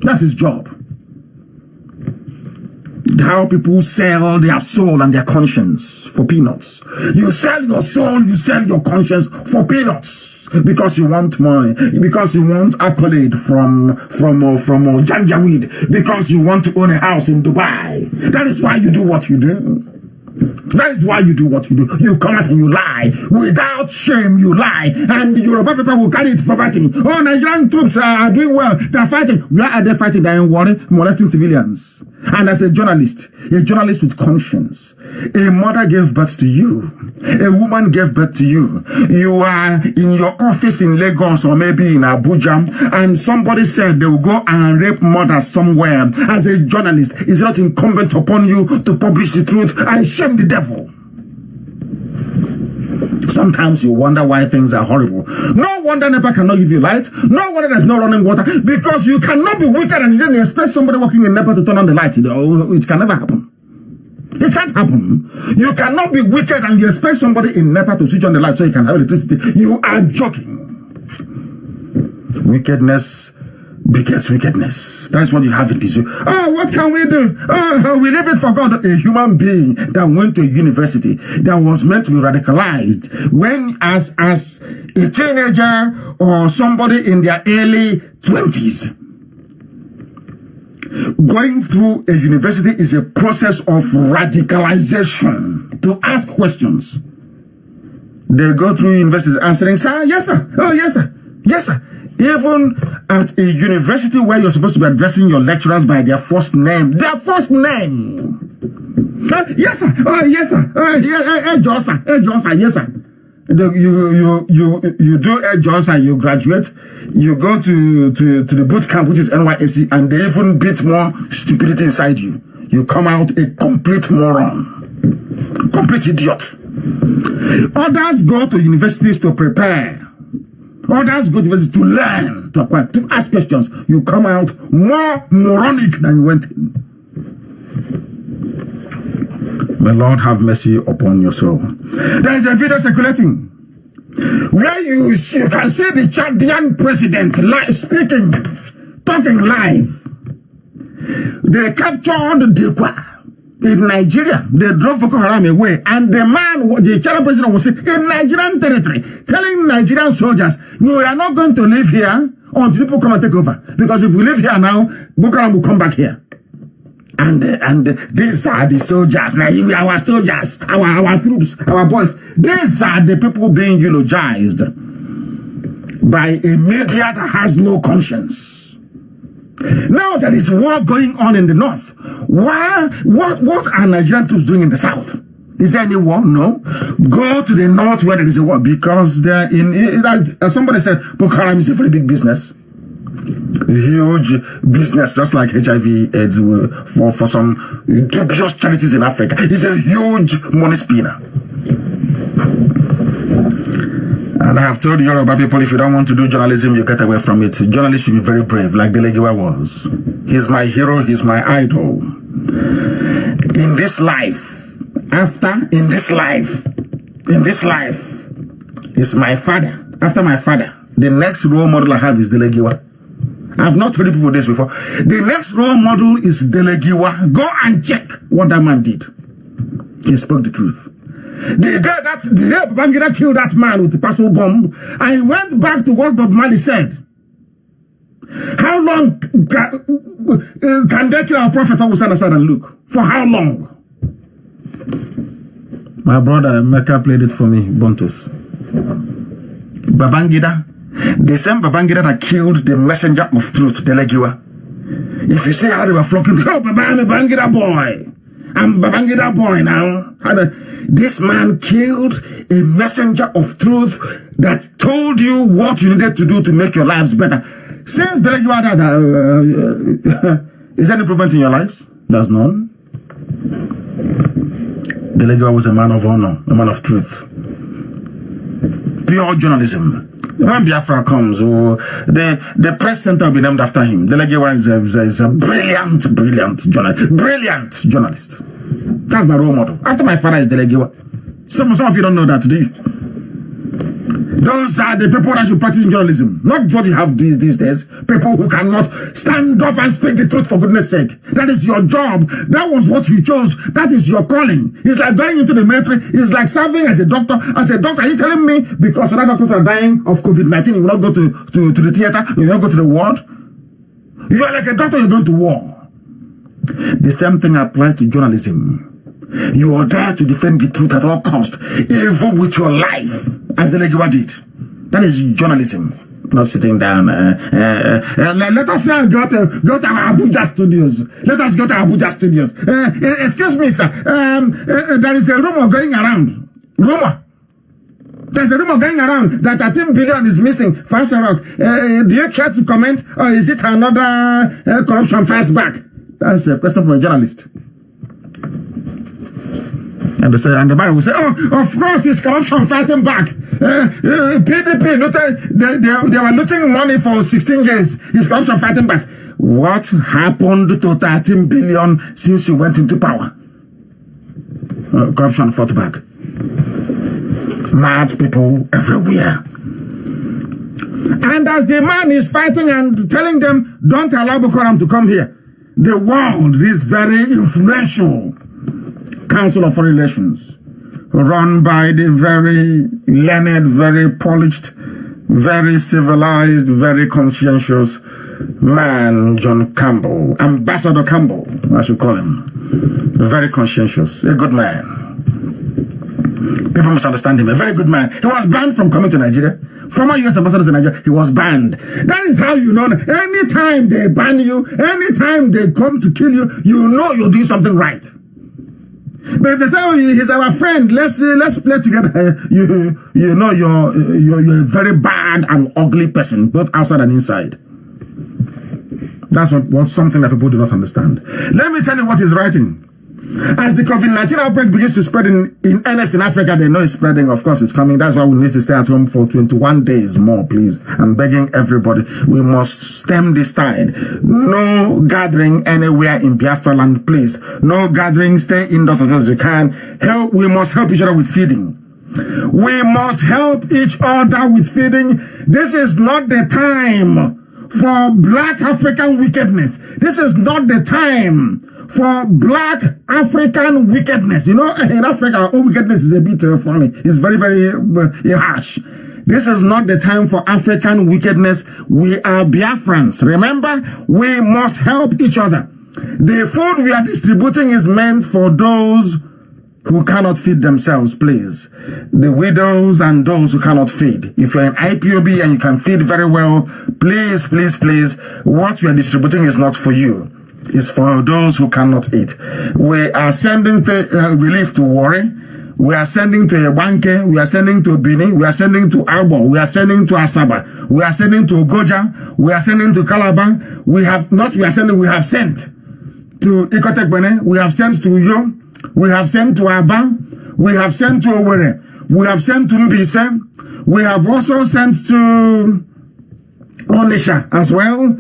That's his job. How people sell their soul and their conscience for peanuts. You sell your soul, you sell your conscience for peanuts because you want money, because you want accolade from Janjaweed, because you want to own a house in Dubai. That is why you do what you do. That is why you do what you do. You come out and you lie. Without shame, you lie. And the Yoruba people will carry it verbatim. Oh, Nigerian troops are doing well. They're fighting. Where are they fighting? They're in war, molesting civilians. And as a journalist with conscience, a mother gave birth to you. A woman gave birth to you. You are in your office in Lagos or maybe in Abuja, and somebody said they will go and rape mothers somewhere. As a journalist, it's not incumbent upon you to publish the truth and shame the devil. Sometimes you wonder why things are horrible. No wonder NEPA cannot give you light. No wonder there's no running water. Because you cannot be wicked and then expect somebody working in NEPA to turn on the light. It can never happen. It can't happen. You cannot be wicked and you expect somebody in NEPA to switch on the light so you can have electricity. You are joking. Wickedness begets wickedness. That's what you have in this. Oh, what can we do? Oh, we leave it for God. A human being that went to a university that was meant to be radicalized when as a teenager or somebody in their early 20s. Going through a university is a process of radicalization to ask questions. They go through universities answering, sir, yes, sir. Oh, yes, sir. Yes, sir. Even at a university where you're supposed to be addressing your lecturers by their first name. Their first name. Yes, sir. Oh, yes, sir. Yes, sir. You do a jobs and you graduate. You go to the boot camp, which is NYSC, and they even beat more stupidity inside you. You come out a complete moron. Complete idiot. Others go to universities to prepare. Others go to university to learn, to acquire, to ask questions. You come out more moronic than you went in. May Lord have mercy upon your soul. There is a video circulating where you can see the Chadian president speaking, talking live. They captured Dekwa in Nigeria. They drove Boko Haram away, and the man, the Chadian president, was in Nigerian territory, telling Nigerian soldiers, "We are not going to live here until people come and take over. Because if we live here now, Boko Haram will come back here." And these are the soldiers. Now, our soldiers, our troops, our boys. These are the people being eulogized by a media that has no conscience. Now there is war going on in the north. Why? What are Nigerian troops doing in the south? Is there any war? No. Go to the north where there is a war, because they're as somebody said, Boko Haram is a very big business. A huge business, just like HIV AIDS for some dubious charities in Africa. It's a huge money spinner. And I have told you about people, if you don't want to do journalism, you get away from it. Journalists should be very brave, like Delegiwa was. He's my hero, he's my idol. In this life, in this life, is my father. After my father, the next role model I have is Delegiwa. I've not told people this before. The next role model is Delegiwa. Go and check what that man did. He spoke the truth. The day Babangida killed that man with the parcel bomb, I went back to what Bob Marley said. How long can they kill our prophet and Luke? For how long? My brother Mecca played it for me, Bontos. Babangida. The same Babangida that killed the messenger of truth, Delegiwa. If you see how they were flocking, oh, Babangida boy. I'm Babangida boy now. This man killed a messenger of truth that told you what you needed to do to make your lives better. Since then you are that, is there any improvement in your lives? There's none. Delegua was a man of honor, a man of truth. Pure journalism. When Biafra comes, the press center will be named after him. Delegua is a brilliant journalist. That's my role model. After my father is Delegua. Some of you don't know that today. Those are the people that should practice journalism. Not what you have these days. People who cannot stand up and speak the truth for goodness sake. That is your job. That was what you chose. That is your calling. It's like going into the military. It's like serving as a doctor. As a doctor, are you telling me because other doctors are dying of COVID-19, you will not go to the theater? You will not go to the ward? You are like a doctor, you're going to war. The same thing applies to journalism. You are there to defend the truth at all costs, even with your life, as the Legiwa did. That is journalism, not sitting down. Let us now go to our Abuja studios. Let us go to Abuja studios. Excuse me, sir. There is a rumor going around. There's a rumor going around that 13 billion is missing. Fasa Rock. Do you care to comment, or is it another corruption fast back? That's a question for a journalist. And the man will say, oh, of course, it's corruption fighting back. PDP, they were looting money for 16 years. It's corruption fighting back. What happened to 13 billion since you went into power? Corruption fought back. Mad people everywhere. And as the man is fighting and telling them, don't allow Boko Haram to come here, the world is very influential Council of Foreign Relations, run by the very learned, very polished, very civilized, very conscientious man, John Campbell, Ambassador Campbell, I should call him. Very conscientious, a good man. People must understand him, a very good man. He was banned from coming to Nigeria. Former U.S. ambassador to Nigeria, he was banned. That is how you know. Anytime they ban you, anytime they come to kill you, you know you're doing something right. But if they say, oh, he's our friend, let's play together, you know you're a very bad and ugly person, both outside and inside. That's what something that people do not understand. Let me tell you what he's writing. As the COVID-19 outbreak begins to spread in earnest in Africa, they know it's spreading. Of course, it's coming. That's why we need to stay at home for 21 days more, please. I'm begging everybody. We must stem this tide. No gathering anywhere in Biafra land, please. No gathering. Stay indoors as much as you can. We must help each other with feeding. We must help each other with feeding. This is not the time for black African wickedness. This is not the time for black African wickedness. You know, in Africa, all wickedness is a bit funny. It's very, very harsh. This is not the time for African wickedness. We are Biafrans. Remember, we must help each other. The food we are distributing is meant for those who cannot feed themselves, please. The widows and those who cannot feed. If you're in IPOB and you can feed very well, please, please, please, what we are distributing is not for you. It's for those who cannot eat. We are sending relief to Warri. We are sending to Ebanke. We are sending to Bini. We are sending to Arbo. We are sending to Asaba. We are sending to Goja. We are sending to Calabar. We have sent to Ikotekbene. We have sent to Uyo. We have sent to Aba. We have sent to Owerri. We have sent to Mbise. We have also sent to Onitsha as well.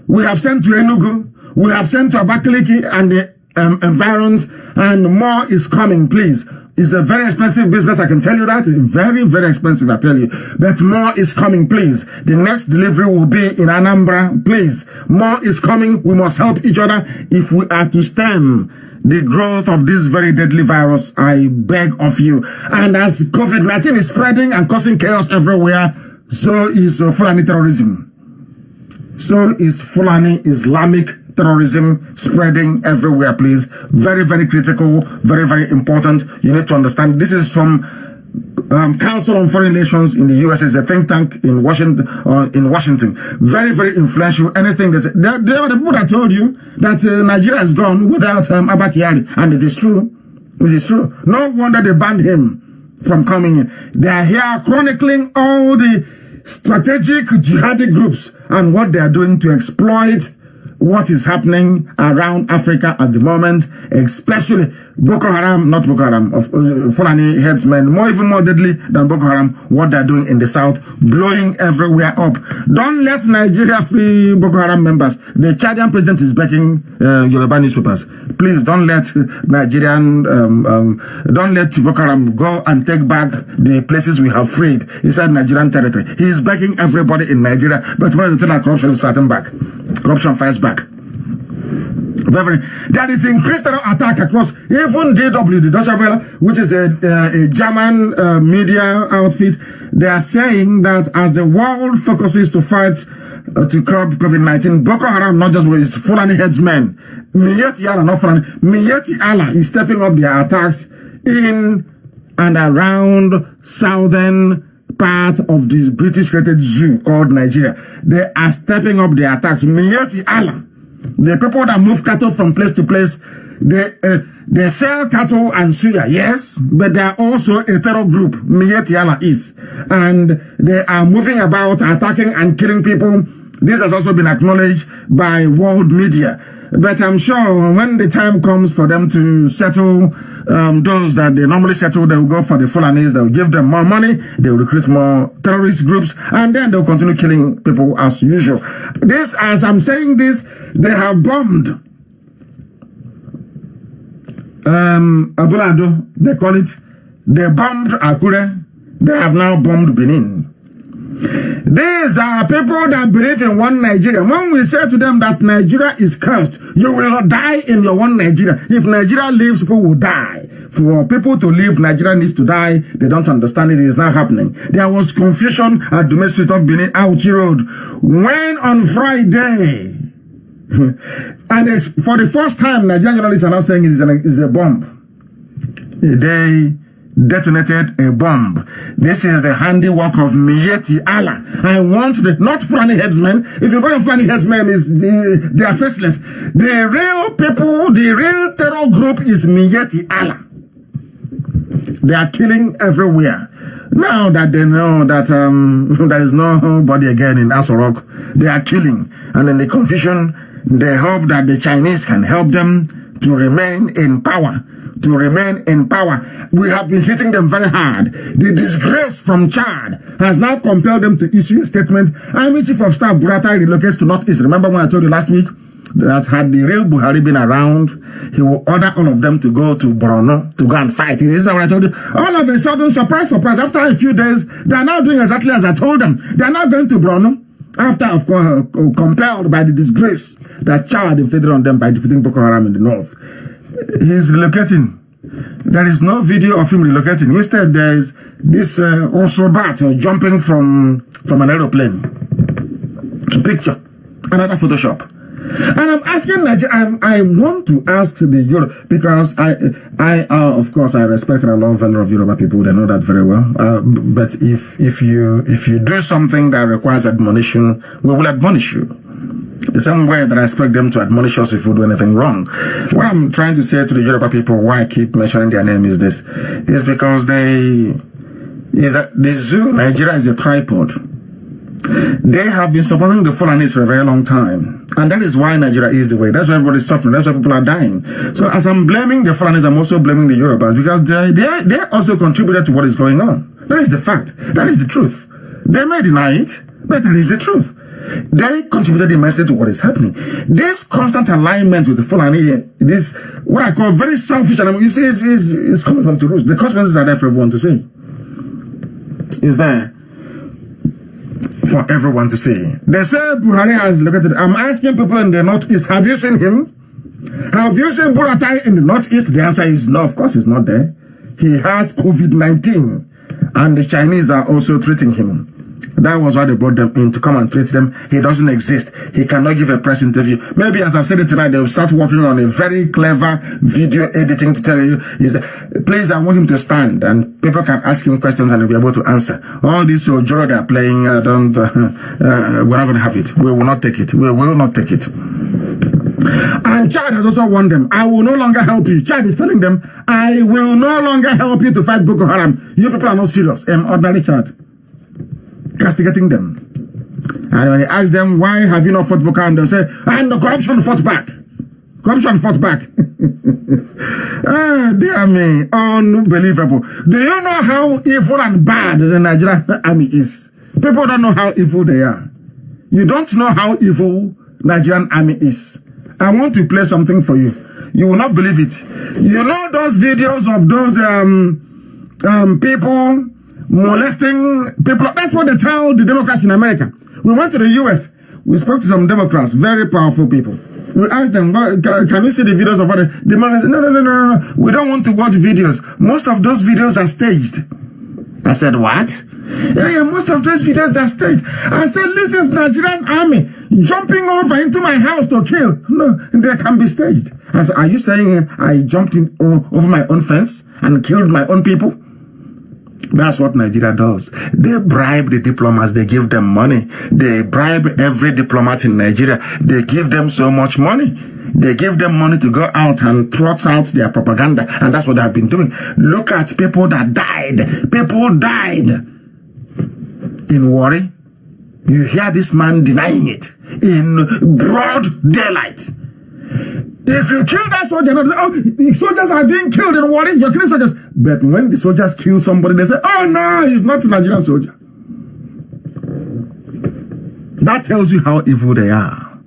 We have sent to Enugu. We have sent to Abakaliki and the environs, and more is coming, please. It's a very expensive business, I can tell you that. Very, very expensive, I tell you. But more is coming, please. The next delivery will be in Anambra, please. More is coming. We must help each other if we are to stem the growth of this very deadly virus. I beg of you. And as COVID-19 is spreading and causing chaos everywhere, so is Fulani terrorism. So is Fulani Islamic terrorism spreading everywhere, please. Very, very critical, very, very important. You need to understand this is from Council on Foreign Relations in the US is a think tank in Washington. Very, very influential. Anything they were the people that told you that Nigeria is gone without Abba Kyari, and it is true. It is true. No wonder they banned him from coming in. They are here chronicling all the strategic jihadi groups and what they are doing to exploit what is happening around Africa at the moment, especially Boko Haram, not Boko Haram, Fulani headsmen, even more deadly than Boko Haram, what they're doing in the south, blowing everywhere up. Don't let Nigeria free Boko Haram members. The Chadian president is begging Yoruba newspapers, please don't let don't let Boko Haram go and take back the places we have freed inside Nigerian territory. He is begging everybody in Nigeria, but when the corruption is fighting back, corruption fights back. There is increased terror attack across even DW, the Deutsche Welle, which is a German media outfit. They are saying that as the world focuses to fight to curb COVID-19, Boko Haram, not just with Fulani headsmen, Miyetti Allah, not Fulani, Miyetti Allah is stepping up their attacks in and around southern part of this British-created zoo called Nigeria. They are stepping up their attacks. Miyetti Allah. The people that move cattle from place to place, they sell cattle and suya, yes, but they are also a terror group, Miyetti Allah is. And they are moving about, attacking and killing people. This has also been acknowledged by world media. But I'm sure when the time comes for them to settle those that they normally settle, they will go for the Fulanis, they will give them more money, they will recruit more terrorist groups, and then they'll continue killing people as usual. This, as I'm saying this, they have bombed Abulado, they call it. They bombed Akure, they have now bombed Benin. These are people that believe in one Nigeria. When we say to them that Nigeria is cursed, you will die in your one Nigeria. If Nigeria lives, people will die. For people to live, Nigeria needs to die. They don't understand it. It is not happening. There was confusion at the Street of Benin, Auchi Road, when on Friday, and for the first time, Nigerian journalists are now saying it is a bomb. They detonated a bomb. This is the handiwork of Miyetti Allah. I want not Fulani headsmen. If you go to Fulani headsmen, they are faceless. The real people, the real terror group is Miyetti Allah. They are killing everywhere. Now that they know that there is nobody again in Aso Rock, they are killing. And in the confusion, they hope that the Chinese can help them to remain in power. To remain in power. We have been hitting them very hard. The disgrace from Chad has now compelled them to issue a statement. Army Chief of Staff Buratai relocates to Northeast. Remember when I told you last week that had the real Buhari been around, he will order all of them to go to Borno to go and fight. Isn't that what I told you? All of a sudden, surprise, surprise, after a few days, they are now doing exactly as I told them. They are now going to Borno. After, of course, compelled by the disgrace that Chad inflicted on them by defeating Boko Haram in the north. He's relocating. There is no video of him relocating. Instead, there is this also bat jumping from an aeroplane. Picture. Another Photoshop. And I'm asking Nigeria, I want to ask the Yoruba, because I of course, I respect and I love a lot of Yoruba people. They know that very well. But if you do something that requires admonition, we will admonish you. The same way that I expect them to admonish us if we do anything wrong. What I'm trying to say to the Yoruba people, why I keep mentioning their name is this, is because the zoo, Nigeria is a tripod. They have been supporting the Fulanis for a very long time. And that is why Nigeria is the way. That's why everybody's suffering. That's why people are dying. So as I'm blaming the Fulanis, I'm also blaming the Yorubas, because they also contributed to what is going on. That is the fact. That is the truth. They may deny it, but that is the truth. They contributed immensely to what is happening. This constant alignment with the Fulani, this, what I call very selfish, and you see, is coming home to roost. The consequences are there for everyone to see. Is there for everyone to see. They say Buhari has located. I'm asking people in the Northeast, have you seen him? Have you seen Buratai in the Northeast? The answer is no, of course he's not there. He has COVID-19, and the Chinese are also treating him. That was why they brought them in, to come and treat them. He doesn't exist. He cannot give a press interview. Maybe, as I've said it tonight, they'll start working on a very clever video editing to tell you, please, I want him to stand and people can ask him questions and he'll be able to answer. All this Ojoro they're playing, we're not going to have it. We will not take it. We will not take it. And Chad has also warned them, I will no longer help you. Chad is telling them, I will no longer help you to fight Boko Haram. You people are not serious. Ordinary Chad. Castigating them. And when he asks them, why have you not fought Boko Haram, they'll say, and the corruption fought back. Corruption fought back. Ah, dear me, unbelievable. Do you know how evil and bad the Nigerian army is? People don't know how evil they are. You don't know how evil Nigerian army is. I want to play something for you. You will not believe it. You know those videos of those people molesting people? That's what they tell the Democrats in America. We went to the US. We spoke to some Democrats, very powerful people. We asked them, can you see the videos of what the Democrats? No. We don't want to watch videos. Most of those videos are staged. I said, what? Yeah, most of those videos are staged. I said, this is Nigerian army jumping over into my house to kill. No, they can be staged. I said, are you saying I jumped over my own fence and killed my own people? That's what Nigeria does. They bribe the diplomats. They give them money. They bribe every diplomat in Nigeria. They give them so much money. They give them money to go out and trot out their propaganda. And that's what they have been doing. Look at people that died. People died in Warri. You hear this man denying it in broad daylight. If you kill that soldier, the soldiers are being killed in Warri, you're killing soldiers. But when the soldiers kill somebody, they say, oh no, he's not a Nigerian soldier. That tells you how evil they are.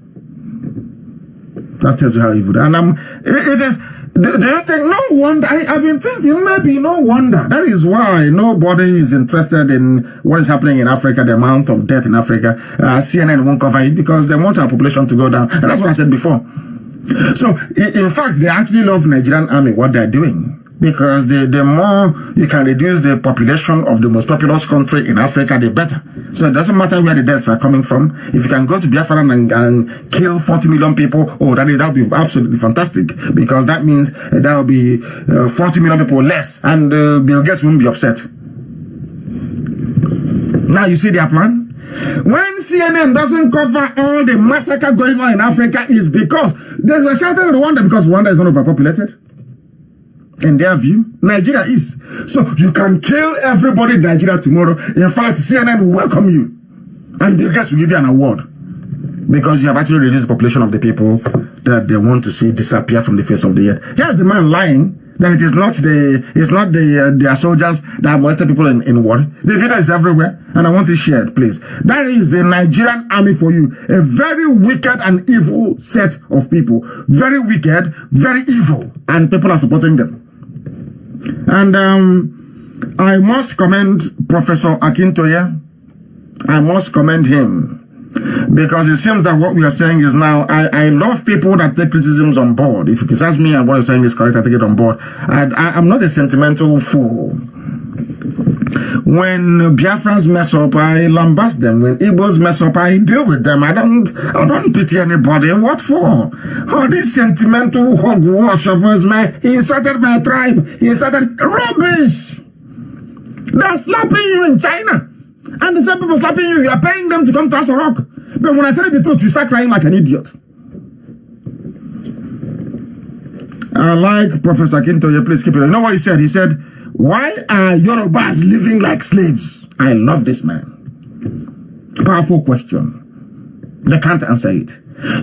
That tells you how evil they are. And it is, do you think, no wonder, I've been thinking, maybe no wonder. That is why nobody is interested in what is happening in Africa, the amount of death in Africa. CNN won't cover it because they want our population to go down. And that's what I said before. So, in fact, they actually love Nigerian army, what they're doing. Because the more you can reduce the population of the most populous country in Africa, the better. So it doesn't matter where the deaths are coming from. If you can go to Biafra and kill 40 million people, that would be absolutely fantastic. Because that means that will be 40 million people less. And Bill Gates won't be upset. Now you see their plan? When CNN doesn't cover all the massacre going on in Africa is because they were shouting Rwanda because Rwanda is not overpopulated. In their view, Nigeria is. So you can kill everybody in Nigeria tomorrow. In fact, CNN will welcome you. And Bill Gates will give you an award. Because you have actually reduced the population of the people that they want to see disappear from the face of the earth. Here's the man lying. Then it is not their soldiers that molested people in war. The video is everywhere, and I want it shared, please. That is the Nigerian army for you. A very wicked and evil set of people. Very wicked, very evil, and people are supporting them. And I must commend Professor Akintoye. I must commend him. Because it seems that what we are saying is now, I love people that take criticisms on board. If you can ask me and what you're saying is correct, I take it on board. I'm not a sentimental fool. When Biafrans mess up, I lambast them. When Igbos mess up, I deal with them. I don't pity anybody. What for? All this sentimental hogwash of us, man. He insulted my tribe. He insulted rubbish. They're slapping you in China. And the same people slapping you, you are paying them to come to Aso Rock. But when I tell you the truth, you start crying like an idiot. I like Professor Akintoye, please keep it. You know what he said? He said, why are Yorubas living like slaves? I love this man. Powerful question. They can't answer it.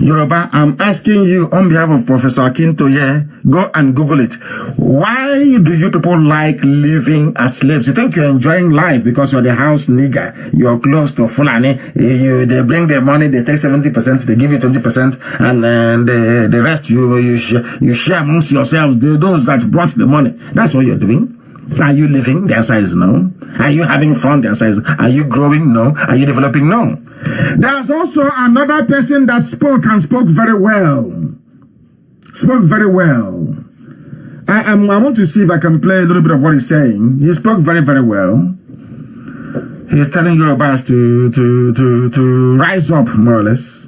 Yoruba, I'm asking you on behalf of Professor Akintoye, go and Google it. Why do you people like living as slaves? You think you're enjoying life because you're the house nigger, you're close to Fulani, they bring their money, they take 70%, they give you 20%, and the rest you share amongst yourselves, those that brought the money. That's what you're doing. Are you living? The answer is no. Are you having fun? The answer is no. Are you growing? No. Are you developing? No. There's also another person that spoke and spoke very well. Spoke very well. I want to see if I can play a little bit of what he's saying. He spoke very, very well. He's telling Yorubas to rise up, more or less,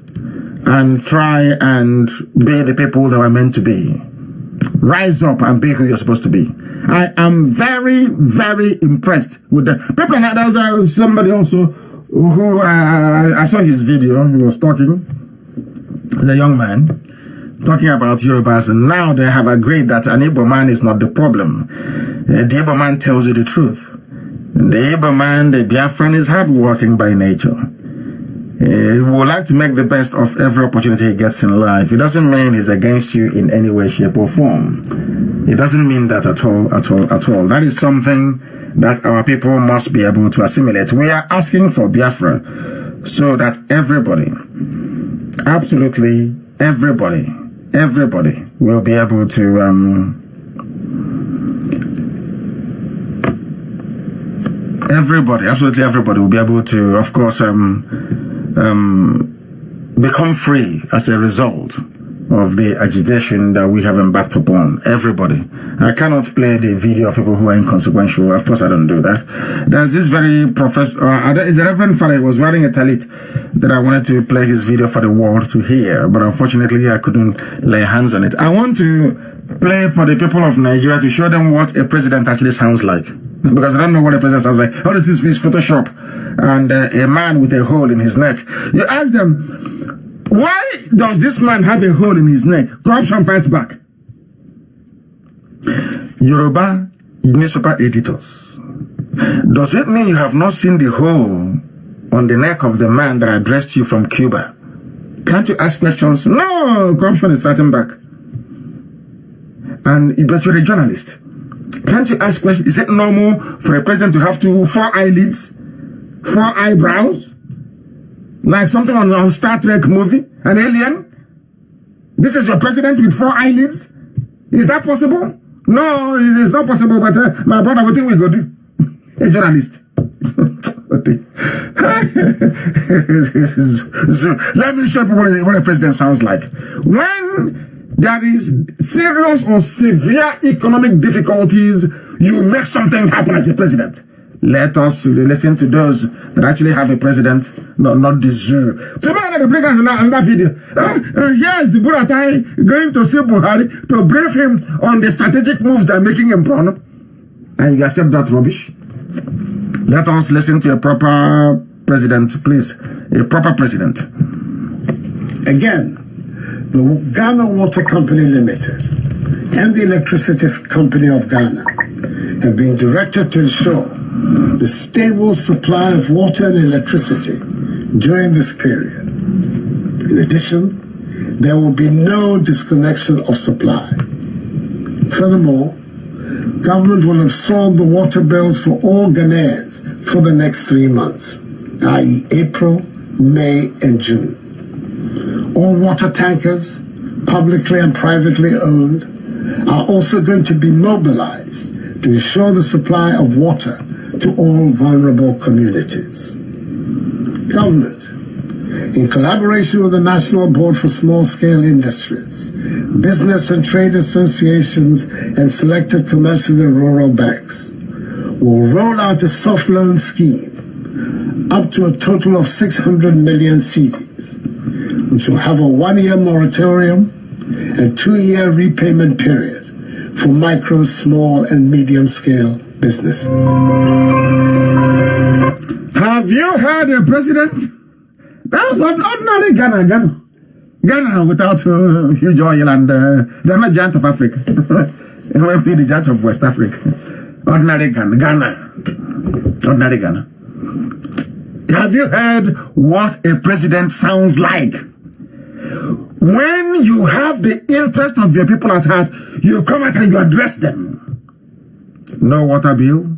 and try and be the people that were meant to be. Rise up and be who you're supposed to be. I am very, very impressed with the people. There was somebody also who I saw his video. He was talking, the young man, talking about Yorubas, and now they have agreed that an Igbo man is not the problem. The Igbo man tells you the truth. The Igbo man, the Biafran, is hardworking by nature. He would like to make the best of every opportunity he gets in life. It doesn't mean he's against you in any way, shape, or form. It doesn't mean that at all. That is something that our people must be able to assimilate. We are asking for Biafra so that everybody, absolutely everybody will be able to absolutely everybody will be able to, of course, become free as a result of the agitation that we have embarked upon. Everybody. I cannot play the video of people who are inconsequential. Of course, I don't do that. There's this very professor, is the Reverend Father, was wearing a talit that I wanted to play his video for the world to hear, but unfortunately, I couldn't lay hands on it. I want to play for the people of Nigeria to show them what a president actually sounds like. Because I don't know what a president sounds like. All this is Photoshop and a man with a hole in his neck. You ask them, why does this man have a hole in his neck? Corruption fights back. Yoruba newspaper editors. Does it mean you have not seen the hole on the neck of the man that addressed you from Cuba? Can't you ask questions? No, corruption is fighting back. But you're a journalist. Can't you ask questions? Is it normal for a president to have 4 eyelids, 4 eyebrows? Like something on Star Trek movie? An alien? This is your president with 4 eyelids? Is that possible? No, it is not possible, but my brother, what think we go do? A journalist. So, let me show you what a president sounds like. When there is serious or severe economic difficulties, you make something happen as a president. Let us listen to those that actually have a president, not the zoo. Tomorrow, they bring us another video. Here's the Buratai going to see Buhari to brief him on the strategic moves they're making in Brono. And you accept that rubbish? Let us listen to a proper president, please. A proper president. Again, the Ghana Water Company Limited and the Electricity Company of Ghana have been directed to ensure the stable supply of water and electricity during this period. In addition, there will be no disconnection of supply. Furthermore, government will absorb the water bills for all Ghanaians for the next 3 months, i.e. April, May, and June. All water tankers, publicly and privately owned, are also going to be mobilized to ensure the supply of water to all vulnerable communities. Government, in collaboration with the National Board for Small-Scale Industries, business and trade associations, and selected commercial and rural banks, will roll out a soft loan scheme up to a total of 600 million cedis, which will have a 1-year moratorium and 2-year repayment period for micro, small, and medium-scale businesses. Have you heard a president? That was ordinary Ghana. Ghana without huge oil and they're not giant of Africa. It might be the giant of West Africa. Ordinary Ghana. Ordinary Ghana. Have you heard what a president sounds like? When you have the interest of your people at heart, you come out and you address them. No water bill,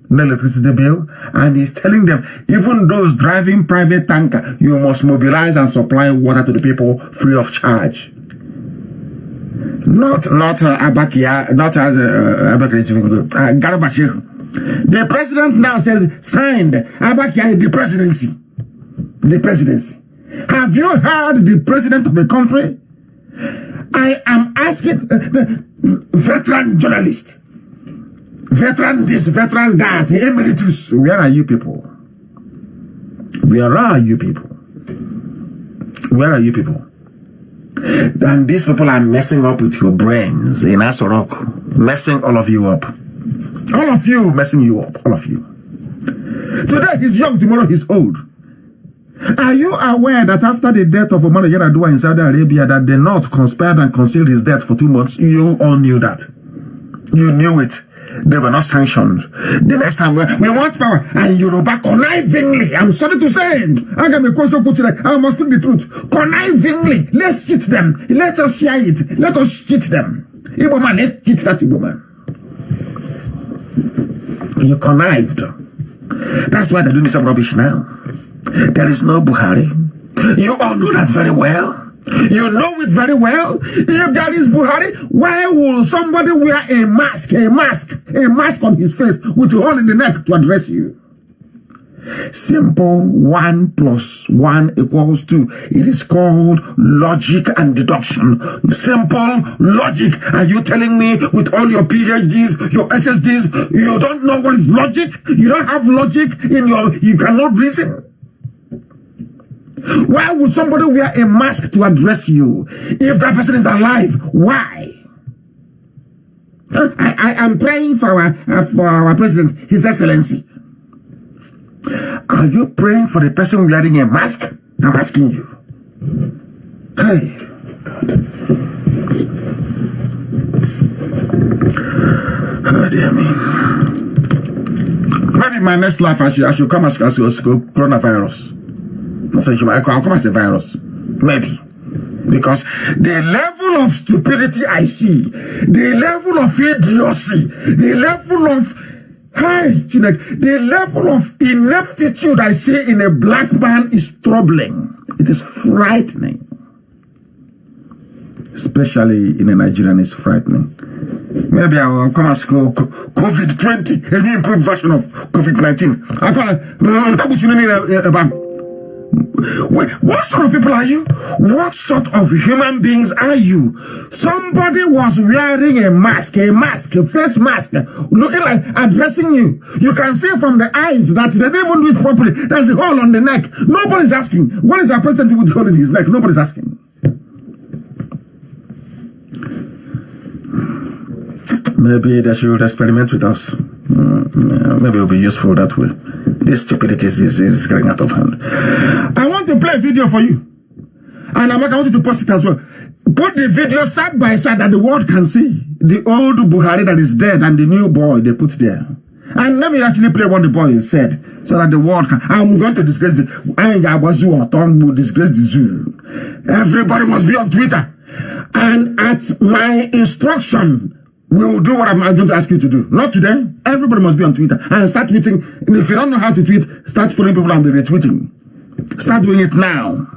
no electricity bill, and he's telling them, even those driving private tanker, you must mobilize and supply water to the people free of charge. Not Abakia, not as Garbachev. The president now says, signed, Abakia, the presidency. The presidency. Have you heard the president of the country? I am asking veteran journalist, veteran this, veteran that, emeritus. Where are you people? Where are you people? Where are you people? And these people are messing up with your brains in Asorok. Messing all of you up. All of you messing you up. All of you. Today he's young, tomorrow he's old. Are you aware that after the death of Omar Yar'Adua in Saudi Arabia, that the North conspired and concealed his death for 2 months? You all knew that. You knew it. They were not sanctioned. The next time we want power, and Yoruba connivingly, I'm sorry to say, I must speak the truth. Connivingly, let's cheat them. Let us share it. Let us cheat them. Igbo man, let's cheat that Igbo man. You connived. That's why they're doing some rubbish now. There is no Buhari. You all know that very well. You know it very well. If there is Buhari, why will somebody wear a mask on his face with a hole in the neck to address you? Simple 1 + 1 = 2. It is called logic and deduction. Simple logic. Are you telling me with all your PhDs, your SSDs, you don't know what is logic? You don't have logic in you cannot reason? Why would somebody wear a mask to address you if that person is alive? Why? I am praying for our president, His Excellency. Are you praying for the person wearing a mask? I'm asking you. Hey, God. Oh, dear me. Maybe my next life I should come as coronavirus. I'll come as a virus. Maybe. Because the level of stupidity I see, the level of idiocy, the level of the level of ineptitude I see in a black man is troubling. It is frightening. Especially in a Nigerian, it's frightening. Maybe I will come as COVID-20, an improved version of COVID-19. I call it what sort of people are you? What sort of human beings are you? Somebody was wearing a mask, a face mask, looking like addressing you. You can see from the eyes that they didn't even do it properly. There's a hole on the neck. Nobody's asking. What is our president doing with the hole in his neck? Nobody's asking. Maybe they should experiment with us. Maybe it'll be useful that way. This stupidity is getting out of hand. I want to play a video for you. And I want you to post it as well. Put the video side by side that the world can see. The old Buhari that is dead and the new boy they put there. And let me actually play what the boy said so that the world can. I'm going to disgrace the disgrace the zoo. Everybody must be on Twitter. And at my instruction, we will do what I'm going to ask you to do. Not today. Everybody must be on Twitter and start tweeting. And if you don't know how to tweet, start following people and be retweeting. Start doing it now.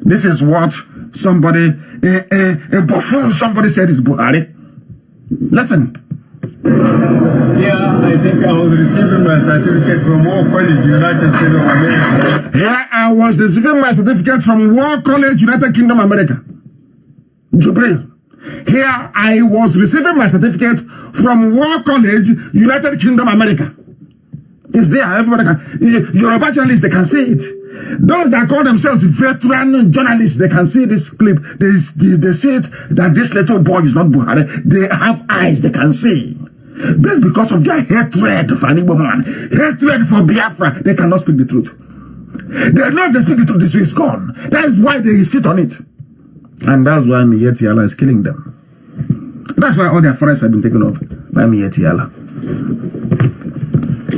This is what somebody, a buffoon, somebody said is Buhari. Listen. Yeah, I think I was receiving my certificate from War College, United States of America. Yeah, I was receiving my certificate from War College, United Kingdom, America. Jubril. Here I was receiving my certificate from War College, United Kingdom, America. It's there. Everybody can. Yoruba journalists, they can see it. Those that call themselves veteran journalists, they can see this clip. They see it that this little boy is not Buhari. They have eyes. They can see. That's because of their hatred for an Igbo man, hatred for Biafra. They cannot speak the truth. They know if they speak the truth, this is gone. That is why they sit on it. And that's why Miyetti Allah is killing them. That's why all their forests have been taken over by Miyetti Allah.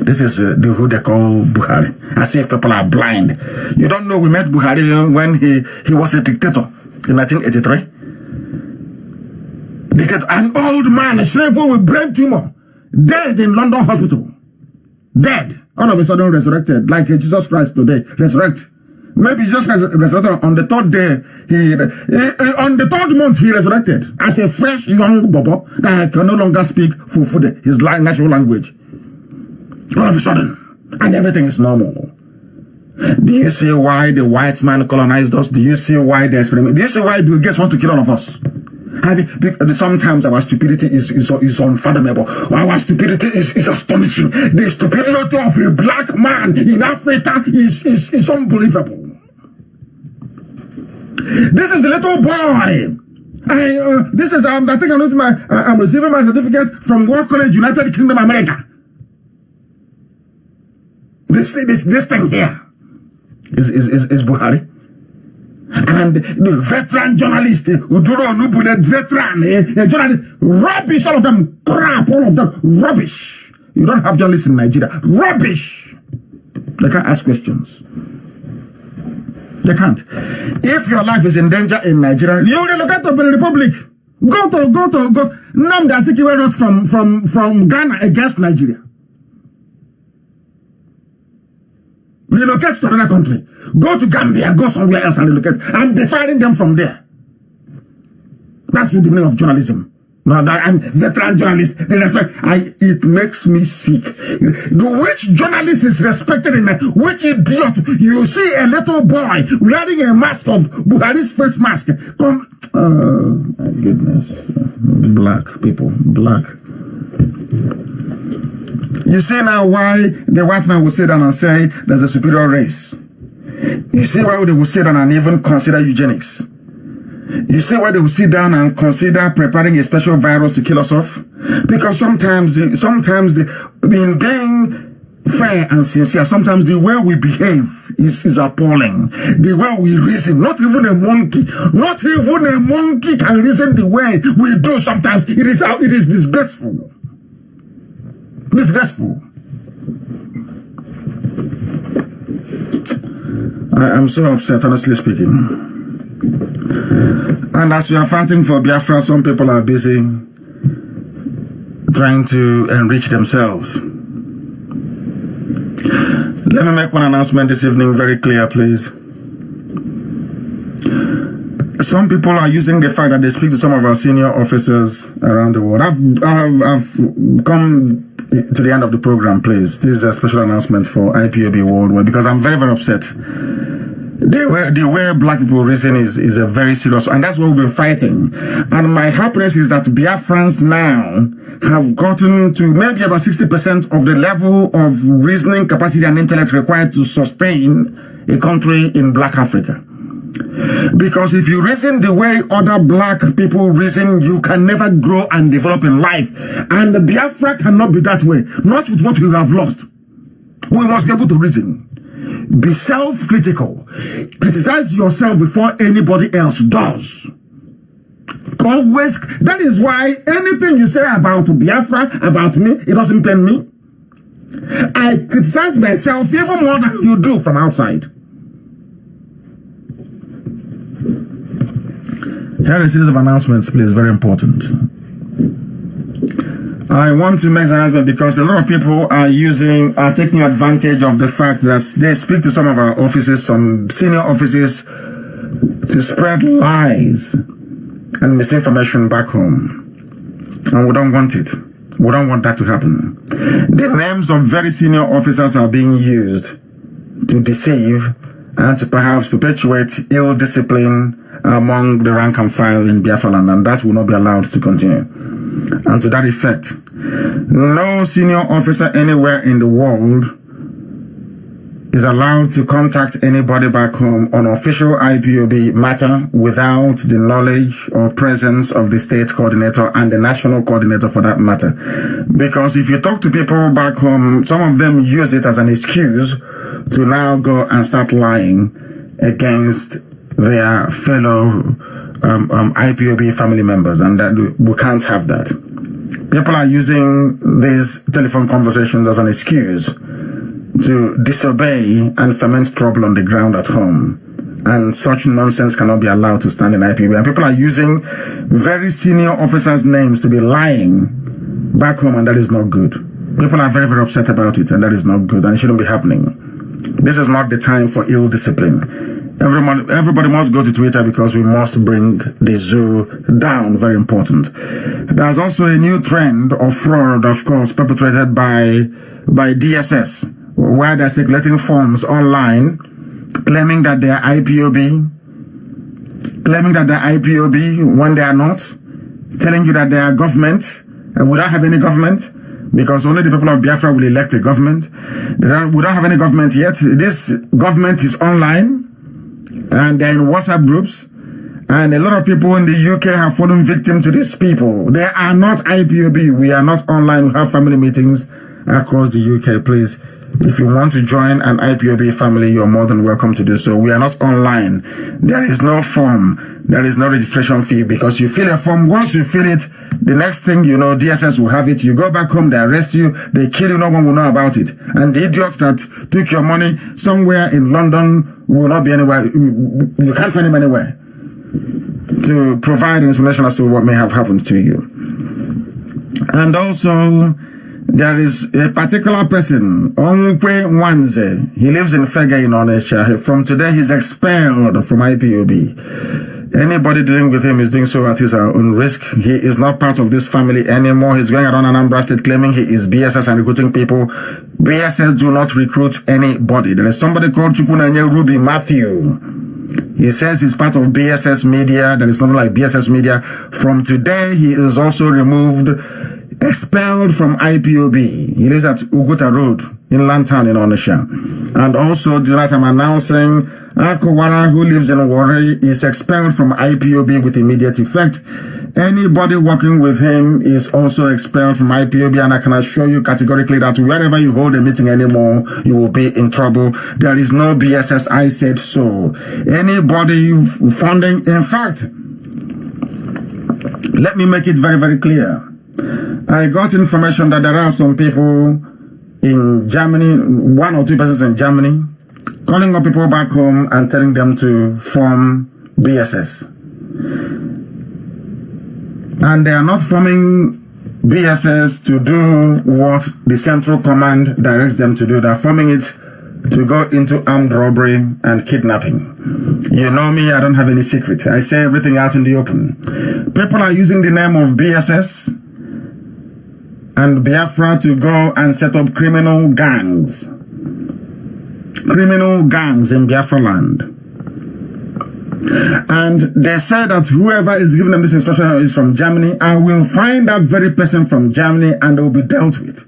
This is who they call Buhari. As if people are blind. You don't know we met Buhari when he was a dictator in 1983. An old man, a shriveled with brain tumor, dead in London hospital. Dead. All of a sudden resurrected, like Jesus Christ today. Resurrect. Maybe Jesus Christ resurrected on the third day. On the third month, he resurrected as a fresh young bobo that can no longer speak Fufude, his natural language. All of a sudden, and everything is normal. Do you see why the white man colonized us? Do you see why they experiment? Do you see why Bill Gates wants to kill all of us? Sometimes our stupidity is unfathomable. Our stupidity is astonishing. The stupidity of a black man in Africa is unbelievable. This is the little boy. I'm receiving my certificate from War College, United Kingdom, America. This thing here is Buhari. And the veteran journalist, journalist, rubbish, all of them, crap, all of them, rubbish. You don't have journalists in Nigeria. Rubbish. They can't ask questions. They can't. If your life is in danger in Nigeria, you relocate to the Republic. Go. Nnamdi Azikiwe wrote from Ghana against Nigeria. Relocate to another country. Go to Gambia, go somewhere else and relocate. And be firing them from there. That's the meaning of journalism. No, I'm veteran journalist. It makes me sick. Which journalist is respected in which idiot? You see a little boy wearing a mask of Buhari's face mask. Come, oh my goodness, black people, black. You see now why the white man will sit down and say there's a superior race. You see why they will sit down and even consider eugenics. You see why they will sit down and consider preparing a special virus to kill us off? Because sometimes being fair and sincere, sometimes the way we behave is appalling. The way we reason, not even a monkey can reason the way we do sometimes. It is disgraceful. Disgraceful. I am so upset, honestly speaking. And as we are fighting for Biafra, some people are busy trying to enrich themselves. Let me make one announcement this evening very clear, please. Some people are using the fact that they speak to some of our senior officers around the world. I've come to the end of the program, please. This is a special announcement for IPOB Worldwide because I'm very, very upset. The way black people reason is a very serious, and that's what we've been fighting. And my happiness is that Biafrans now have gotten to maybe about 60% of the level of reasoning capacity and intellect required to sustain a country in black Africa. Because if you reason the way other black people reason, you can never grow and develop in life. And Biafra cannot be that way. Not with what we have lost. We must be able to reason. Be self-critical. Criticize yourself before anybody else does. Always. That is why anything you say about Biafra, about me, it doesn't pain me. I criticize myself even more than you do from outside. Here is a series of announcements, please. Very important. I want to make an announcement because a lot of people are taking advantage of the fact that they speak to some of our offices, some senior offices, to spread lies and misinformation back home. And we don't want it. We don't want that to happen. The names of very senior officers are being used to deceive and to perhaps perpetuate ill discipline among the rank and file in Biafra land, and that will not be allowed to continue. And to that effect, no senior officer anywhere in the world is allowed to contact anybody back home on official IPOB matter without the knowledge or presence of the state coordinator and the national coordinator for that matter. Because if you talk to people back home, some of them use it as an excuse to now go and start lying against their fellow IPOB family members, and that we can't have that. People are using these telephone conversations as an excuse to disobey and foment trouble on the ground at home. And such nonsense cannot be allowed to stand in IPOB. And people are using very senior officers' names to be lying back home, and that is not good. People are very, very upset about it, and that is not good, and it shouldn't be happening. This is not the time for ill discipline. Everybody must go to Twitter because we must bring the zoo down. Very important. There's also a new trend of fraud, of course, perpetrated by DSS, where they're circulating forms online claiming that they're IPOB when they are not, telling you that they are government, and we don't have any government, because only the people of Biafra will elect a government. We don't have any government yet. This government is online, and they're in WhatsApp groups, and a lot of people in the UK have fallen victim to these people. They are not IPOB. We are not online. We have family meetings across the UK. Please, if you want to join an IPOB family, you're more than welcome to do so. We are not online. There is no form. There is no registration fee, because you fill a form. Once you fill it, the next thing you know, DSS will have it. You go back home, they arrest you, they kill you, no one will know about it. And the idiots that took your money somewhere in London will not be anywhere. You can't find him anywhere to provide information as to what may have happened to you. And also, there is a particular person, Onwukwe Nwanze. He lives in Fege in Onitsha. From today, he's expelled from IPOB. Anybody dealing with him is doing so at his own risk. He is not part of this family anymore. He's going around Anambra State claiming he is BSS and recruiting people. BSS do not recruit anybody. There is somebody called Chukwunanye Ruby Matthew. He says he's part of BSS Media. There is nothing like BSS Media. From today, he is also removed, expelled from IPOB. He lives at Uguta Road in Lantown in Onitsha. And also, tonight I'm announcing Akowara, who lives in Warri, is expelled from IPOB with immediate effect. Anybody working with him is also expelled from IPOB, and I can assure you categorically that wherever you hold a meeting anymore, you will be in trouble. There is no BSS, I said so. Anybody funding, in fact, let me make it very, very clear. I got information that there are some people in Germany, 1 or 2 persons in Germany, calling up people back home and telling them to form BSS. And they are not forming BSS to do what the Central Command directs them to do. They're forming it to go into armed robbery and kidnapping. You know me, I don't have any secret. I say everything out in the open. People are using the name of BSS and Biafra to go and set up criminal gangs. Criminal gangs in Biafra land. And they say that whoever is giving them this instruction is from Germany. I will find that very person from Germany and they will be dealt with.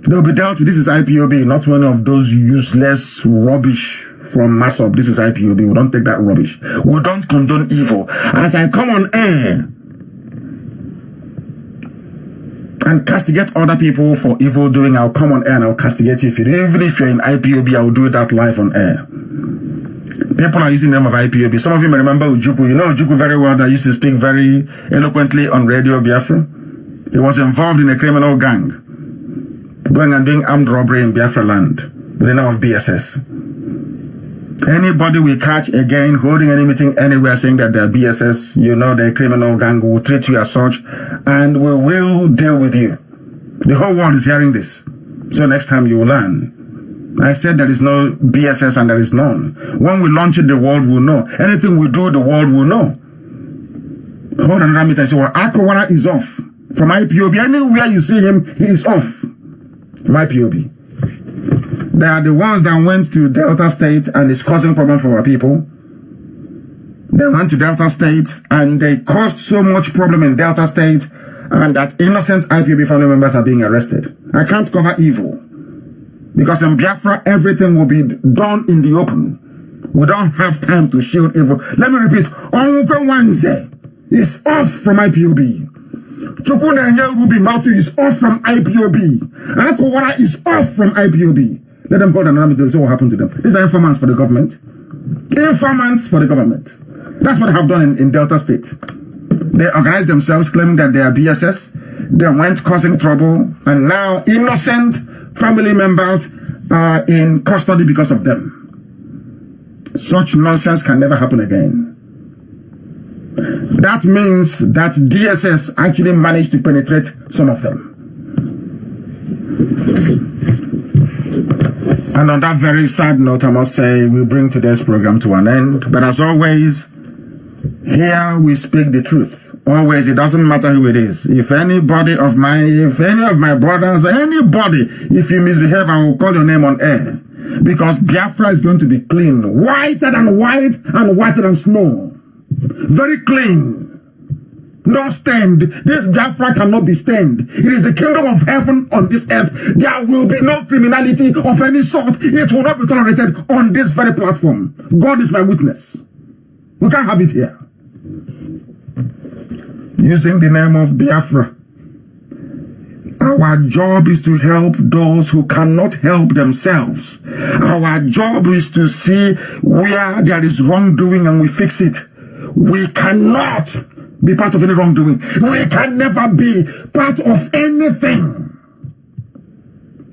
They will be dealt with. This is IPOB, not one of those useless rubbish from Massop. This is IPOB. We don't take that rubbish. We don't condone evil. As I come on air and castigate other people for evil doing, I'll come on air and I'll castigate you. Even if you're in IPOB, I will do that live on air. People are using the name of IPOB. Some of you may remember Ojukwu. You know Ojukwu very well, that used to speak very eloquently on Radio Biafra. He was involved in a criminal gang, going and doing armed robbery in Biafra land with the name of BSS. Anybody we catch again holding any meeting anywhere saying that they're BSS, you know they're a criminal gang, will treat you as such, and we will deal with you. The whole world is hearing this. So next time you will learn. I said there is no BSS and there is none. When we launch it, the world will know. Anything we do, the world will know. Hold on, let me say, well, Akowara is off from IPOB. Anywhere you see him, he is off from IPOB. They are the ones that went to Delta State and is causing problem for our people. They went to Delta State and they caused so much problem in Delta State, and that innocent IPOB family members are being arrested. I can't cover evil. Because in Biafra, everything will be done in the open. We don't have time to shield evil. Let me repeat. Onwukwe Nwanze is off from IPOB. Chukwunanye Ruby Matthew is off from IPOB. Akowara is off from IPOB. Let them hold on to see what happened to them. These are informants for the government. Informants for the government. That's what they have done in Delta State. They organized themselves claiming that they are BSS. They went causing trouble. And now innocent family members are in custody because of them. Such nonsense can never happen again. That means that DSS actually managed to penetrate some of them. And on that very sad note, I must say, we bring today's program to an end. But as always, here we speak the truth. Always, it doesn't matter who it is. If any of my brothers, anybody, if you misbehave, I will call your name on air. Because Biafra is going to be clean. Whiter than white and whiter than snow. Very clean. not stained. This Biafra cannot be stained. It is the kingdom of heaven on this earth. There will be no criminality of any sort. It will not be tolerated on this very platform. God is my witness. We can't have it here. Using the name of Biafra, our job is to help those who cannot help themselves. Our job is to see where there is wrongdoing and we fix it. We cannot be part of any wrongdoing. We can never be part of anything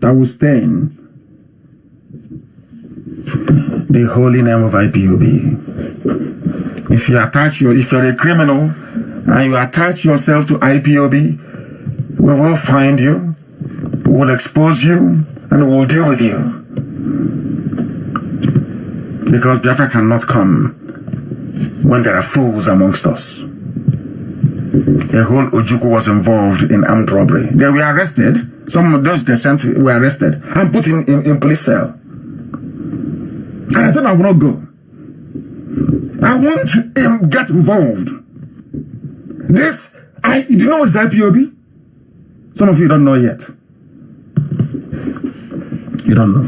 that will stain the holy name of IPOB. If you're a criminal and you attach yourself to IPOB, we will find you, we will expose you, and we will deal with you. Because Biafra cannot come when there are fools amongst us. A whole Ojukwu was involved in armed robbery. They were arrested. Some of those they sent were arrested and put in police cell. And I said I will not go. I want to get involved. Do you know what's IPOB? Some of you don't know yet. You don't know.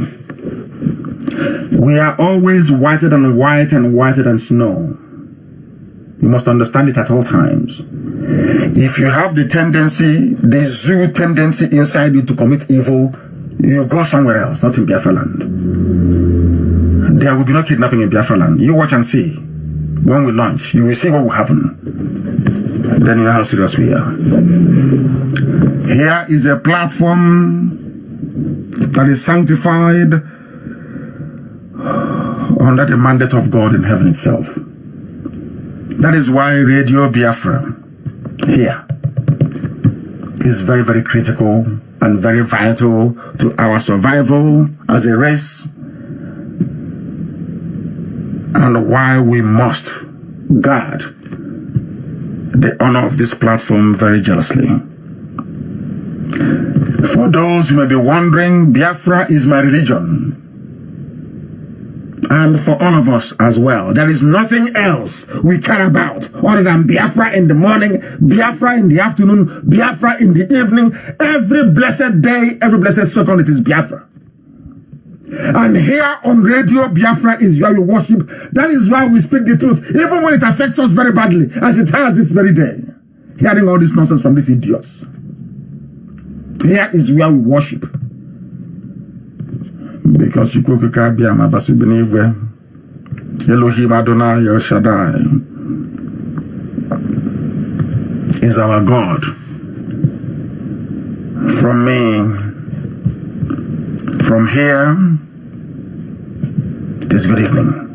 We are always whiter than white and whiter than snow. You must understand it at all times. If you have the tendency, the zoo tendency inside you to commit evil, you go somewhere else, not in Biafra land. There will be no kidnapping in Biafra land. You watch and see. When we launch, you will see what will happen. Then you know how serious we are. Here is a platform that is sanctified under the mandate of God in heaven itself. That is why Radio Biafra here is very, very critical and very vital to our survival as a race, and why we must guard the honor of this platform very jealously. For those who may be wondering, Biafra is my religion. And for all of us as well. There is nothing else we care about other than Biafra in the morning, Biafra in the afternoon, Biafra in the evening. Every blessed day, every blessed second, it is Biafra. And here on Radio Biafra is where we worship. That is why we speak the truth, even when it affects us very badly, as it has this very day. Hearing all this nonsense from these idiots. Here is where we worship. Because Elohim Adonai El Shaddai is our God. From here, it is good evening.